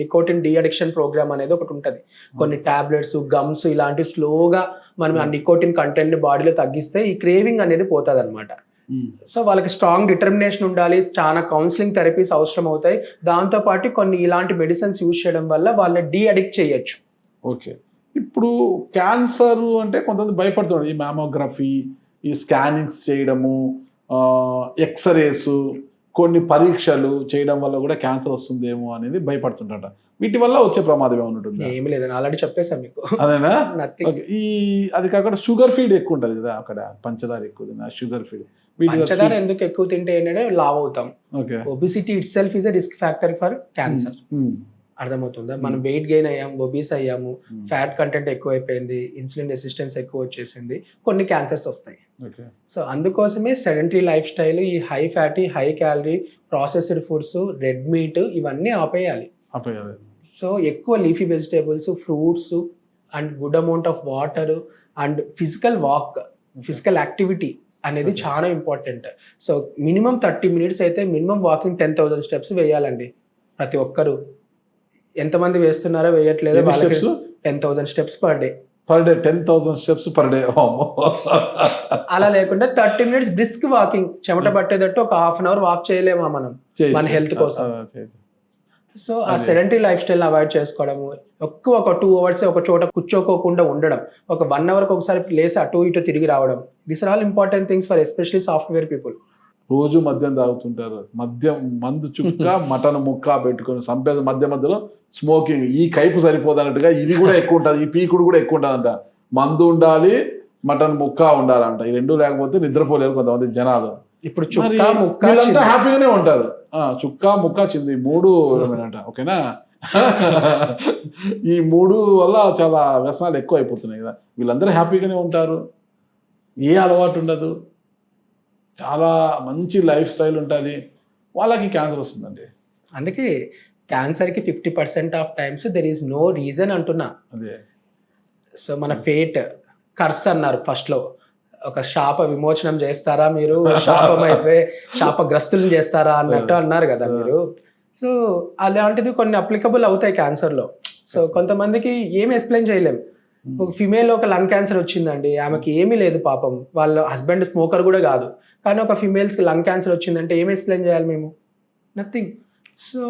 నికోటిన్ డీ అడిక్షన్ ప్రోగ్రామ్ అనేది ఒకటి ఉంటుంది. కొన్ని టాబ్లెట్స్, గమ్స్ ఇలాంటివి స్లోగా మనం ఆ నికోటిన్ కంటెంట్ బాడీలో తగ్గిస్తే ఈ క్రేవింగ్ అనేది పోతుంది అనమాట. సో వాళ్ళకి స్ట్రాంగ్ డిటర్మినేషన్ ఉండాలి, చాలా కౌన్సిలింగ్ థెరపీస్ అవసరం అవుతాయి. దాంతోపాటు కొన్ని ఇలాంటి మెడిసిన్స్ యూజ్ చేయడం వల్ల వాళ్ళని డీ అడిక్ట్ చేయొచ్చు. ఓకే, ఇప్పుడు క్యాన్సర్ అంటే కొంతమంది భయపడుతున్నారు. ఈ మ్యామోగ్రఫీ, ఈ స్కానింగ్స్ చేయడము, ఎక్స్రేస్, కొన్ని పరీక్షలు చేయడం వల్ల కూడా క్యాన్సర్ వస్తుందేమో అనేది భయపడుతుంటారట. వీటి వల్ల వచ్చే ప్రమాదం ఏమైనా ఉంటుందా? ఏమి లేదని ఆల్రెడీ చెప్పేసాను మీకు. అదేనా? నథింగ్. ఓకే. అది కాకుండా షుగర్ ఫీడ్ ఎక్కువ ఉంటుంది కదా అక్కడ, పంచదార ఎక్కువ తిన షుగర్ ఫీడ్. పంచదార ఎందుకు ఎక్కువ తింటే ఏంటంటే లావ్ అవుతాం. Okay. Obesity it self is a risk factor for cancer. అర్థమవుతుందా? మనం వెయిట్ గెయిన్ అయ్యాము, ఒబీస్ అయ్యాము, ఫ్యాట్ కంటెంట్ ఎక్కువైపోయింది, ఇన్సులిన్ రెసిస్టెన్స్ ఎక్కువ వచ్చేసింది, కొన్ని క్యాన్సర్స్ వస్తాయి. ఓకే. సో అందుకోసమే సెడెంటరీ లైఫ్ స్టైల్, ఈ high fatty, high calorie, processed foods, red meat ఇవన్నీ ఆపేయాలి. సో ఎక్కువ leafy vegetables, fruits and good amount of water and physical walk, physical activity అనేది చాలా ఇంపార్టెంట్. సో మినిమం 30 minutes అయితే minimum walking 10,000 steps వేయాలండి ప్రతి ఒక్కరు. ఎంతమంది వేస్తున్నారో వేయట్లేదో వాళ్ళకి 10,000 steps per day. 10,000 steps per day. అలా లేకుండా 30 minutes బ్రిస్క్ వాకింగ్, చెమట పట్టేటట్టు ఒక 1/2 hour వాక్ చేయలేమా మనం మన హెల్త్ కోసం? సో ఆ సెడెంటరీ లైఫ్ స్టైల్ అవాయిడ్ చేసుకోవడము, ఎక్కువ ఒక 2 hours ఒక చోట కూర్చోకోకుండా ఉండడం, ఒక 1 hour ఒకసారి లేసి అటు ఇటు తిరిగి రావడం, these are all important things for especially software people. రోజు మద్యం తాగుతుంటారు, మందు చుక్క మటన్ ముక్క పెట్టుకొని సంపేద మధ్యలో స్మోకింగ్. ఈ కైపు సరిపోదు అన్నట్టుగా ఇది కూడా ఎక్కువ ఉంటుంది, ఈ పీకుడు కూడా ఎక్కువ ఉంటుందంట. మందు ఉండాలి, మటన్ ముక్క ఉండాలంట. ఈ రెండు లేకపోతే నిద్రపోలేరు కొంతమంది జనాలు. ఇప్పుడు చుక్క ముక్క వీళ్ళంతా హ్యాపీగానే ఉంటారు. చుక్క ముక్క చింది 3 ఏమేనంట. ఓకేనా? ఈ 3 వల్ల చాలా వ్యసనాలు ఎక్కువ అయిపోతున్నాయి కదా. వీళ్ళందరూ హ్యాపీగానే ఉంటారు, ఏ అలవాటు ఉండదు, చాలా మంచి లైఫ్ స్టైల్ ఉంటుంది, వాళ్ళకి క్యాన్సర్ వస్తుందండి. అందుకే క్యాన్సర్కి 50% of times there is no reason అంటున్నా. అదే. సో మన ఫేట్ కర్స్ అన్నారు ఫస్ట్లో, ఒక శాప విమోచనం చేస్తారా మీరు, శాపమైతే శాపగ్రస్తులను చేస్తారా అన్నట్టు అన్నారు కదా మీరు. సో అలాంటిది కొన్ని అప్లికబుల్ అవుతాయి క్యాన్సర్లో. సో కొంతమందికి ఏమి ఎక్స్ప్లెయిన్ చేయలేం. ఒక ఫిమేల్ ఒక లంగ్ క్యాన్సర్ వచ్చిందండి, ఆమెకి ఏమీ లేదు పాపం, వాళ్ళ హస్బెండ్ స్మోకర్ కూడా కాదు, కానీ ఒక ఫిమేల్స్కి లంగ్ క్యాన్సర్ వచ్చిందంటే ఏమి ఎక్స్ప్లెయిన్ చేయాలి మేము? నథింగ్. సో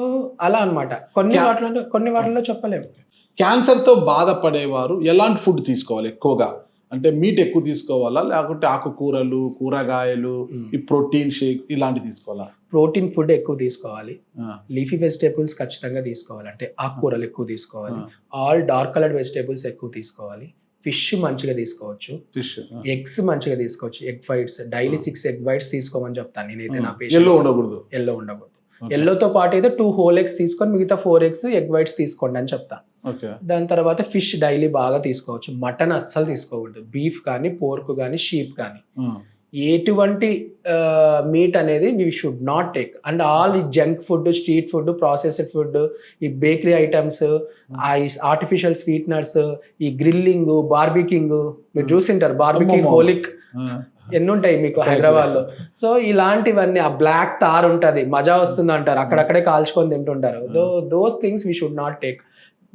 అలా అనమాట, కొన్ని వాటిలో చెప్పలేము. క్యాన్సర్తో బాధపడేవారు ఎలాంటి ఫుడ్ తీసుకోవాలి ఎక్కువగా? అంటే మీట్ ఎక్కువ తీసుకోవాలా, లేకుంటే ఆకుకూరలు, కూరగాయలు, ఈ ప్రోటీన్ షేక్స్ ఇలాంటివి తీసుకోవాలా? ప్రోటీన్ ఫుడ్ ఎక్కువ తీసుకోవాలి, లీఫీ వెజిటేబుల్స్ ఖచ్చితంగా తీసుకోవాలి, అంటే ఆకుకూరలు ఎక్కువ తీసుకోవాలి, ఆల్ డార్క్ కలర్డ్ వెజిటేబుల్స్ ఎక్కువ తీసుకోవాలి, ఫిష్ మంచిగా తీసుకోవచ్చు, ఎగ్స్ మంచిగా తీసుకోవచ్చు, egg whites daily 6 egg whites తీసుకోమని చెప్తాను నేనైతే నా పేషెంట్స్. ఎల్లో ఉండకూడదు. ఎల్లోతో పాటు అయితే 2 whole eggs తీసుకొని మిగతా 4 eggs ఎగ్ వైట్స్ తీసుకోండి అని చెప్తాను. దాని తర్వాత ఫిష్ డైలీ బాగా తీసుకోవచ్చు, మటన్ అస్సలు తీసుకోకూడదు, బీఫ్ కానీ, పోర్క్ కానీ, షీప్ కానీ, ఎటువంటి మీట్ అనేది we should not take. And all ఈ junk food, street food, processed food, ఈ బేకరీ ఐటమ్స్, ఈ ఆర్టిఫిషియల్ స్వీట్నర్స్, ఈ గ్రిల్లింగ్, బార్బికింగ్, మీరు చూసింటారు బార్బికింగ్, హోలిక్ ఎన్ని ఉంటాయి మీకు హైదరాబాద్లో. సో ఇలాంటివన్నీ, ఆ బ్లాక్ తార్ ఉంటుంది, మజా వస్తుంది అంటారు, అక్కడక్కడే కాల్చుకొని తింటుంటారు. Those things we should not take.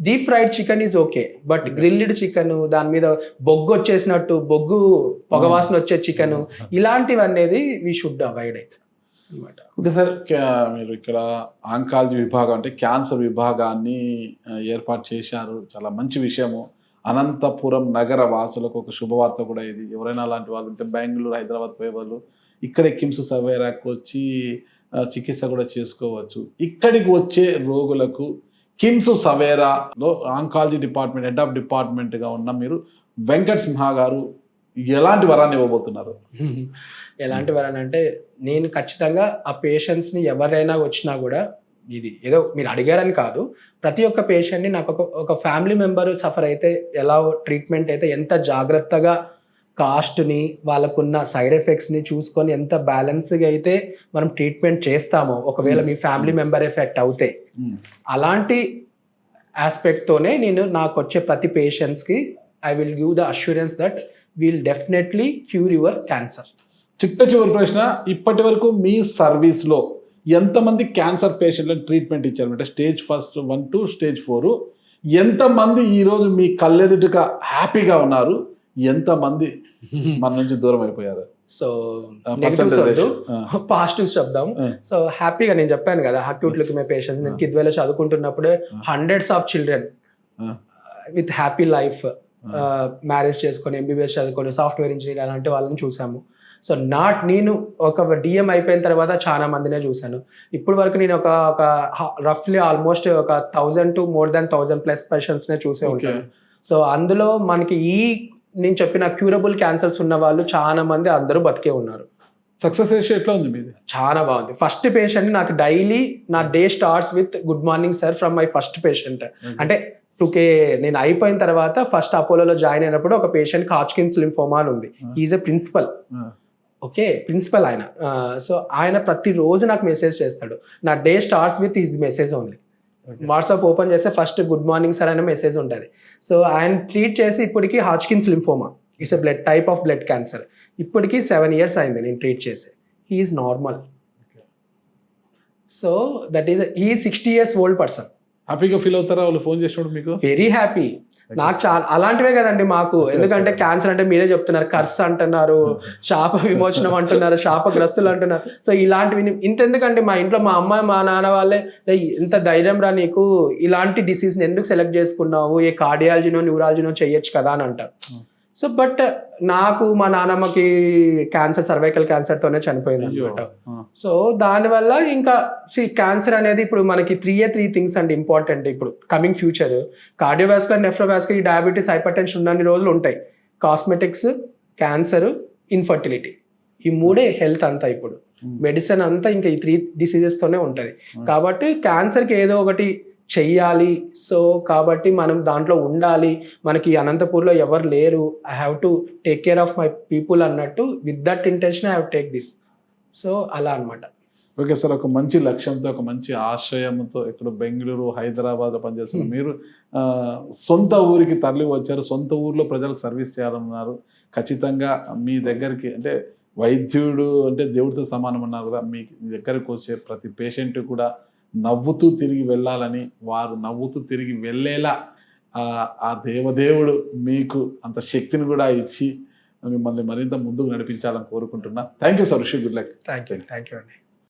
Deep fried chicken is okay, but grilled chicken, దాని మీద బొగ్గు వచ్చేసినట్టు, బొగ్గు పొగవాసన వచ్చే చికెన్, ఇలాంటివి అనేది వీ షుడ్ అవాయిడ్ అయితే అనమాట. ఓకే సార్, మీరు ఇక్కడ ఆంకాలజీ విభాగం అంటే క్యాన్సర్ విభాగాన్ని ఏర్పాటు చేశారు, చాలా మంచి విషయము. అనంతపురం నగర వాసులకు ఒక శుభవార్త కూడా ఇది. ఎవరైనా అలాంటి వాళ్ళు ఉంటే బెంగళూరు, హైదరాబాద్ పోయేవాళ్ళు ఇక్కడే కిమ్స్ సవేరాకు వచ్చి చికిత్స కూడా చేసుకోవచ్చు. ఇక్కడికి వచ్చే రోగులకు కిమ్స్ సవేరాలో ఆంకాలజీ డిపార్ట్మెంట్, హెడ్ ఆఫ్ డిపార్ట్మెంట్గా ఉన్న మీరు వెంకట్ సింహ గారు ఎలాంటి వరాన్ని ఇవ్వబోతున్నారు? ఎలాంటి వరాన్ని అంటే, నేను ఖచ్చితంగా ఆ పేషెంట్స్ని ఎవరైనా వచ్చినా కూడా, ఇది ఏదో మీరు అడిగారని కాదు, ప్రతి ఒక్క పేషెంట్ని నాకు ఒక ఫ్యామిలీ మెంబర్ సఫర్ అయితే ఎలా ట్రీట్మెంట్ అయితే ఎంత జాగ్రత్తగా కాస్ట్ని, వాళ్ళకున్న సైడ్ ఎఫెక్ట్స్ని చూసుకొని ఎంత బ్యాలెన్స్గా అయితే మనం ట్రీట్మెంట్ చేస్తామో, ఒకవేళ మీ ఫ్యామిలీ మెంబర్ ఎఫెక్ట్ అవుతే, అలాంటి ఆస్పెక్ట్తోనే నేను నాకు వచ్చే ప్రతి పేషెంట్స్కి I will give the assurance that will definitely cure your cancer. చివరి ప్రశ్న, ఇప్పటి వరకు మీ సర్వీస్లో ఎంతమంది క్యాన్సర్ పేషెంట్లను ట్రీట్మెంట్ ఇచ్చారు? అంటే స్టేజ్ 1 to stage 4 ఎంతమంది ఈరోజు మీ కళ్ళెదుటిగా హ్యాపీగా ఉన్నారు, ఎంతమంది మన నుంచి దూరం అయిపోయారు? సో నెగటివ్స్ వద్దు, పాజిటివ్స్ చెప్దాం. సో హ్యాపీగా, నేను చెప్పాను కదా అక్యూట్ లుకేమియా పేషెంట్స్, నేను కిద్వేలో చదువుకుంటున్నప్పుడే hundreds of children with happy life, marriage చేసుకొని, ఎంబీబీఎస్ చదువుకొని, సాఫ్ట్వేర్ ఇంజనీర్ అలాంటి వాళ్ళని చూసాము. సో నేను ఒక డిఎం అయిపోయిన తర్వాత చాలా మందినే చూశాను. ఇప్పుడు వరకు నేను ఒక రఫ్లీ ఆల్మోస్ట్ ఒక 1000 టు మోర్ దాన్ 1000+ పేషెంట్స్నే చూసే ఉంటాను. సో అందులో మనకి నేను చెప్పిన క్యూరబుల్ క్యాన్సర్స్ ఉన్న వాళ్ళు చాలా మంది అందరూ బతికే ఉన్నారు. సక్సెస్ రేషియో ఎట్లా ఉంది మీది? చాలా బాగుంది. ఫస్ట్ పేషెంట్ నాకు డైలీ నా day starts with good morning sir from my first patient. అంటే 2K నేను అయిపోయిన తర్వాత ఫస్ట్ అపోలోలో జాయిన్ అయినప్పుడు ఒక పేషెంట్ హాడ్కిన్స్ లింఫోమా అని ఉంది. Is a principal. Okay, principal ఆయన. సో ఆయన ప్రతిరోజు నాకు మెసేజ్ చేస్తాడు. నా day starts with his message only. WhatsApp open చేస్తే ఫస్ట్ గుడ్ మార్నింగ్ సార్ అనే మెసేజ్ ఉంటుంది. సో ఆయన ట్రీట్ చేసి ఇప్పటికి Hodgkin's lymphoma, it's a type of blood cancer. ఇప్పటికి 7 years అయింది నేను ట్రీట్ చేసి. He's normal. So that is he 60 years old person. హ్యాపీగా ఫీల్ అవుతారా వాళ్ళు ఫోన్ చేసినప్పుడు మీకు? Very happy. నాకు చాలా అలాంటివే కదండి మాకు. ఎందుకంటే క్యాన్సర్ అంటే మీరే చెప్తున్నారు, కర్స్ అంటున్నారు, శాప విమోచనం అంటున్నారు, శాపగ్రస్తులు అంటున్నారు. సో ఇలాంటివి ఇంతెందుకండి, మా ఇంట్లో మా అమ్మ మా నాన్న వాళ్ళే ఎంత ధైర్యం రా నీకు, ఇలాంటి డిసీజ్ని ఎందుకు సెలెక్ట్ చేసుకున్నావు, ఏ కార్డియాలజీనో న్యూరాలజీనో చెయ్యొచ్చు కదా అని అంటారు. సో బట్ నాకు మా నాన్నమ్మకి క్యాన్సర్, సర్వైకల్ క్యాన్సర్తోనే చనిపోయింది అనమాట. సో దానివల్ల ఇంకా క్యాన్సర్ అనేది ఇప్పుడు మనకి 3 థింగ్స్ అండి ఇంపార్టెంట్ ఇప్పుడు coming future. Cardiovascular, nephrovascular, diabetes, hypertension ఉన్నన్ని రోజులు ఉంటాయి. కాస్మెటిక్స్, క్యాన్సర్, ఇన్ఫర్టిలిటీ, ఈ 3 హెల్త్ అంతా. ఇప్పుడు మెడిసిన్ అంతా ఇంకా ఈ 3 డిసీజెస్తోనే ఉంటుంది. కాబట్టి క్యాన్సర్కి ఏదో ఒకటి చెయ్యాలి. సో కాబట్టి మనం దాంట్లో ఉండాలి. మనకి అనంతపూర్లో ఎవరు లేరు, I have to take care of my people అన్నట్టు, with that intention I have take this. So అలా అనమాట. ఓకే సార్, ఒక మంచి లక్ష్యంతో, ఒక మంచి ఆశయంతో ఇక్కడ బెంగళూరు, హైదరాబాద్లో పనిచేస్తున్నారు మీరు. సొంత ఊరికి తరలి వచ్చారు, సొంత ఊర్లో ప్రజలకు సర్వీస్ చేయాలన్నారు. ఖచ్చితంగా మీ దగ్గరికి అంటే వైద్యుడు అంటే దేవుడితో సమానం అన్నారు కదా, మీ దగ్గరకు వచ్చే ప్రతి పేషెంట్ కూడా నవ్వుతూ తిరిగి వెళ్ళాలని, వారు నవ్వుతూ తిరిగి వెళ్ళేలా ఆ దేవదేవుడు మీకు అంత శక్తిని కూడా ఇచ్చి మిమ్మల్ని మరింత ముందుకు నడిపించాలని కోరుకుంటున్నా. Thank you sir. Wish you good luck. Thank you అండి.